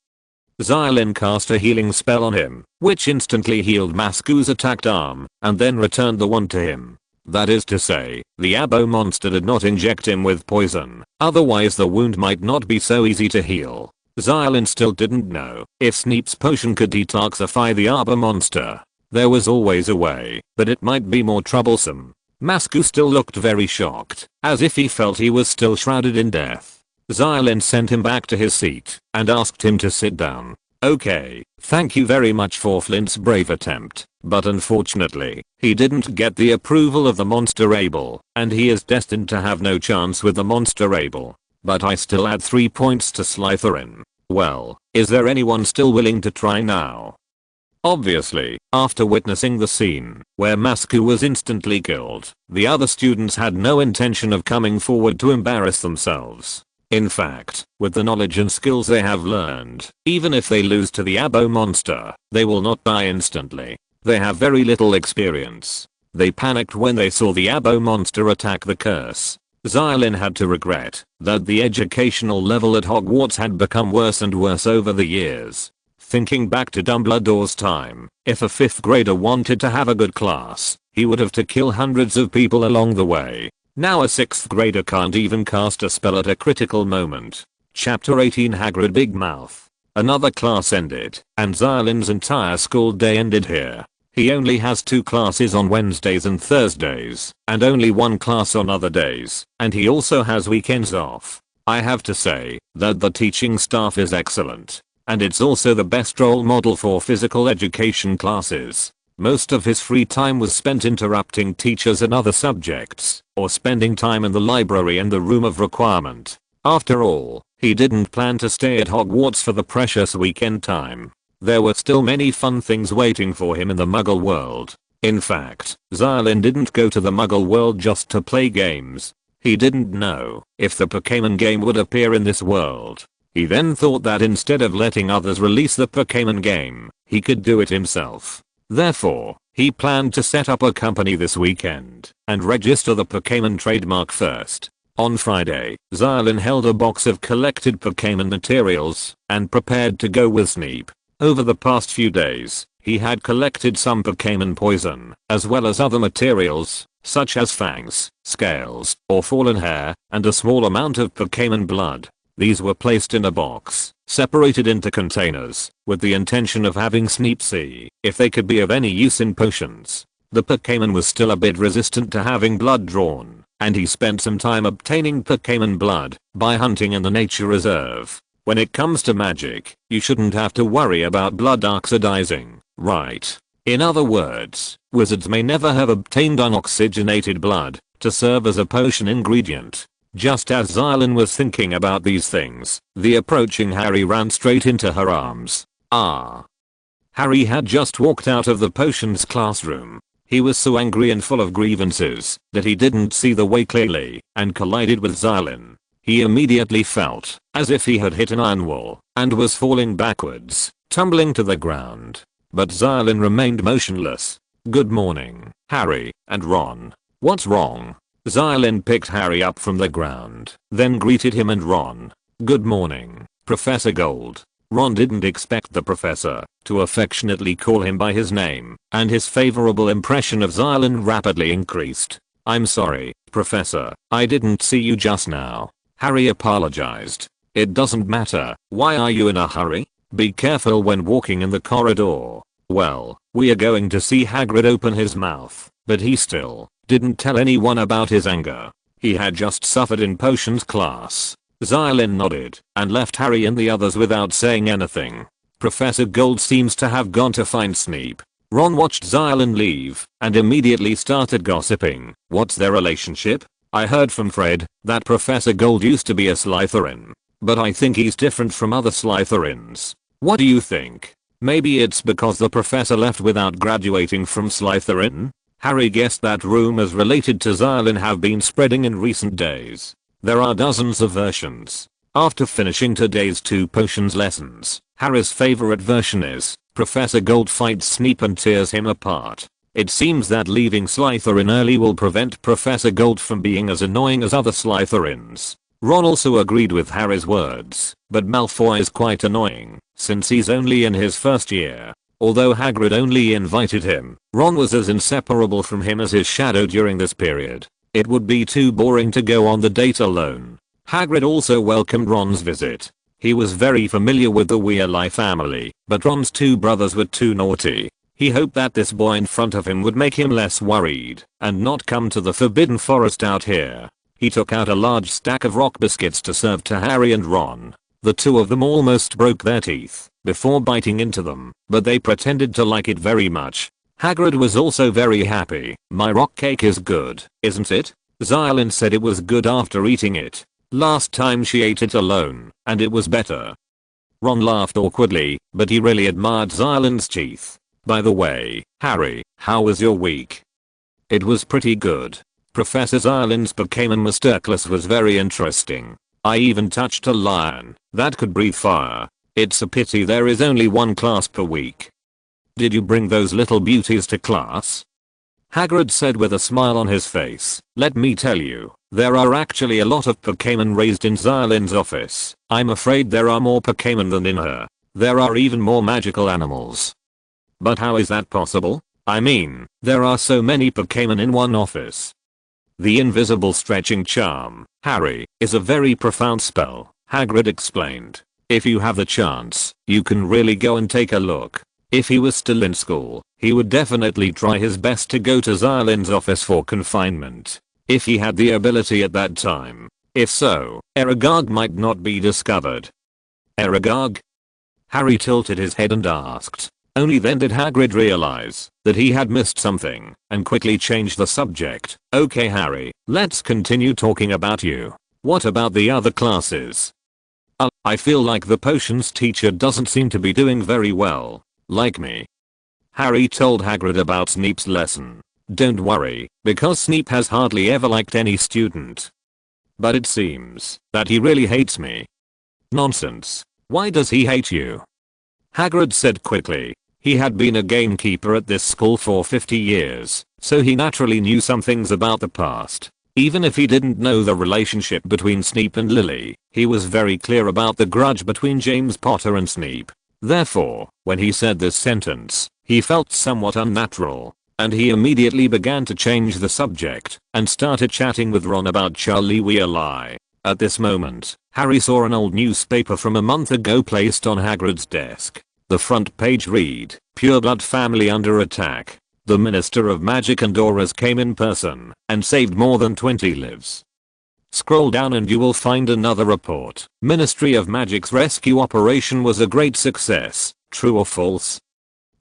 Xia Lin cast a healing spell on him, which instantly healed Masku's attacked arm, and then returned the wand to him. That is to say, the abo monster did not inject him with poison, otherwise the wound might not be so easy to heal. Xia Lin still didn't know if Sneep's potion could detoxify the arbor monster. There was always a way, but it might be more troublesome. Masku still looked very shocked, as if he felt he was still shrouded in death. Xia Lin sent him back to his seat and asked him to sit down. Okay, thank you very much for Flint's brave attempt, but unfortunately, he didn't get the approval of the monster able, and he is destined to have no chance with the monster able. But I still add 3 points to Slytherin. Well, is there anyone still willing to try now? Obviously, after witnessing the scene where Masku was instantly killed, the other students had no intention of coming forward to embarrass themselves. In fact, with the knowledge and skills they have learned, even if they lose to the abo monster, they will not die instantly. They have very little experience. They panicked when they saw the abo monster attack the curse. Xia Lin had to regret that the educational level at Hogwarts had become worse and worse over the years. Thinking back to Dumbledore's time, if a 5th grader wanted to have a good class, he would have to kill hundreds of people along the way. Now a 6th grader can't even cast a spell at a critical moment. Chapter 18 Hagrid Big Mouth. Another class ended, and Xia Lin's entire school day ended here. He only has 2 classes on Wednesdays and Thursdays, and only 1 class on other days, and he also has weekends off. I have to say that the teaching staff is excellent, and it's also the best role model for physical education classes. Most of his free time was spent interrupting teachers and other subjects, or spending time in the library and the room of requirement. After all, he didn't plan to stay at Hogwarts for the precious weekend time. There were still many fun things waiting for him in the Muggle world. In fact, Xia Lin didn't go to the Muggle world just to play games. He didn't know if the Pokémon game would appear in this world. He then thought that instead of letting others release the Pokémon game, he could do it himself. Therefore, he planned to set up a company this weekend and register the Pokémon trademark first. On Friday, Xia Lin held a box of collected Pokémon materials and prepared to go with Sneep. Over the past few days, he had collected some Pokémon poison, as well as other materials, such as fangs, scales, or fallen hair, and a small amount of Pokémon blood. These were placed in a box, separated into containers, with the intention of having Sneep see if they could be of any use in potions. The Pokémon was still a bit resistant to having blood drawn, and he spent some time obtaining Pokémon blood by hunting in the nature reserve. When it comes to magic, you shouldn't have to worry about blood oxidizing, right? In other words, wizards may never have obtained unoxygenated blood to serve as a potion ingredient. Just as Xia Lin was thinking about these things, the approaching Harry ran straight into her arms. Harry had just walked out of the potions classroom. He was so angry and full of grievances that he didn't see the way clearly and collided with Xia Lin. He immediately felt as if he had hit an iron wall and was falling backwards, tumbling to the ground. But Xia Lin remained motionless. "Good morning, Harry and Ron. What's wrong?" Xia Lin picked Harry up from the ground, then greeted him and Ron. "Good morning, Professor Gold." Ron didn't expect the professor to affectionately call him by his name, and his favorable impression of Xia Lin rapidly increased. "I'm sorry, Professor, I didn't see you just now," Harry apologized. "It doesn't matter. Why are you in a hurry? Be careful when walking in the corridor." Well, we are going to see Hagrid open his mouth, but he still didn't tell anyone about his anger. He had just suffered in potions class. Xia Lin nodded and left Harry and the others without saying anything. Professor Gold seems to have gone to find Snape. Ron watched Xia Lin leave and immediately started gossiping. "What's their relationship? I heard from Fred that Professor Gold used to be a Slytherin, but I think he's different from other Slytherins. What do you think? Maybe it's because the professor left without graduating from Slytherin?" Harry guessed that rumors related to Xia Lin have been spreading in recent days. There are dozens of versions. After finishing today's 2 potions lessons, Harry's favorite version is Professor Gold fights Snape and tears him apart. It seems that leaving Slytherin early will prevent Professor Gold from being as annoying as other Slytherins. Ron also agreed with Harry's words, but Malfoy is quite annoying since he's only in his first year. Although Hagrid only invited him, Ron was as inseparable from him as his shadow during this period. It would be too boring to go on the date alone. Hagrid also welcomed Ron's visit. He was very familiar with the Weasley family, but Ron's 2 brothers were too naughty. He hoped that this boy in front of him would make him less worried and not come to the Forbidden Forest out here. He took out a large stack of rock biscuits to serve to Harry and Ron. The 2 of them almost broke their teeth before biting into them, but they pretended to like it very much. Hagrid was also very happy. "My rock cake is good, isn't it?" Xia Lin said it was good after eating it. Last time she ate it alone, and it was better. Ron laughed awkwardly, but he really admired Xia Lin's teeth. "By the way, Harry, how was your week?" "It was pretty good. Professor Xia Lin's Pokémon masterclass was very interesting. I even touched a lion that could breathe fire. It's a pity there is only 1 class per week." "Did you bring those little beauties to class?" Hagrid said with a smile on his face. "Let me tell you, there are actually a lot of Pokémon raised in Xia Lin's office. I'm afraid there are more Pokémon than in her. There are even more magical animals." "But how is that possible? I mean, there are so many Pokémon in one office." "The invisible stretching charm, Harry, is a very profound spell," Hagrid explained. "If you have the chance, you can really go and take a look." If he was still in school, he would definitely try his best to go to Xia Lin's office for confinement. If he had the ability at that time. If so, Aragog might not be discovered. Aragog? Harry tilted his head and asked. Only then did Hagrid realize that he had missed something and quickly changed the subject. "Okay Harry, let's continue talking about you. What about the other classes?" I feel like the potions teacher doesn't seem to be doing very well. Like me." Harry told Hagrid about Snape's lesson. "Don't worry, because Snape has hardly ever liked any student. But it seems that he really hates me." "Nonsense. Why does he hate you?" Hagrid said quickly. He had been a gamekeeper at this school for 50 years, so he naturally knew some things about the past. Even if he didn't know the relationship between Snape and Lily, he was very clear about the grudge between James Potter and Snape. Therefore, when he said this sentence, he felt somewhat unnatural, and he immediately began to change the subject and started chatting with Ron about Charlie Weasley. At this moment, Harry saw an old newspaper from a month ago placed on Hagrid's desk. The front page read, "Pureblood family under attack. The Minister of Magic and Auras came in person and saved more than 20 lives." Scroll down and you will find another report. "Ministry of Magic's rescue operation was a great success. True or false?"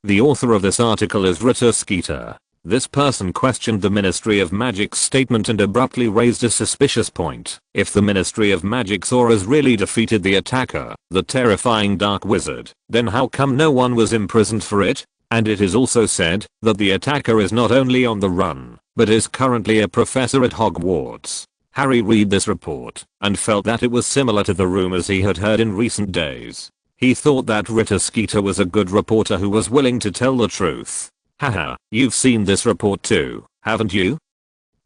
The author of this article is Rita Skeeter. This person questioned the Ministry of Magic's statement and abruptly raised a suspicious point. If the Ministry of Magic's auras really defeated the attacker, the terrifying Dark Wizard, then how come no one was imprisoned for it? And it is also said that the attacker is not only on the run, but is currently a professor at Hogwarts. Harry read this report and felt that it was similar to the rumors he had heard in recent days. He thought that Rita Skeeter was a good reporter who was willing to tell the truth. Haha, you've seen this report too, haven't you?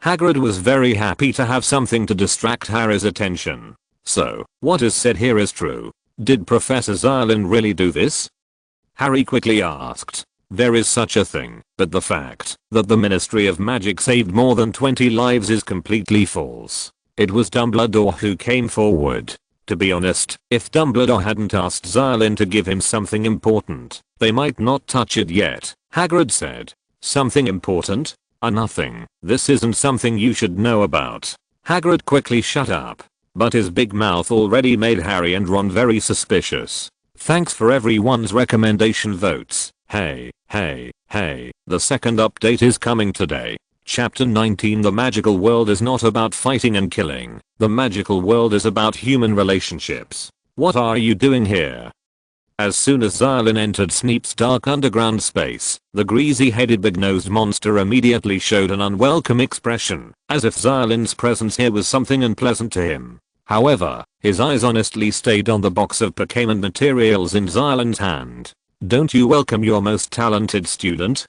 Hagrid was very happy to have something to distract Harry's attention. "So, what is said here is true. Did Professor Xia Lin really do this? Harry quickly asked. There is such a thing, but the fact that the Ministry of Magic saved more than 20 lives is completely false. It was Dumbledore who came forward. To be honest, if Dumbledore hadn't asked Xia Lin to give him something important, they might not touch it yet, Hagrid said. Something important? Nothing. This isn't something you should know about. Hagrid quickly shut up. But his big mouth already made Harry and Ron very suspicious. Thanks for everyone's recommendation votes. Hey, the second update is coming today. Chapter 19. The magical world is not about fighting and killing. The magical world is about human relationships. What are you doing here? As soon as Xia Lin entered Snape's dark underground space, the greasy-headed big-nosed monster immediately showed an unwelcome expression, as if Xia Lin's presence here was something unpleasant to him. However, his eyes honestly stayed on the box of Pokémon materials in Xia Lin's hand. Don't you welcome your most talented student?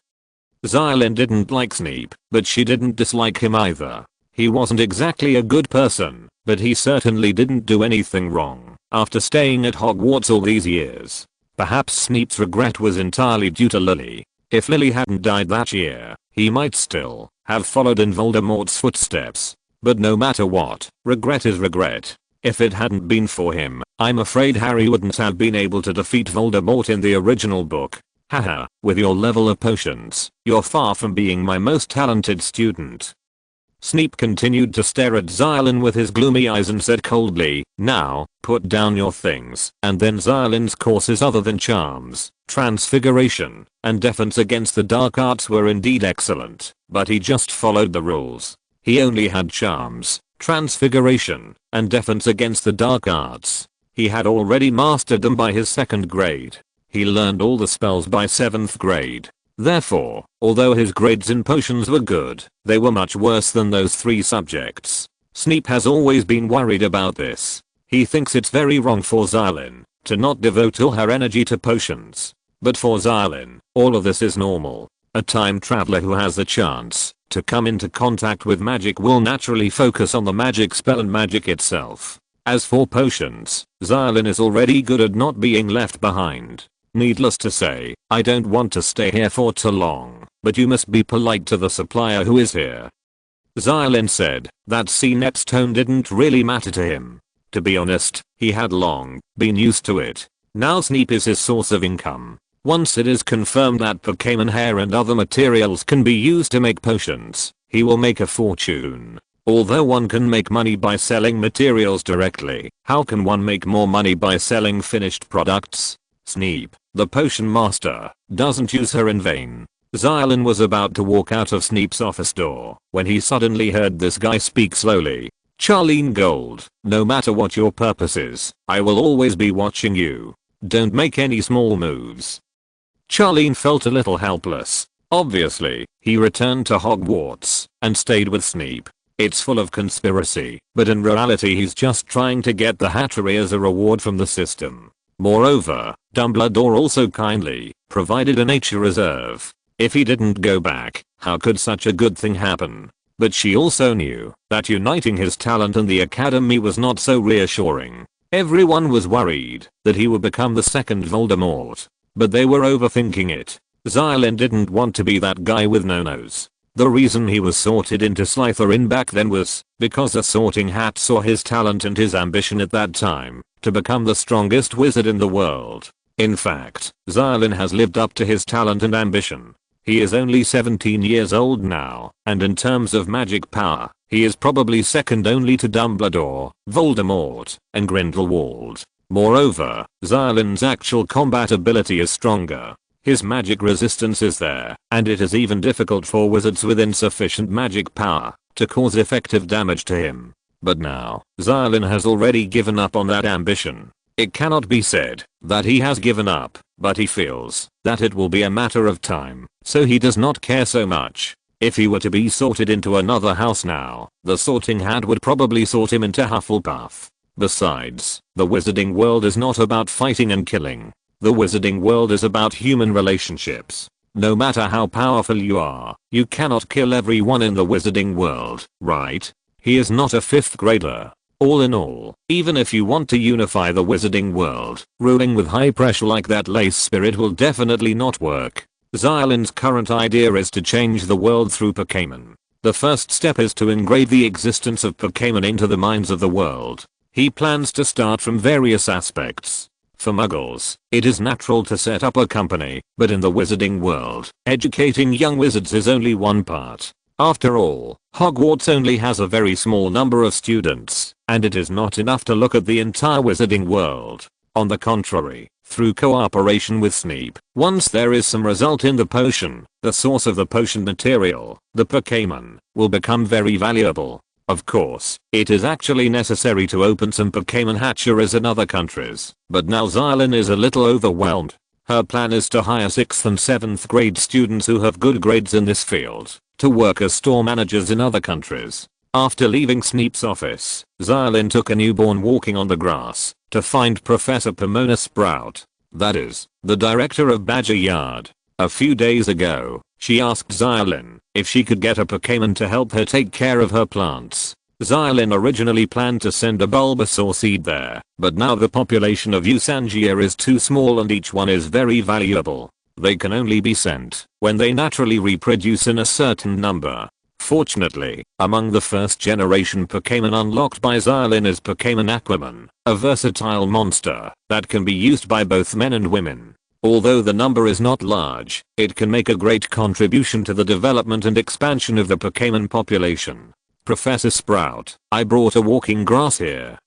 Xia Lin didn't like Snape, but she didn't dislike him either. He wasn't exactly a good person, but he certainly didn't do anything wrong. After staying at Hogwarts all these years, perhaps Snape's regret was entirely due to Lily. If Lily hadn't died that year, he might still have followed in Voldemort's footsteps. But no matter what, regret is regret. If it hadn't been for him, I'm afraid Harry wouldn't have been able to defeat Voldemort in the original book. Haha, with your level of potions, you're far from being my most talented student. Snape continued to stare at Xia Lin with his gloomy eyes and said coldly, now, put down your things. And then Xia Lin's courses other than charms, transfiguration, and defense against the dark arts were indeed excellent, but he just followed the rules. He only had charms, transfiguration, and defense against the dark arts. He had already mastered them by his 2nd grade. He learned all the spells by 7th grade. Therefore, although his grades in potions were good, they were much worse than those 3 subjects. Snape has always been worried about this. He thinks it's very wrong for Xia Lin to not devote all her energy to potions. But for Xia Lin, all of this is normal. A time traveler who has the chance to come into contact with magic will naturally focus on the magic spell and magic itself. As for potions, Xia Lin is already good at not being left behind. Needless to say, I don't want to stay here for too long, but you must be polite to the supplier who is here. Xia Lin said. That Snape's tone didn't really matter to him. To be honest, he had long been used to it. Now Snape is his source of income. Once it is confirmed that Pokémon hair and other materials can be used to make potions, he will make a fortune. Although one can make money by selling materials directly, how can one make more money by selling finished products? Snape, the potion master, doesn't use her in vain. Xia Lin was about to walk out of Snape's office door when he suddenly heard this guy speak slowly. Xia Lin Gold, no matter what your purpose is, I will always be watching you. Don't make any small moves. Xia Lin felt a little helpless. Obviously, he returned to Hogwarts and stayed with Snape. It's full of conspiracy, but in reality he's just trying to get the Hattery as a reward from the system. Moreover, Dumbledore also kindly provided a nature reserve. If he didn't go back, how could such a good thing happen? But she also knew that uniting his talent and the academy was not so reassuring. Everyone was worried that he would become the 2nd Voldemort. But they were overthinking it. Xia Lin didn't want to be that guy with no nose. The reason he was sorted into Slytherin back then was because the Sorting Hat saw his talent and his ambition at that time to become the strongest wizard in the world. In fact, Xia Lin has lived up to his talent and ambition. He is only 17 years old now, and in terms of magic power, he is probably second only to Dumbledore, Voldemort, and Grindelwald. Moreover, Xia Lin's actual combat ability is stronger. His magic resistance is there, and it is even difficult for wizards with insufficient magic power to cause effective damage to him. But now, Xia Lin has already given up on that ambition. It cannot be said that he has given up, but he feels that it will be a matter of time, so he does not care so much. If he were to be sorted into another house now, the Sorting Hat would probably sort him into Hufflepuff. Besides, the wizarding world is not about fighting and killing. The wizarding world is about human relationships. No matter how powerful you are, you cannot kill everyone in the wizarding world, right? He is not a 5th grader. All in all, even if you want to unify the wizarding world, ruling with high pressure like that lace spirit will definitely not work. Xia Lin's current idea is to change the world through Pokémon. The first step is to engrave the existence of Pokémon into the minds of the world. He plans to start from various aspects. For muggles, it is natural to set up a company, but in the wizarding world, educating young wizards is only one part. After all, Hogwarts only has a very small number of students, and it is not enough to look at the entire wizarding world. On the contrary, through cooperation with Snape, once there is some result in the potion, the source of the potion material, the Pokémon, will become very valuable. Of course, it is actually necessary to open some Pokémon hatcheries in other countries, but now Xia Lin is a little overwhelmed. Her plan is to hire 6th and 7th grade students who have good grades in this field, to work as store managers in other countries. After leaving Snape's office, Xia Lin took a newborn walking on the grass, to find Professor Pomona Sprout. That is, the director of Badger Yard. A few days ago, she asked Xia Lin if she could get a Pokémon to help her take care of her plants. Xia Lin originally planned to send a Bulbasaur seed there, but now the population of Usangia is too small and each one is very valuable. They can only be sent when they naturally reproduce in a certain number. Fortunately, among the first generation Pokémon unlocked by Xia Lin is Pokémon Aquaman, a versatile monster that can be used by both men and women. Although the number is not large, it can make a great contribution to the development and expansion of the Pokémon population. Professor Sprout, I brought a walking grass here.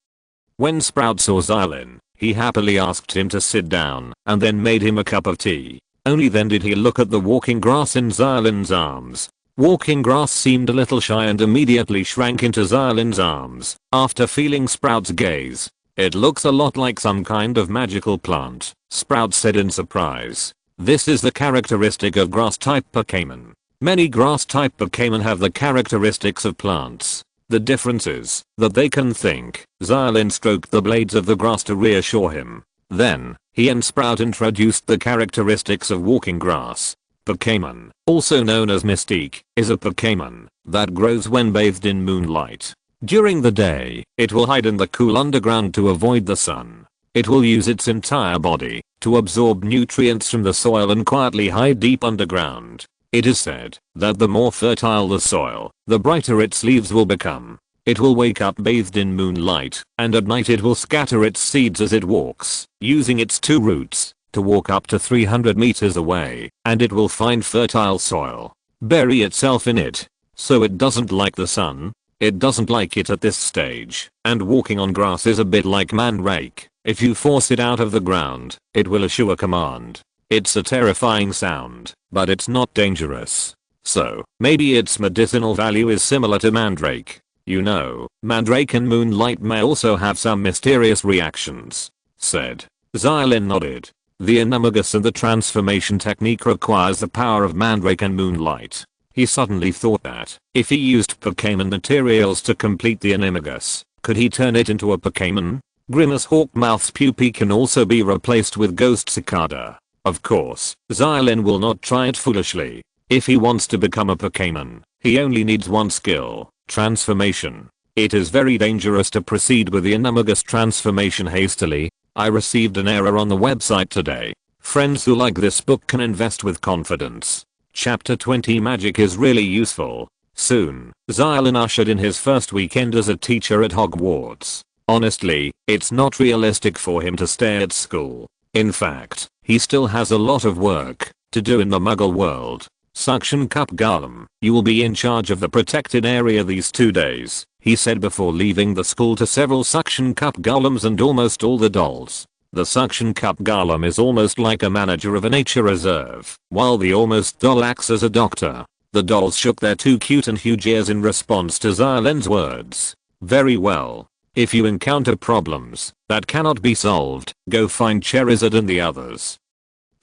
When Sprout saw Xia Lin, he happily asked him to sit down and then made him a cup of tea. Only then did he look at the walking grass in Xia Lin's arms. Walking grass seemed a little shy and immediately shrank into Xia Lin's arms after feeling Sprout's gaze. It looks a lot like some kind of magical plant, Sprout said in surprise. This is the characteristic of grass-type Pokémon. Many grass-type Pokémon have the characteristics of plants. The difference is that they can think. Xia Lin stroked the blades of the grass to reassure him. Then, he and Sprout introduced the characteristics of walking grass. Pokémon, also known as Mystique, is a Pokémon that grows when bathed in moonlight. During the day, it will hide in the cool underground to avoid the sun. It will use its entire body to absorb nutrients from the soil and quietly hide deep underground. It is said that the more fertile the soil, the brighter its leaves will become. It will wake up bathed in moonlight, and at night it will scatter its seeds as it walks, using its two roots to walk up to 300 meters away, and it will find fertile soil, bury itself in it. So it doesn't like the sun. It doesn't like it at this stage, and walking on grass is a bit like mandrake. If you force it out of the ground, it will issue a command. It's a terrifying sound, but it's not dangerous. So, maybe its medicinal value is similar to mandrake. You know, mandrake and moonlight may also have some mysterious reactions, said. Xia Lin nodded. The animagus and the transformation technique requires the power of mandrake and moonlight. He suddenly thought that, if he used Pokémon materials to complete the animagus, could he turn it into a Pokémon? Grimace Hawkmouth's pupae can also be replaced with Ghost Cicada. Of course, Xia Lin will not try it foolishly. If he wants to become a Pokémon, he only needs one skill, transformation. It is very dangerous to proceed with the animagus transformation hastily. I received an error on the website today. Friends who like this book can invest with confidence. Chapter 20 Magic is really useful. Soon, Xia Lin ushered in his first weekend as a teacher at Hogwarts. Honestly, it's not realistic for him to stay at school. In fact, he still has a lot of work to do in the Muggle world. Suction Cup Golem, you will be in charge of the protected area these 2 days, he said before leaving the school to several Suction Cup Golems and almost all the dolls. The Suction Cup Golem is almost like a manager of a nature reserve, while the almost doll acts as a doctor. The dolls shook their two cute and huge ears in response to Xia Lin's words. Very well. If you encounter problems that cannot be solved, go find Charizard and the others.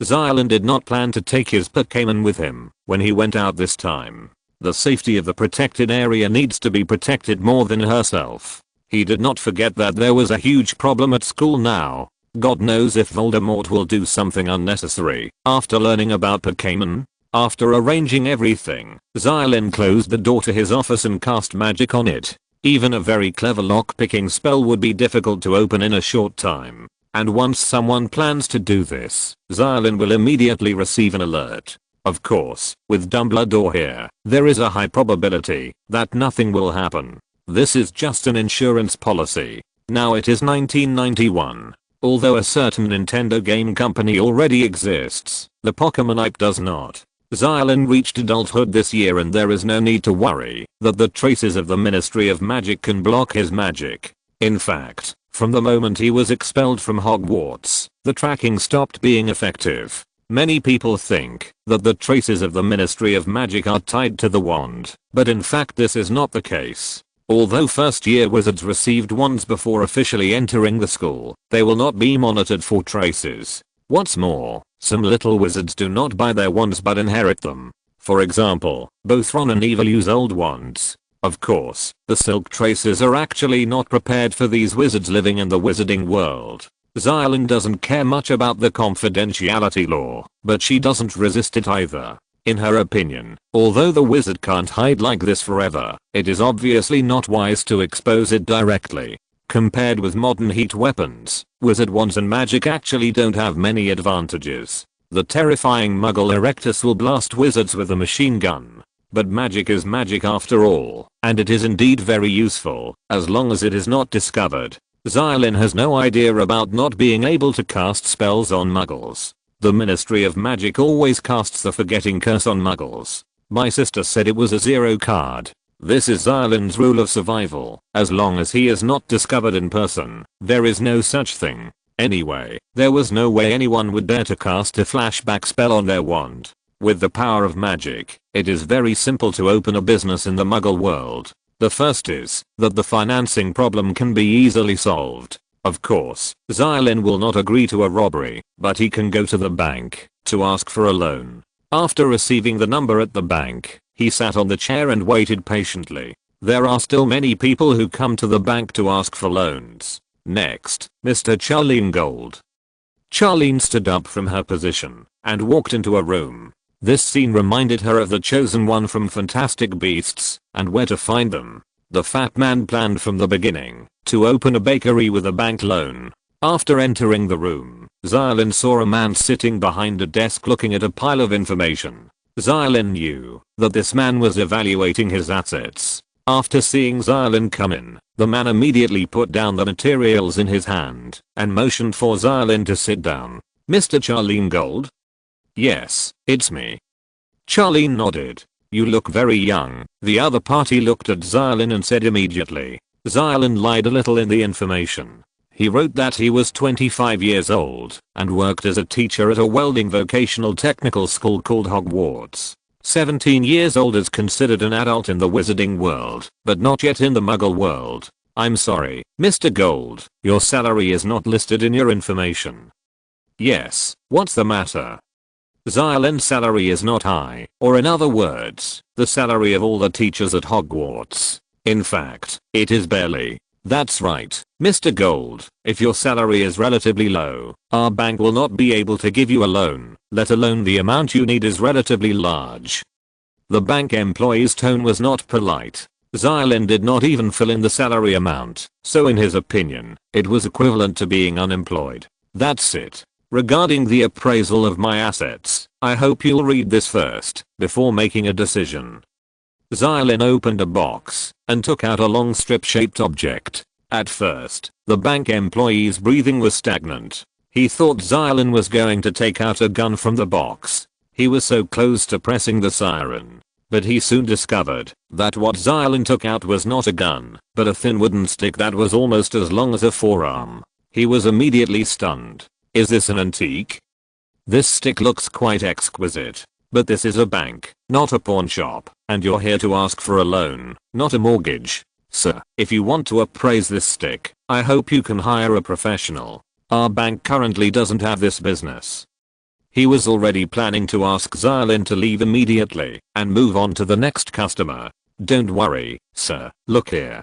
Xia Lin did not plan to take his Pokémon with him when he went out this time. The safety of the protected area needs to be protected more than herself. He did not forget that there was a huge problem at school now. God knows if Voldemort will do something unnecessary after learning about Pokémon. After arranging everything, Xia Lin closed the door to his office and cast magic on it. Even a very clever lock-picking spell would be difficult to open in a short time. And once someone plans to do this, Xia Lin will immediately receive an alert. Of course, with Dumbledore here, there is a high probability that nothing will happen. This is just an insurance policy. Now it is 1991. Although a certain Nintendo game company already exists, the Pokémon IP does not. Xia Lin reached adulthood this year and there is no need to worry that the traces of the Ministry of Magic can block his magic. In fact, from the moment he was expelled from Hogwarts, the tracking stopped being effective. Many people think that the traces of the Ministry of Magic are tied to the wand, but in fact this is not the case. Although first year wizards received wands before officially entering the school, they will not be monitored for traces. What's more, some little wizards do not buy their wands but inherit them. For example, both Ron and Eva use old wands. Of course, the silk traces are actually not prepared for these wizards living in the wizarding world. Xia Lin doesn't care much about the confidentiality law, but she doesn't resist it either. In her opinion, although the wizard can't hide like this forever, it is obviously not wise to expose it directly. Compared with modern heat weapons, wizard wands and magic actually don't have many advantages. The terrifying Muggle Erectus will blast wizards with a machine gun. But magic is magic after all, and it is indeed very useful, as long as it is not discovered. Xia Lin has no idea about not being able to cast spells on muggles. The Ministry of Magic always casts the forgetting curse on muggles. My sister said it was a 0 card. This is Xia Lin's rule of survival. As long as he is not discovered in person, there is no such thing. Anyway, there was no way anyone would dare to cast a flashback spell on their wand. With the power of magic, it is very simple to open a business in the Muggle world. The first is that the financing problem can be easily solved. Of course, Xia Lin will not agree to a robbery, but he can go to the bank to ask for a loan. After receiving the number at the bank, he sat on the chair and waited patiently. There are still many people who come to the bank to ask for loans. Next, Mr. Xia Lin Gold. Xia Lin stood up from her position and walked into a room. This scene reminded her of the Chosen One from Fantastic Beasts and Where to Find Them. The fat man planned from the beginning to open a bakery with a bank loan. After entering the room, Xia Lin saw a man sitting behind a desk looking at a pile of information. Xia Lin knew that this man was evaluating his assets. After seeing Xia Lin come in, the man immediately put down the materials in his hand and motioned for Xia Lin to sit down. Mr. Xia Lin Gold? Yes, it's me. Xia Lin nodded. You look very young. The other party looked at Xia Lin and said immediately. Xia Lin lied a little in the information. He wrote that he was 25 years old and worked as a teacher at a welding vocational technical school called Hogwarts. 17 years old is considered an adult in the wizarding world, but not yet in the Muggle world. I'm sorry, Mr. Gold, your salary is not listed in your information. Yes, what's the matter? Xia Lin's salary is not high, or in other words, the salary of all the teachers at Hogwarts. In fact, it is barely. That's right, Mr. Gold, if your salary is relatively low, our bank will not be able to give you a loan, let alone the amount you need is relatively large. The bank employee's tone was not polite. Xia Lin did not even fill in the salary amount, so in his opinion, it was equivalent to being unemployed. That's it. Regarding the appraisal of my assets, I hope you'll read this first, before making a decision. Xia Lin opened a box and took out a long strip-shaped object. At first, the bank employee's breathing was stagnant. He thought Xia Lin was going to take out a gun from the box. He was so close to pressing the siren. But he soon discovered that what Xia Lin took out was not a gun, but a thin wooden stick that was almost as long as a forearm. He was immediately stunned. Is this an antique? This stick looks quite exquisite. But this is a bank, not a pawn shop, and you're here to ask for a loan, not a mortgage. Sir, if you want to appraise this stick, I hope you can hire a professional. Our bank currently doesn't have this business. He was already planning to ask Xia Lin to leave immediately and move on to the next customer. Don't worry, sir, look here.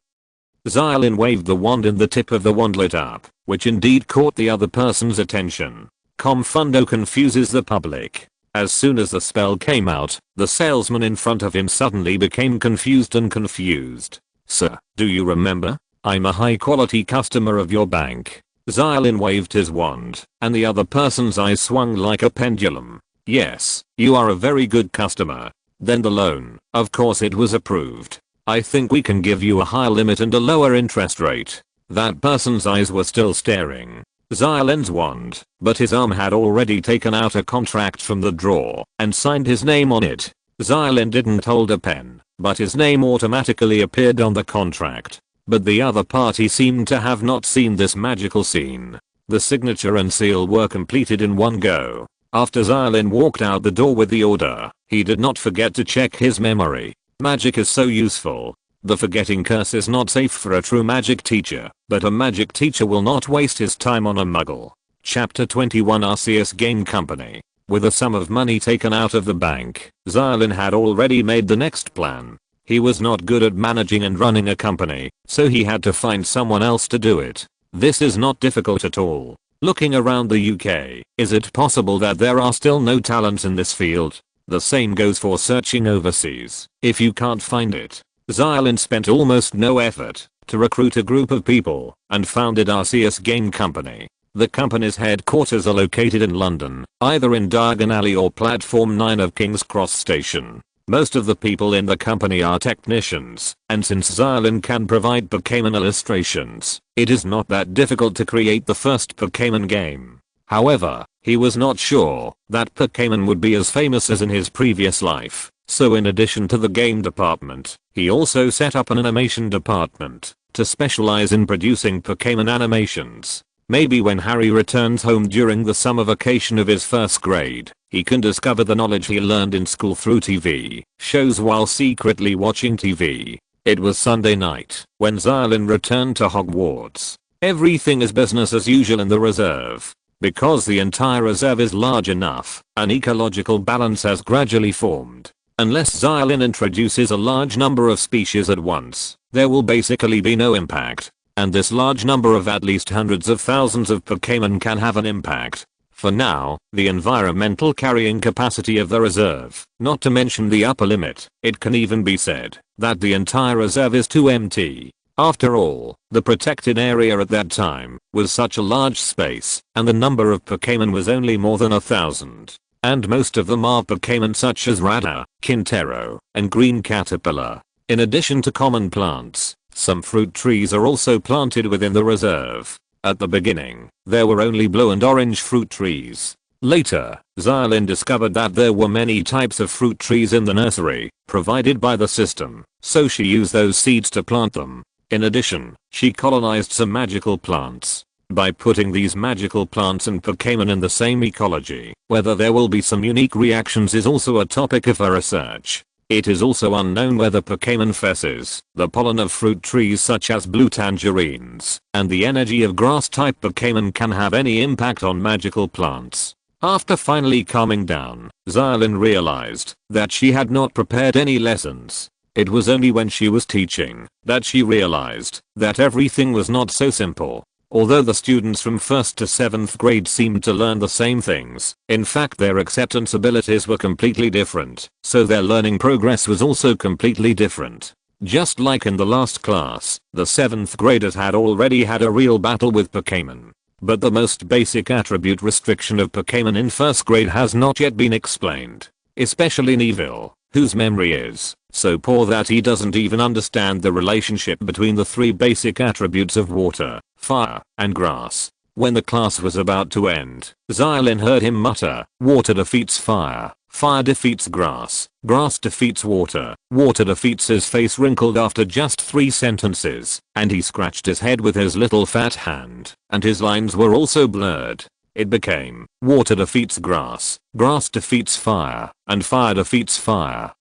Xia Lin waved the wand and the tip of the wand lit up, which indeed caught the other person's attention. Confundo confuses the public. As soon as the spell came out, the salesman in front of him suddenly became confused and confused. "Sir, do you remember? I'm a high quality customer of your bank." Xia Lin waved his wand, and the other person's eyes swung like a pendulum. "Yes, you are a very good customer. Then the loan, of course it was approved. I think we can give you a higher limit and a lower interest rate." That person's eyes were still staring. Xia Lin's wand, but his arm had already taken out a contract from the drawer and signed his name on it. Xia Lin didn't hold a pen, but his name automatically appeared on the contract. But the other party seemed to have not seen this magical scene. The signature and seal were completed in one go. After Xia Lin walked out the door with the order, he did not forget to check his memory. Magic is so useful. The forgetting curse is not safe for a true magic teacher, but a magic teacher will not waste his time on a muggle. Chapter 21 Arceus Game Company. With a sum of money taken out of the bank, Xia Lin had already made the next plan. He was not good at managing and running a company, so he had to find someone else to do it. This is not difficult at all. Looking around the UK, is it possible that there are still no talents in this field? The same goes for searching overseas. If you can't find it, Xia Lin spent almost no effort to recruit a group of people and founded Arceus Game Company. The company's headquarters are located in London, either in Diagon Alley or Platform 9 of King's Cross Station. Most of the people in the company are technicians, and since Xia Lin can provide Pokémon illustrations, it is not that difficult to create the first Pokémon game. However, he was not sure that Pokémon would be as famous as in his previous life, so in addition to the game department, he also set up an animation department to specialize in producing Pokémon animations. Maybe when Harry returns home during the summer vacation of his first grade, he can discover the knowledge he learned in school through TV shows while secretly watching TV. It was Sunday night when Xia Lin returned to Hogwarts. Everything is business as usual in the reserve. Because the entire reserve is large enough, an ecological balance has gradually formed. Unless Xia Lin introduces a large number of species at once, there will basically be no impact. And this large number of at least hundreds of thousands of Pokémon can have an impact. For now, the environmental carrying capacity of the reserve, not to mention the upper limit, it can even be said that the entire reserve is too empty. After all, the protected area at that time was such a large space, and the number of Pokémon was only more than 1,000. And most of them are Pokémon such as Rata, Quintero, and Green Caterpillar. In addition to common plants, some fruit trees are also planted within the reserve. At the beginning, there were only blue and orange fruit trees. Later, Xia Lin discovered that there were many types of fruit trees in the nursery provided by the system, so she used those seeds to plant them. In addition, she colonized some magical plants. By putting these magical plants and Pokémon in the same ecology, whether there will be some unique reactions is also a topic of her research. It is also unknown whether Pokémon fesses, the pollen of fruit trees such as blue tangerines, and the energy of grass-type Pokémon can have any impact on magical plants. After finally calming down, Xia Lin realized that she had not prepared any lessons. It was only when she was teaching that she realized that everything was not so simple. Although the students from 1st to 7th grade seemed to learn the same things, in fact their acceptance abilities were completely different, so their learning progress was also completely different. Just like in the last class, the 7th graders had already had a real battle with Pokémon. But the most basic attribute restriction of Pokémon in 1st grade has not yet been explained. Especially Neville, whose memory is so poor that he doesn't even understand the relationship between the 3 basic attributes of water, fire, and grass. When the class was about to end, Xia Lin heard him mutter, "Water defeats fire, fire defeats grass, grass defeats water, water defeats." His face wrinkled after just 3 sentences, and he scratched his head with his little fat hand, and his lines were also blurred. It became, "Water defeats grass, grass defeats fire, and fire defeats fire."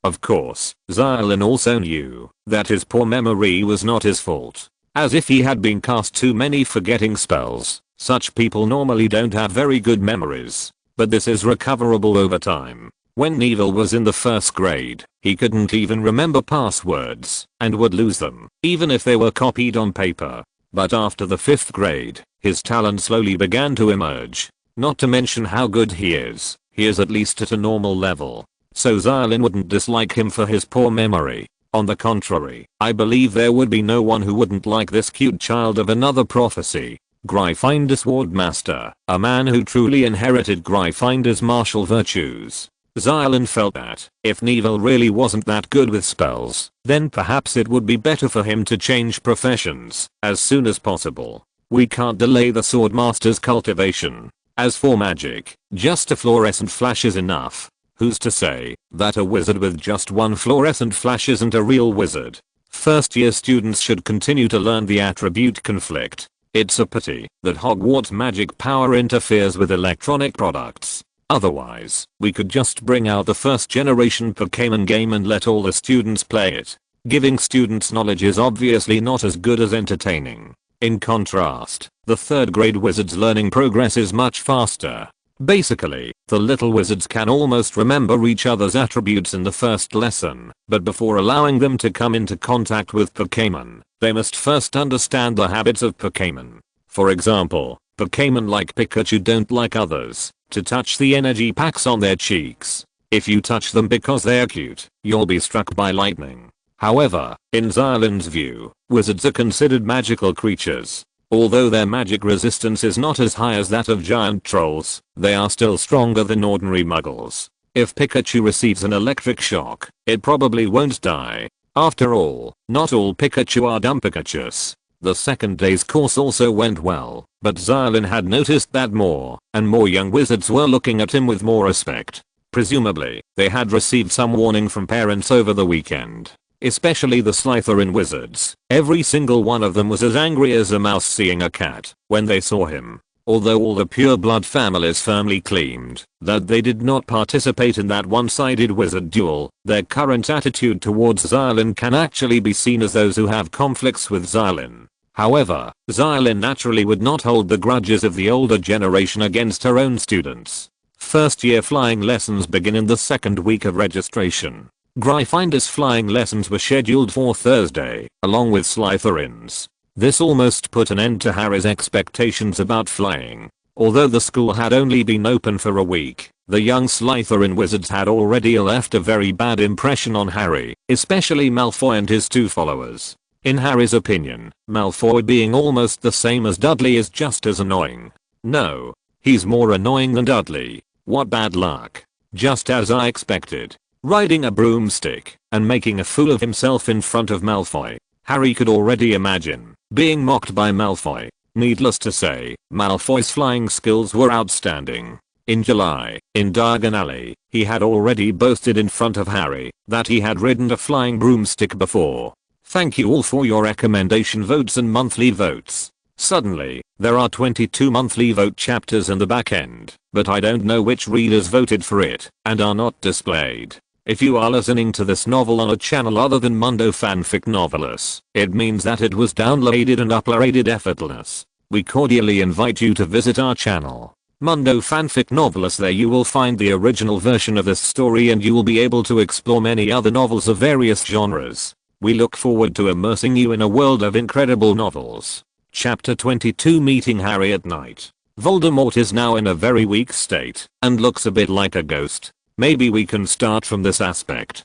Of course, Xia Lin also knew that his poor memory was not his fault. As if he had been cast too many forgetting spells. Such people normally don't have very good memories. But this is recoverable over time. When Neville was in the 1st grade, he couldn't even remember passwords and would lose them, even if they were copied on paper. But after the 5th grade, his talent slowly began to emerge. Not to mention how good he is at least at a normal level. So Xia Lin wouldn't dislike him for his poor memory. On the contrary, I believe there would be no one who wouldn't like this cute child of another prophecy. Gryffindor Swordmaster, a man who truly inherited Gryffindor's martial virtues. Xia Lin felt that, if Neville really wasn't that good with spells, then perhaps it would be better for him to change professions as soon as possible. We can't delay the Swordmaster's cultivation. As for magic, just a fluorescent flash is enough. Who's to say that a wizard with just one fluorescent flash isn't a real wizard? First year students should continue to learn the attribute conflict. It's a pity that Hogwarts magic power interferes with electronic products. Otherwise, we could just bring out the first generation Pokémon game and let all the students play it. Giving students knowledge is obviously not as good as entertaining. In contrast, the third grade wizard's learning progress is much faster. Basically, the little wizards can almost remember each other's attributes in the first lesson, but before allowing them to come into contact with Pokémon, they must first understand the habits of Pokémon. For example, Pokémon like Pikachu don't like others to touch the energy packs on their cheeks. If you touch them because they're cute, you'll be struck by lightning. However, in Xia Lin's view, wizards are considered magical creatures. Although their magic resistance is not as high as that of giant trolls, they are still stronger than ordinary muggles. If Pikachu receives an electric shock, it probably won't die. After all, not all Pikachu are dumb Pikachus. The second day's course also went well, but Xia Lin had noticed that more and more young wizards were looking at him with more respect. Presumably, they had received some warning from parents over the weekend. Especially the Slytherin wizards. Every single one of them was as angry as a mouse seeing a cat when they saw him. Although all the pure blood families firmly claimed that they did not participate in that one-sided wizard duel, their current attitude towards Xia Lin can actually be seen as those who have conflicts with Xia Lin. However, Xia Lin naturally would not hold the grudges of the older generation against her own students. First year flying lessons begin in the second week of registration. Gryffindor's flying lessons were scheduled for Thursday, along with Slytherin's. This almost put an end to Harry's expectations about flying. Although the school had only been open for a week, the young Slytherin wizards had already left a very bad impression on Harry, especially Malfoy and his two followers. In Harry's opinion, Malfoy being almost the same as Dudley is just as annoying. No, he's more annoying than Dudley. What bad luck. Just as I expected. Riding a broomstick and making a fool of himself in front of Malfoy. Harry could already imagine being mocked by Malfoy. Needless to say, Malfoy's flying skills were outstanding. In July, in Diagon Alley, he had already boasted in front of Harry that he had ridden a flying broomstick before. Thank you all for your recommendation votes and monthly votes. Suddenly, there are 22 monthly vote chapters in the back end, but I don't know which readers voted for it and are not displayed. If you are listening to this novel on a channel other than Mundo Fanfic Novelist, it means that it was downloaded and uploaded effortless. We cordially invite you to visit our channel, Mundo Fanfic Novelist. There you will find the original version of this story and you will be able to explore many other novels of various genres. We look forward to immersing you in a world of incredible novels. Chapter 22 Meeting Harry at Night. Voldemort is now in a very weak state and looks a bit like a ghost. Maybe we can start from this aspect.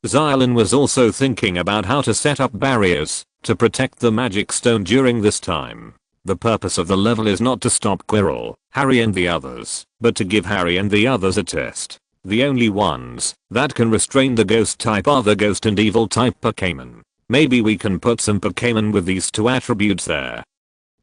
Xia Lin was also thinking about how to set up barriers to protect the magic stone during this time. The purpose of the level is not to stop Quirrell, Harry and the others, but to give Harry and the others a test. The only ones that can restrain the ghost type are the ghost and evil type Pokémon. Maybe we can put some Pokémon with these two attributes there.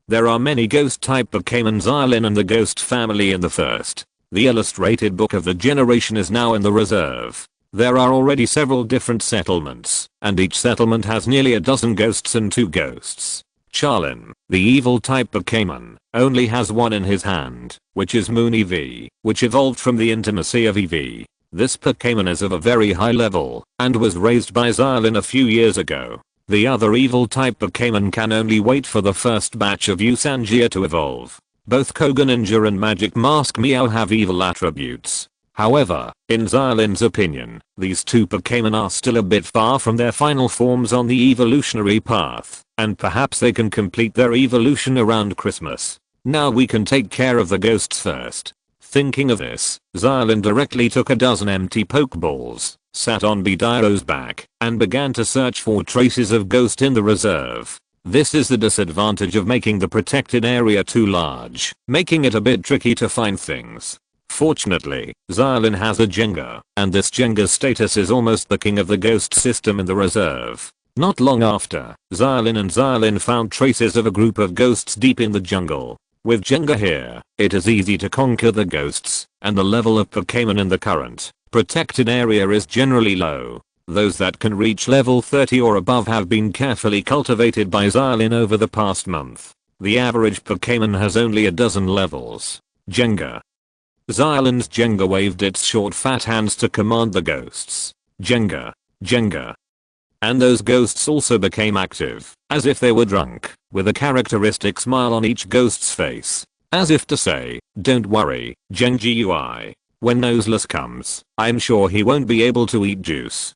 There are many ghost type Pokémon. Xia Lin and the ghost family in the first. The illustrated book of the generation is now in the reserve. There are already several different settlements, and each settlement has nearly a dozen ghosts and 2 ghosts. Charlin, the evil type Pokémon, only has one in his hand, which is Moon EV, which evolved from the intimacy of EV. This Pokémon is of a very high level, and was raised by Xia Lin a few years ago. The other evil type Pokémon can only wait for the first batch of Usangia to evolve. Both Koga Ninja and Magic Mask Meow have evil attributes. However, in Xia Lin's opinion, these two Pokémon are still a bit far from their final forms on the evolutionary path, and perhaps they can complete their evolution around Christmas. Now we can take care of the ghosts first. Thinking of this, Xia Lin directly took a dozen empty Pokeballs sat on Bediro's back, and began to search for traces of ghost in the reserve. This is the disadvantage of making the protected area too large, making it a bit tricky to find things. Fortunately, Xia Lin has a Jenga, and this Jenga's status is almost the king of the ghost system in the reserve. Not long after, Xia Lin found traces of a group of ghosts deep in the jungle. With Jenga here, it is easy to conquer the ghosts, and the level of Pokémon in the current protected area is generally low. Those that can reach level 30 or above have been carefully cultivated by Xia Lin over the past month. The average Pokémon has only a dozen levels. Jenga. Xia Lin's Jenga waved its short fat hands to command the ghosts. Jenga. Jenga. And those ghosts also became active, as if they were drunk, with a characteristic smile on each ghost's face. As if to say, don't worry, Gengui. When Noseless comes, I'm sure he won't be able to eat juice.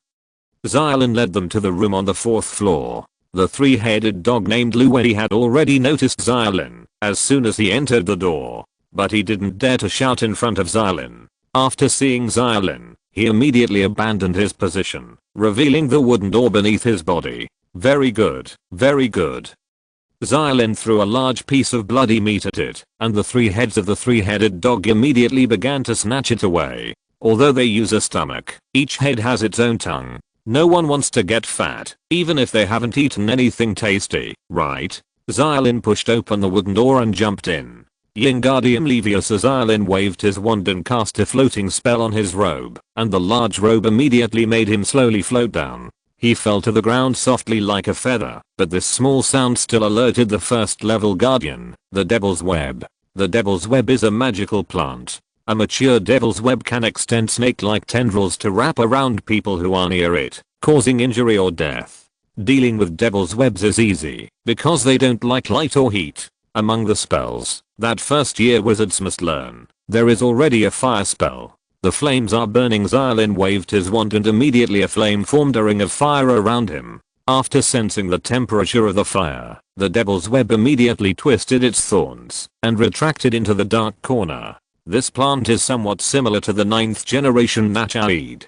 Xia Lin led them to the room on the 4th floor. The three-headed dog named Luwei had already noticed Xia Lin as soon as he entered the door, but he didn't dare to shout in front of Xia Lin. After seeing Xia Lin, he immediately abandoned his position, revealing the wooden door beneath his body. Very good, very good. Xia Lin threw a large piece of bloody meat at it, and the three heads of the three-headed dog immediately began to snatch it away. Although they use a stomach, each head has its own tongue. No one wants to get fat, even if they haven't eaten anything tasty, right? Xia Lin pushed open the wooden door and jumped in. Wingardium Leviosa. Xia Lin waved his wand and cast a floating spell on his robe, and the large robe immediately made him slowly float down. He fell to the ground softly like a feather, but this small sound still alerted the first level guardian, the Devil's Web. The Devil's Web is a magical plant. A mature Devil's Web can extend snake-like tendrils to wrap around people who are near it, causing injury or death. Dealing with Devil's Webs is easy, because they don't like light or heat. Among the spells that first-year wizards must learn, there is already a fire spell. The flames are burning. Xia Lin waved his wand and immediately a flame formed a ring of fire around him. After sensing the temperature of the fire, the Devil's Web immediately twisted its thorns and retracted into the dark corner. This plant is somewhat similar to the 9th generation Nachoweed.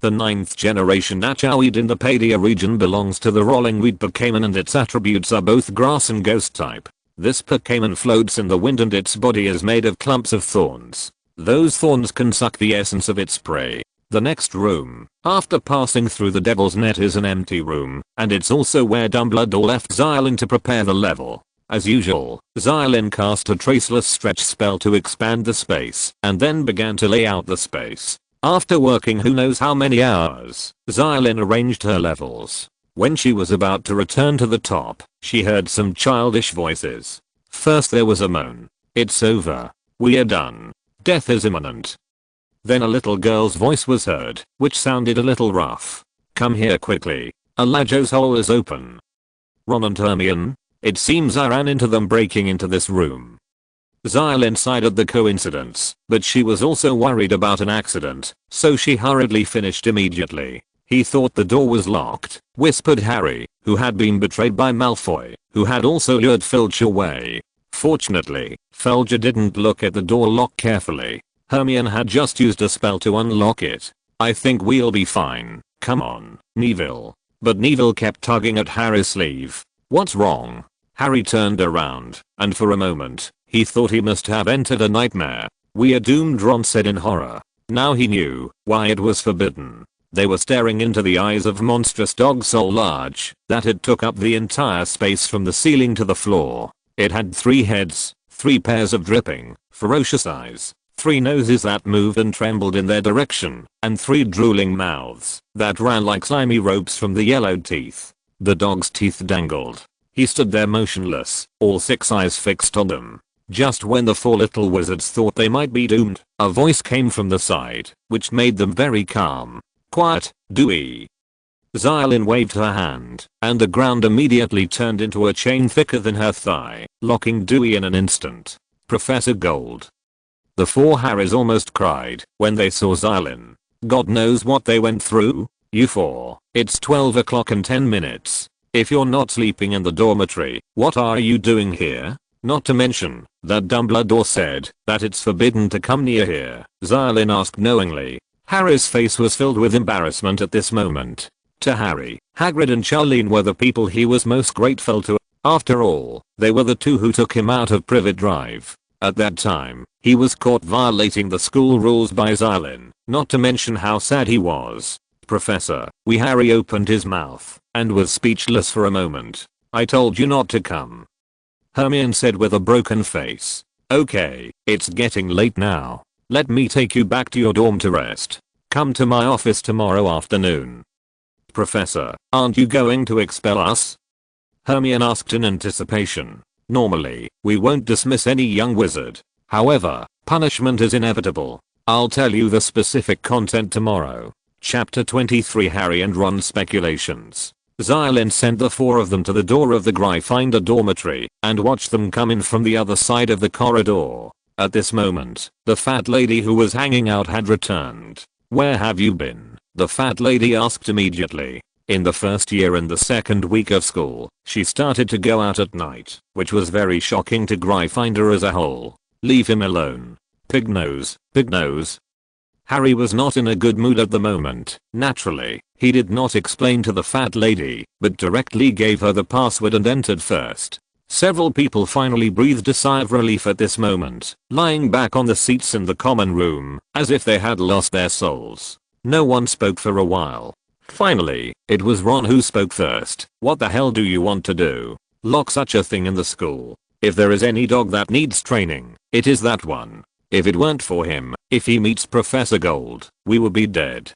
The 9th generation Nachoweed in the Paidia region belongs to the rolling weed Pokémon, and its attributes are both grass and ghost type. This Pokémon floats in the wind and its body is made of clumps of thorns. Those thorns can suck the essence of its prey. The next room, after passing through the Devil's Net, is an empty room, and it's also where Dumbledore left Xia Lin to prepare the level. As usual, Xia Lin cast a traceless stretch spell to expand the space, and then began to lay out the space. After working who knows how many hours, Xia Lin arranged her levels. When she was about to return to the top, she heard some childish voices. First there was a moan. It's over. We're done. Death is imminent. Then a little girl's voice was heard, which sounded a little rough. Come here quickly. Elijah's hole is open. Ron and Hermione? It seems I ran into them breaking into this room. Xia Lin sighed at the coincidence, but she was also worried about an accident, so she hurriedly finished immediately. He thought the door was locked, whispered Harry, who had been betrayed by Malfoy, who had also lured Filch away. Fortunately, Filch didn't look at the door lock carefully. Hermione had just used a spell to unlock it. I think we'll be fine. Come on, Neville. But Neville kept tugging at Harry's sleeve. What's wrong? Harry turned around, and for a moment, he thought he must have entered a nightmare. We're doomed, Ron said in horror. Now he knew why it was forbidden. They were staring into the eyes of monstrous dog so large that it took up the entire space from the ceiling to the floor. It had 3 heads, 3 pairs of dripping, ferocious eyes, 3 noses that moved and trembled in their direction, and 3 drooling mouths that ran like slimy ropes from the yellowed teeth. The dog's teeth dangled. He stood there motionless, all 6 eyes fixed on them. Just when the 4 little wizards thought they might be doomed, a voice came from the side, which made them very calm. Quiet, Dewey. Xia Lin waved her hand, and the ground immediately turned into a chain thicker than her thigh, locking Dewey in an instant. Professor Gold. The 4 Harrys almost cried when they saw Xia Lin. God knows what they went through. You 4, it's 12 o'clock and 10 minutes. If you're not sleeping in the dormitory, what are you doing here? Not to mention that Dumbledore said that it's forbidden to come near here. Xia Lin asked knowingly. Harry's face was filled with embarrassment at this moment. To Harry, Hagrid and Xia Lin were the people he was most grateful to. After all, they were the two who took him out of Privet Drive. At that time, he was caught violating the school rules by Xia Lin, not to mention how sad he was. Professor, Harry opened his mouth and was speechless for a moment. I told you not to come, Hermione said with a broken face. Okay, it's getting late now. Let me take you back to your dorm to rest. Come to my office tomorrow afternoon. Professor, aren't you going to expel us? Hermione asked in anticipation. Normally, we won't dismiss any young wizard. However, punishment is inevitable. I'll tell you the specific content tomorrow. Chapter 23 Harry and Ron's Speculations. Xia Lin sent the four of them to the door of the Gryffindor dormitory and watched them come in from the other side of the corridor. At this moment, the fat lady who was hanging out had returned. Where have you been? The fat lady asked immediately. In the first year and the second week of school, she started to go out at night, which was very shocking to Gryffindor as a whole. Leave him alone. Pig nose, pig nose. Harry was not in a good mood at the moment. Naturally, he did not explain to the fat lady, but directly gave her the password and entered first. Several people finally breathed a sigh of relief at this moment, lying back on the seats in the common room, as if they had lost their souls. No one spoke for a while. Finally, it was Ron who spoke first. What the hell do you want to do? Lock such a thing in the school. If there is any dog that needs training, it is that one. If it weren't for him, if he meets Professor Gold, we would be dead.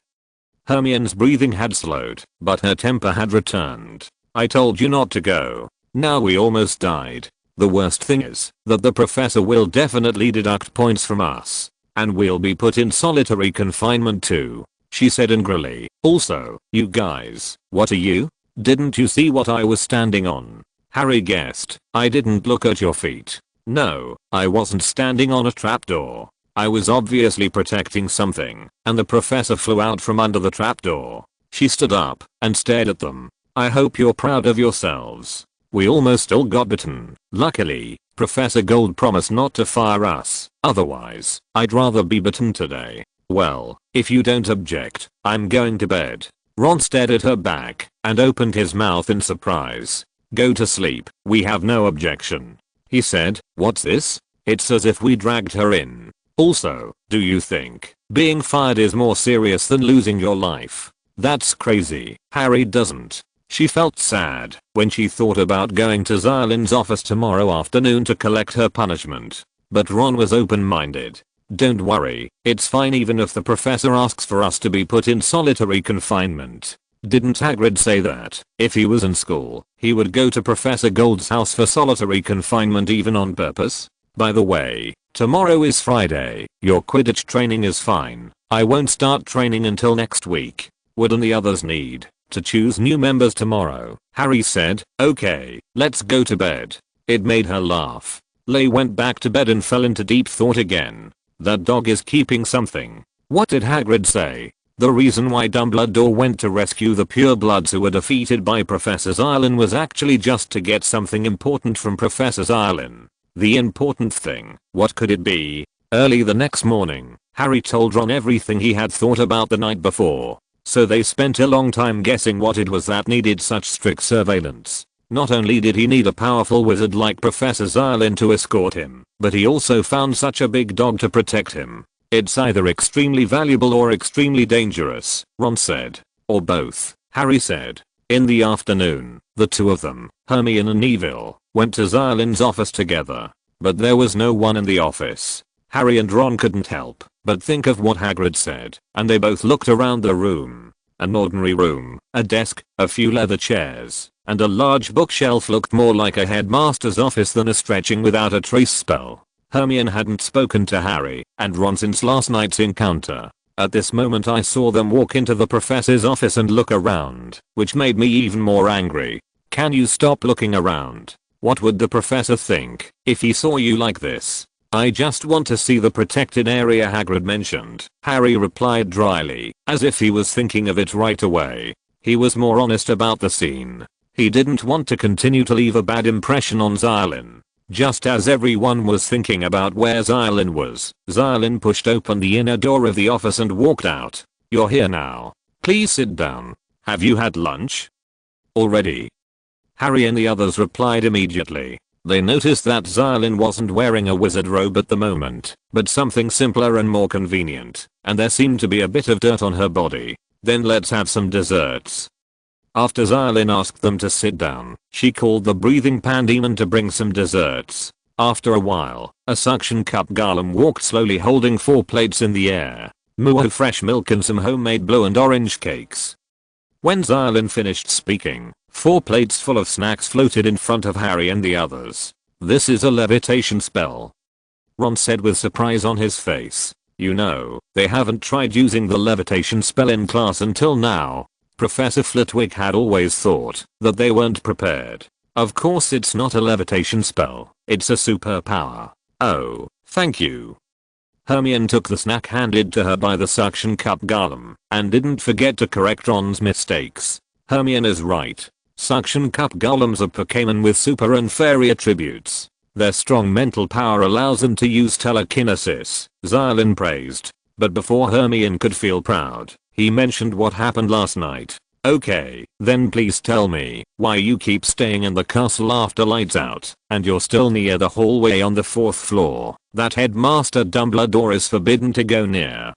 Hermione's breathing had slowed, but her temper had returned. I told you not to go. Now we almost died. The worst thing is that the professor will definitely deduct points from us. And we'll be put in solitary confinement too, she said angrily. Also, you guys, what are you? Didn't you see what I was standing on? Harry guessed. I didn't look at your feet. No, I wasn't standing on a trapdoor. I was obviously protecting something, and the professor flew out from under the trapdoor. She stood up and stared at them. I hope you're proud of yourselves. We almost all got bitten. Luckily, Professor Gold promised not to fire us. Otherwise, I'd rather be bitten today. Well, if you don't object, I'm going to bed. Ron stared at her back and opened his mouth in surprise. Go to sleep. We have no objection, he said. What's this? It's as if we dragged her in. Also, do you think being fired is more serious than losing your life? That's crazy. Harry doesn't. She felt sad when she thought about going to Xia Lin's office tomorrow afternoon to collect her punishment. But Ron was open-minded. Don't worry, it's fine even if the professor asks for us to be put in solitary confinement. Didn't Hagrid say that, if he was in school, he would go to Professor Gold's house for solitary confinement even on purpose? By the way, tomorrow is Friday. Your Quidditch training is fine. I won't start training until next week. Wouldn't the others need to choose new members tomorrow? Harry said. Okay, let's go to bed. It made her laugh. Lay went back to bed and fell into deep thought again. That dog is keeping something. What did Hagrid say? The reason why Dumbledore went to rescue the purebloods who were defeated by Professor Xia Lin was actually just to get something important from Professor Xia Lin. The important thing, what could it be? Early the next morning, Harry told Ron everything he had thought about the night before. So they spent a long time guessing what it was that needed such strict surveillance. Not only did he need a powerful wizard like Professor Xia Lin to escort him, but he also found such a big dog to protect him. It's either extremely valuable or extremely dangerous, Ron said. Or both, Harry said. In the afternoon, the two of them, Hermione and Neville, went to Xia Lin's office together. But there was no one in the office. Harry and Ron couldn't help but think of what Hagrid said, and they both looked around the room. An ordinary room, a desk, a few leather chairs, and a large bookshelf looked more like a headmaster's office than a stretching without a trace spell. Hermione hadn't spoken to Harry and Ron since last night's encounter. At this moment I saw them walk into the professor's office and look around, which made me even more angry. Can you stop looking around? What would the professor think if he saw you like this? I just want to see the protected area Hagrid mentioned, Harry replied dryly, as if he was thinking of it right away. He was more honest about the scene. He didn't want to continue to leave a bad impression on Xia Lin. Just as everyone was thinking about where Xia Lin was, Xia Lin pushed open the inner door of the office and walked out. "You're here now. Please sit down. Have you had lunch?" "Already." Harry and the others replied immediately. They noticed that Xia Lin wasn't wearing a wizard robe at the moment, but something simpler and more convenient, and there seemed to be a bit of dirt on her body. "Then let's have some desserts." After Xia Lin asked them to sit down, she called the breathing pan demon to bring some desserts. After a while, a suction cup golem walked slowly holding 4 plates in the air. Moo fresh milk and some homemade blue and orange cakes. When Xia Lin finished speaking, 4 plates full of snacks floated in front of Harry and the others. "This is a levitation spell," Ron said with surprise on his face. "You know, they haven't tried using the levitation spell in class until now." Professor Flitwick had always thought that they weren't prepared. "Of course it's not a levitation spell, it's a superpower." "Oh, thank you." Hermione took the snack handed to her by the suction cup golem and didn't forget to correct Ron's mistakes. Hermione is right. Suction cup golems are Pokémon with super and fairy attributes. Their strong mental power allows them to use telekinesis, Xia Lin praised. But before Hermione could feel proud, he mentioned what happened last night. "Okay, then please tell me why you keep staying in the castle after lights out, and you're still near the hallway on the 4th floor that Headmaster Dumbledore is forbidden to go near."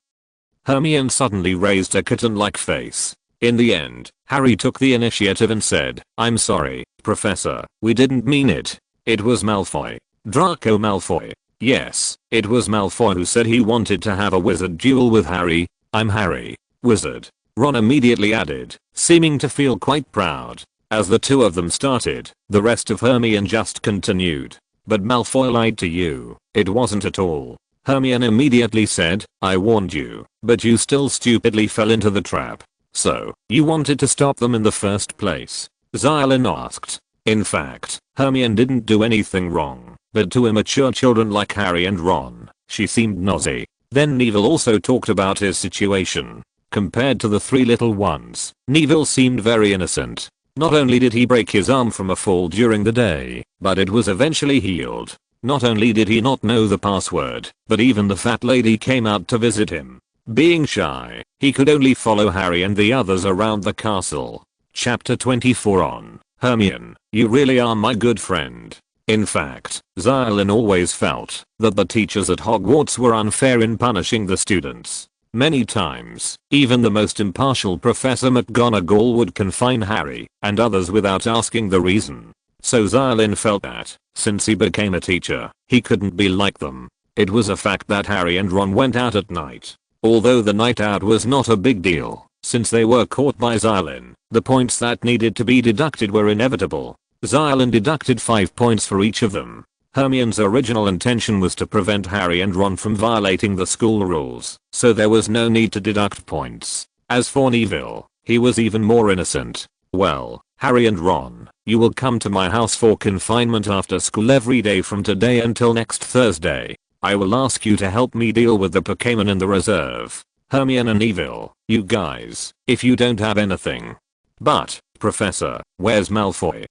Hermione suddenly raised a kitten-like face. In the end, Harry took the initiative and said, "I'm sorry, Professor, we didn't mean it. It was Malfoy. Draco Malfoy. Yes, it was Malfoy who said he wanted to have a wizard duel with Harry. I'm Harry, wizard," Ron immediately added, seeming to feel quite proud. As the two of them started, the rest of Hermione just continued. "But Malfoy lied to you. It wasn't at all." Hermione immediately said, "I warned you, but you still stupidly fell into the trap. So, you wanted to stop them in the first place?" Xia Lin asked. In fact, Hermione didn't do anything wrong, but to immature children like Harry and Ron, she seemed nosy. Then Neville also talked about his situation. Compared to the 3 little ones, Neville seemed very innocent. Not only did he break his arm from a fall during the day, but it was eventually healed. Not only did he not know the password, but even the fat lady came out to visit him. Being shy, he could only follow Harry and the others around the castle. Chapter 24 on Hermione, you really are my good friend. In fact, Xia Lin always felt that the teachers at Hogwarts were unfair in punishing the students. Many times, even the most impartial Professor McGonagall would confine Harry and others without asking the reason. So Xia Lin felt that, since he became a teacher, he couldn't be like them. It was a fact that Harry and Ron went out at night. Although the night out was not a big deal, since they were caught by Xia Lin, the points that needed to be deducted were inevitable. Xia Lin deducted 5 points for each of them. Hermione's original intention was to prevent Harry and Ron from violating the school rules, so there was no need to deduct points. As for Neville, he was even more innocent. "Well, Harry and Ron, you will come to my house for confinement after school every day from today until next Thursday. I will ask you to help me deal with the Pokémon in the reserve. Hermione and Neville, you guys, if you don't have anything." "But, Professor, where's Malfoy?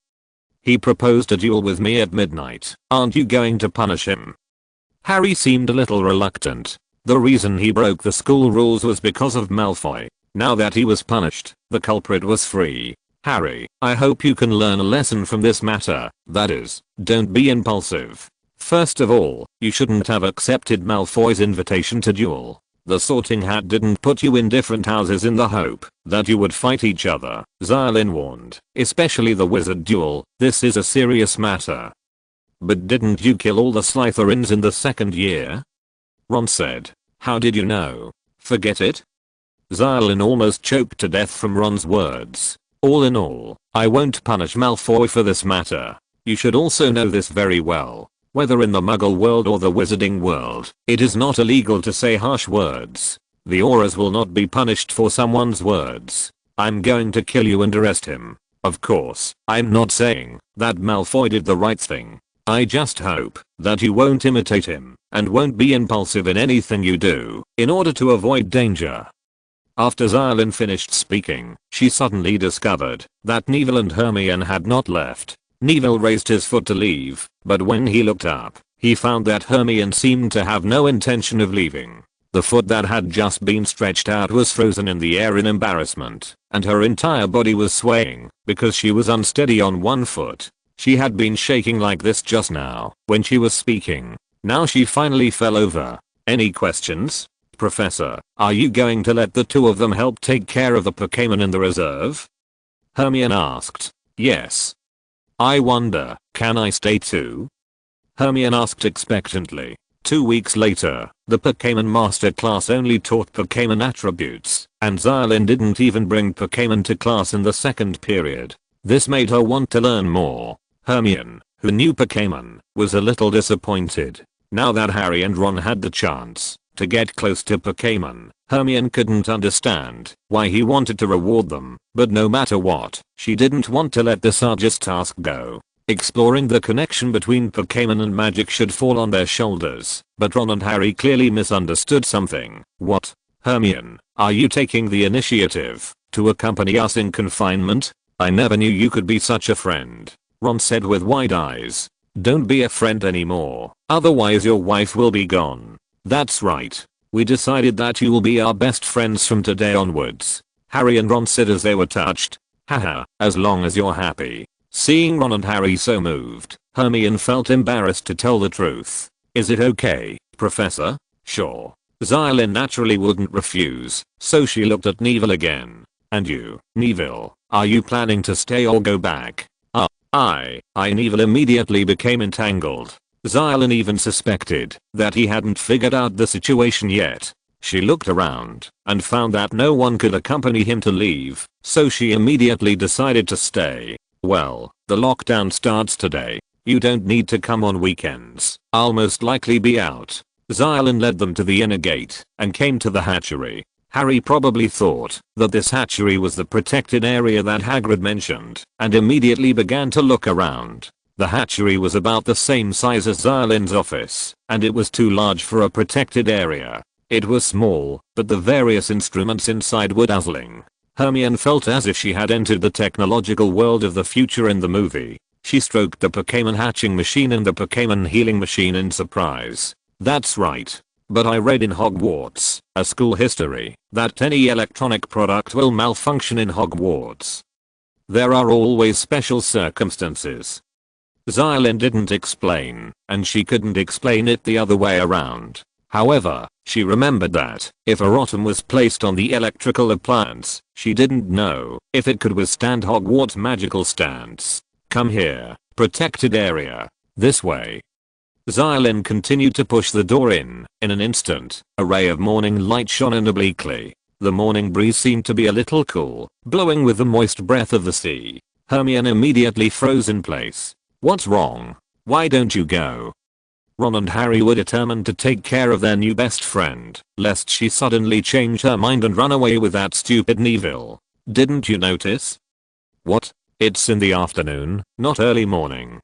He proposed a duel with me at midnight. Aren't you going to punish him?" Harry seemed a little reluctant. The reason he broke the school rules was because of Malfoy. Now that he was punished, the culprit was free. "Harry, I hope you can learn a lesson from this matter. That is, don't be impulsive. First of all, you shouldn't have accepted Malfoy's invitation to duel. The Sorting Hat didn't put you in different houses in the hope that you would fight each other," Xia Lin warned. "Especially the wizard duel. This is a serious matter." "But didn't you kill all the Slytherins in the 2nd year?" Ron said. "How did you know?" "Forget it." Xia Lin almost choked to death from Ron's words. "All in all, I won't punish Malfoy for this matter. You should also know this very well. Whether in the Muggle world or the Wizarding world, it is not illegal to say harsh words. The Auras will not be punished for someone's words. I'm going to kill you and arrest him. Of course, I'm not saying that Malfoy did the right thing. I just hope that you won't imitate him and won't be impulsive in anything you do in order to avoid danger." After Xia Lin finished speaking, she suddenly discovered that Neville and Hermione had not left. Neville raised his foot to leave, but when he looked up, he found that Hermione seemed to have no intention of leaving. The foot that had just been stretched out was frozen in the air in embarrassment, and her entire body was swaying because she was unsteady on one foot. She had been shaking like this just now when she was speaking. Now she finally fell over. Any questions? Professor, are you going to let the two of them help take care of the Pokémon in the reserve? Hermione asked. Yes. I wonder, can I stay too? Hermione asked expectantly. 2 weeks later, the Pokémon Master class only taught Pokémon attributes, and Xia Lin didn't even bring Pokémon to class in the second period. This made her want to learn more. Hermione, who knew Pokémon, was a little disappointed. Now that Harry and Ron had the chance to get close to Pokémon, Hermione couldn't understand why he wanted to reward them, but no matter what, she didn't want to let this arduous task go. Exploring the connection between Pokémon and magic should fall on their shoulders, but Ron and Harry clearly misunderstood something. What? Hermione, are you taking the initiative to accompany us in confinement? I never knew you could be such a friend, Ron said with wide eyes. Don't be a friend anymore, otherwise your wife will be gone. That's right. We decided that you will be our best friends from today onwards, Harry and Ron said as they were touched. Haha, as long as you're happy. Seeing Ron and Harry so moved, Hermione felt embarrassed to tell the truth. Is it okay, Professor? Sure. Xia Lin naturally wouldn't refuse, so she looked at Neville again. And you, Neville, are you planning to stay or go back? Neville immediately became entangled. Xia Lin even suspected that he hadn't figured out the situation yet. She looked around and found that no one could accompany him to leave, so she immediately decided to stay. Well, the lockdown starts today. You don't need to come on weekends. I'll most likely be out. Xia Lin led them to the inner gate and came to the hatchery. Harry probably thought that this hatchery was the protected area that Hagrid mentioned and immediately began to look around. The hatchery was about the same size as Xia Lin's office, and it was too large for a protected area. It was small, but the various instruments inside were dazzling. Hermione felt as if she had entered the technological world of the future in the movie. She stroked the Pokémon hatching machine and the Pokémon healing machine in surprise. That's right. But I read in Hogwarts, a school history, that any electronic product will malfunction in Hogwarts. There are always special circumstances. Xia Lin didn't explain, and she couldn't explain it the other way around. However, she remembered that if a rotom was placed on the electrical appliance, she didn't know if it could withstand Hogwarts magical stance. Come here, protected area. This way. Xia Lin continued to push the door in an instant, a ray of morning light shone in obliquely. The morning breeze seemed to be a little cool, blowing with the moist breath of the sea. Hermione immediately froze in place. What's wrong? Why don't you go? Ron and Harry were determined to take care of their new best friend, lest she suddenly change her mind and run away with that stupid Neville. Didn't you notice? What? It's in the afternoon, not early morning.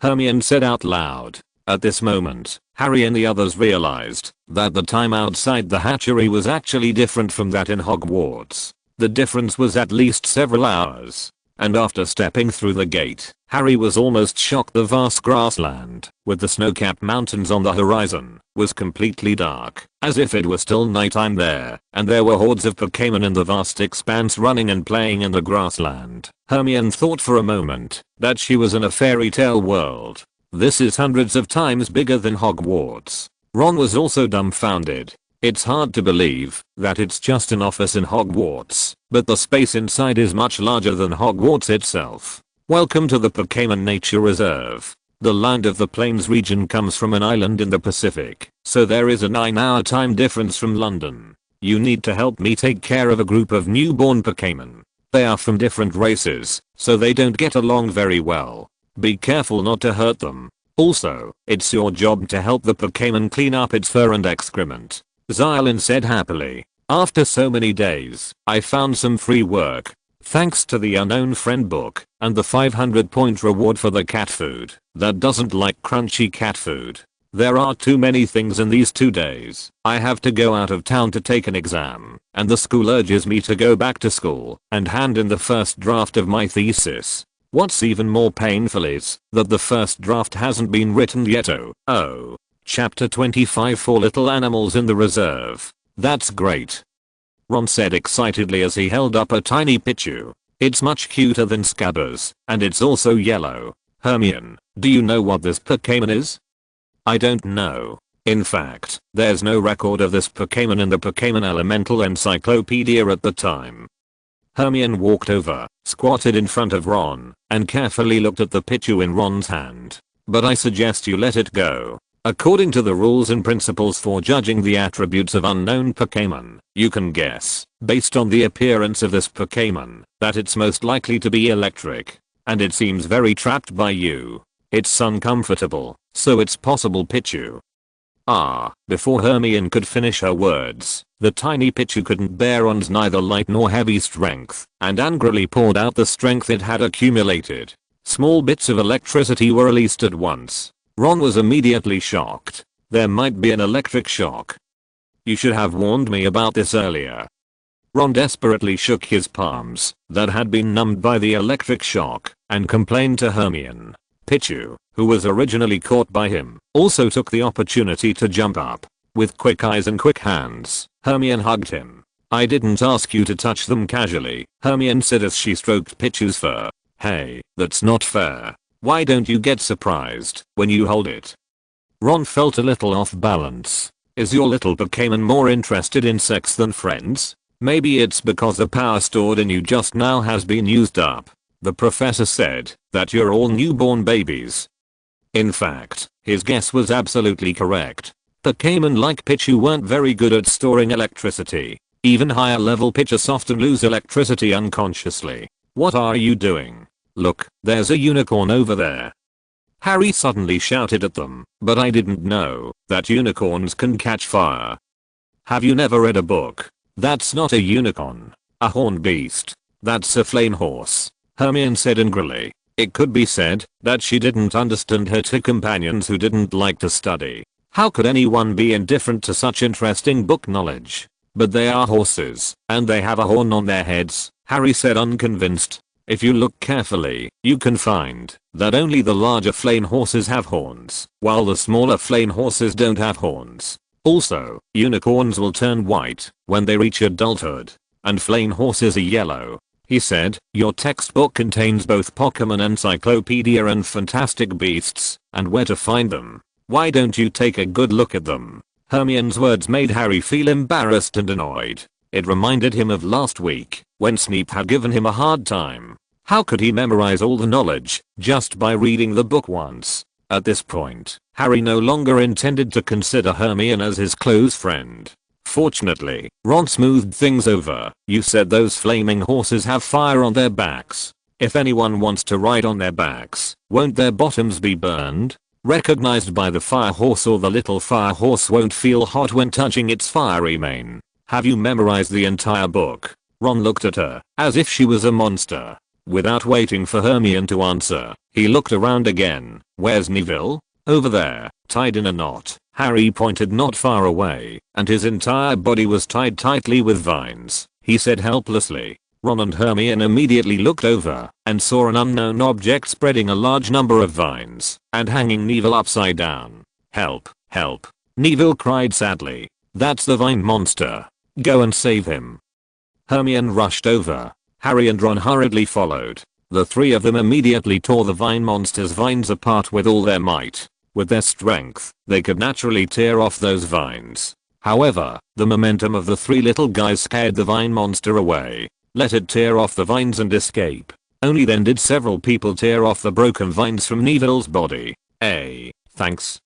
Hermione said out loud. At this moment, Harry and the others realized that the time outside the hatchery was actually different from that in Hogwarts. The difference was at least several hours. And after stepping through the gate, Harry was almost shocked. The vast grassland, with the snow-capped mountains on the horizon, was completely dark, as if it were still nighttime there, and there were hordes of Pokémon in the vast expanse running and playing in the grassland. Hermione thought for a moment that she was in a fairy tale world. This is hundreds of times bigger than Hogwarts. Ron was also dumbfounded. It's hard to believe that it's just an office in Hogwarts, but the space inside is much larger than Hogwarts itself. Welcome to the Pokémon Nature Reserve. The land of the Plains region comes from an island in the Pacific, so there is a 9-hour time difference from London. You need to help me take care of a group of newborn Pokémon. They are from different races, so they don't get along very well. Be careful not to hurt them. Also, it's your job to help the Pokémon clean up its fur and excrement. Xia Lin said happily. After so many days, I found some free work. Thanks to the unknown friend book and the 500-point reward for the cat food that doesn't like crunchy cat food. There are too many things in these 2 days. I have to go out of town to take an exam, and the school urges me to go back to school and hand in the first draft of my thesis. What's even more painful is that the first draft hasn't been written yet. Oh. Chapter 25 4 Little Animals in the Reserve. That's great. Ron said excitedly as he held up a tiny Pichu. It's much cuter than Scabbers, and it's also yellow. Hermione, do you know what this Pokémon is? I don't know. In fact, there's no record of this Pokémon in the Pokémon Elemental Encyclopedia at the time. Hermione walked over, squatted in front of Ron, and carefully looked at the Pichu in Ron's hand. But I suggest you let it go. According to the rules and principles for judging the attributes of unknown Pokémon, you can guess, based on the appearance of this Pokémon, that it's most likely to be electric. And it seems very trapped by you. It's uncomfortable, so it's possible Pichu. Before Hermione could finish her words, the tiny Pichu couldn't bear Ron's neither light nor heavy strength, and angrily poured out the strength it had accumulated. Small bits of electricity were released at once. Ron was immediately shocked. There might be an electric shock. You should have warned me about this earlier. Ron desperately shook his palms that had been numbed by the electric shock and complained to Hermione. Pichu, who was originally caught by him, also took the opportunity to jump up. With quick eyes and quick hands, Hermione hugged him. I didn't ask you to touch them casually, Hermione said as she stroked Pichu's fur. Hey, that's not fair. Why don't you get surprised when you hold it? Ron felt a little off balance. Is your little Pokémon more interested in sex than friends? Maybe it's because the power stored in you just now has been used up. The professor said that you're all newborn babies. In fact, his guess was absolutely correct. Pokémon like Pichu weren't very good at storing electricity. Even higher level Pichus often lose electricity unconsciously. What are you doing? Look, there's a unicorn over there. Harry suddenly shouted at them, but I didn't know that unicorns can catch fire. Have you never read a book? That's not a unicorn. A horned beast. That's a flame horse, Hermione said angrily. It could be said that she didn't understand her two companions who didn't like to study. How could anyone be indifferent to such interesting book knowledge? But they are horses, and they have a horn on their heads, Harry said unconvinced. If you look carefully, you can find that only the larger flame horses have horns, while the smaller flame horses don't have horns. Also, unicorns will turn white when they reach adulthood, and flame horses are yellow. He said, your textbook contains both Pokémon Encyclopedia and Fantastic Beasts, and where to find them. Why don't you take a good look at them? Hermione's words made Harry feel embarrassed and annoyed. It reminded him of last week, when Snape had given him a hard time. How could he memorize all the knowledge just by reading the book once? At this point, Harry no longer intended to consider Hermione as his close friend. Fortunately, Ron smoothed things over. You said those flaming horses have fire on their backs. If anyone wants to ride on their backs, won't their bottoms be burned? Recognized by the fire horse, or the little fire horse won't feel hot when touching its fiery mane. Have you memorized the entire book? Ron looked at her as if she was a monster. Without waiting for Hermione to answer, he looked around again. Where's Neville? Over there, tied in a knot. Harry pointed not far away, and his entire body was tied tightly with vines. He said helplessly. Ron and Hermione immediately looked over and saw an unknown object spreading a large number of vines and hanging Neville upside down. Help, help, Neville cried sadly. That's the vine monster. Go and save him. Hermione rushed over. Harry and Ron hurriedly followed. The three of them immediately tore the vine monster's vines apart with all their might. With their strength, they could naturally tear off those vines. However, the momentum of the three little guys scared the vine monster away. Let it tear off the vines and escape. Only then did several people tear off the broken vines from Neville's body. Thanks.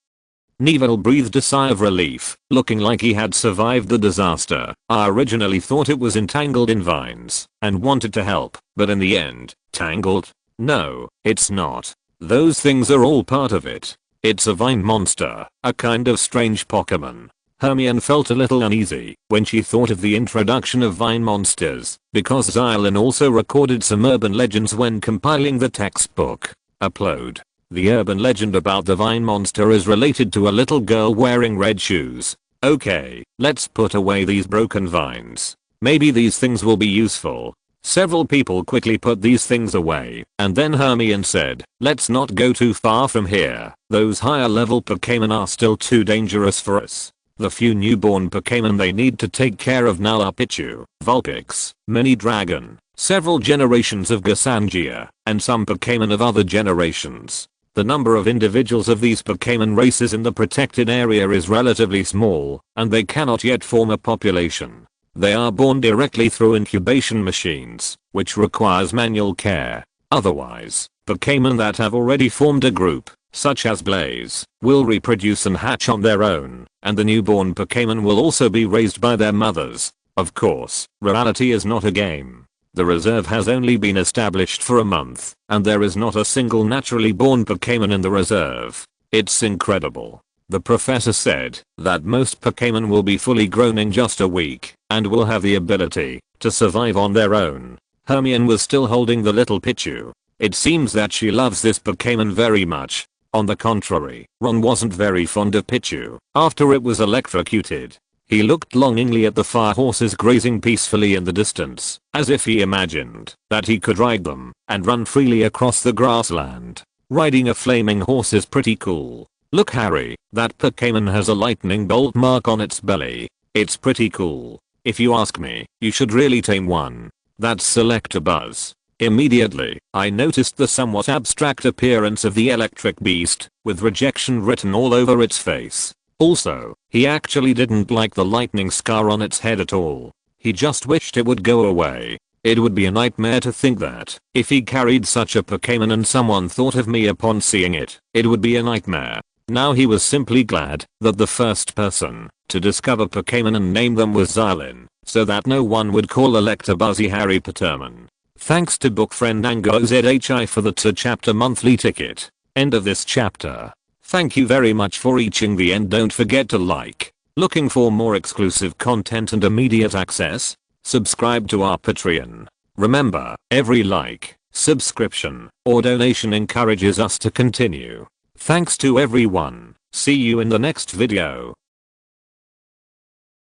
Neville breathed a sigh of relief, looking like he had survived the disaster. I originally thought it was entangled in vines and wanted to help, but in the end, tangled? No, it's not. Those things are all part of it. It's a vine monster, a kind of strange Pokémon. Hermione felt a little uneasy when she thought of the introduction of vine monsters, because Xia Lin also recorded some urban legends when compiling the textbook. Upload. The urban legend about the vine monster is related to a little girl wearing red shoes. Okay, let's put away these broken vines. Maybe these things will be useful. Several people quickly put these things away, and then Hermione said, let's not go too far from here. Those higher level Pokémon are still too dangerous for us. The few newborn Pokémon they need to take care of now are Pichu, Vulpix, Mini Dragon, several generations of Gsangia, and some Pokémon of other generations. The number of individuals of these Pokémon races in the protected area is relatively small, and they cannot yet form a population. They are born directly through incubation machines, which requires manual care. Otherwise, Pokémon that have already formed a group, such as Blaze, will reproduce and hatch on their own, and the newborn Pokémon will also be raised by their mothers. Of course, reality is not a game. The reserve has only been established for a month, and there is not a single naturally born Pokémon in the reserve. It's incredible. The professor said that most Pokémon will be fully grown in just a week, and will have the ability to survive on their own. Hermione was still holding the little Pichu. It seems that she loves this Pokémon very much. On the contrary, Ron wasn't very fond of Pichu after it was electrocuted. He looked longingly at the fire horses grazing peacefully in the distance, as if he imagined that he could ride them and run freely across the grassland. Riding a flaming horse is pretty cool. Look Harry, that Pokémon has a lightning bolt mark on its belly. It's pretty cool. If you ask me, you should really tame one. That's Electabuzz. Immediately, I noticed the somewhat abstract appearance of the electric beast, with rejection written all over its face. Also, he actually didn't like the lightning scar on its head at all. He just wished it would go away. It would be a nightmare to think that, if he carried such a Pokémon and someone thought of me upon seeing it, it would be a nightmare. Now he was simply glad that the first person to discover Pokémon and name them was Xia Lin, so that no one would call Electabuzzy Harry Potterman. Thanks to book friend AngoZHI for the 2-chapter monthly ticket. End of this chapter. Thank you very much for reaching the end. Don't forget to like. Looking for more exclusive content and immediate access? Subscribe to our Patreon. Remember, every like, subscription, or donation encourages us to continue. Thanks to everyone. See you in the next video.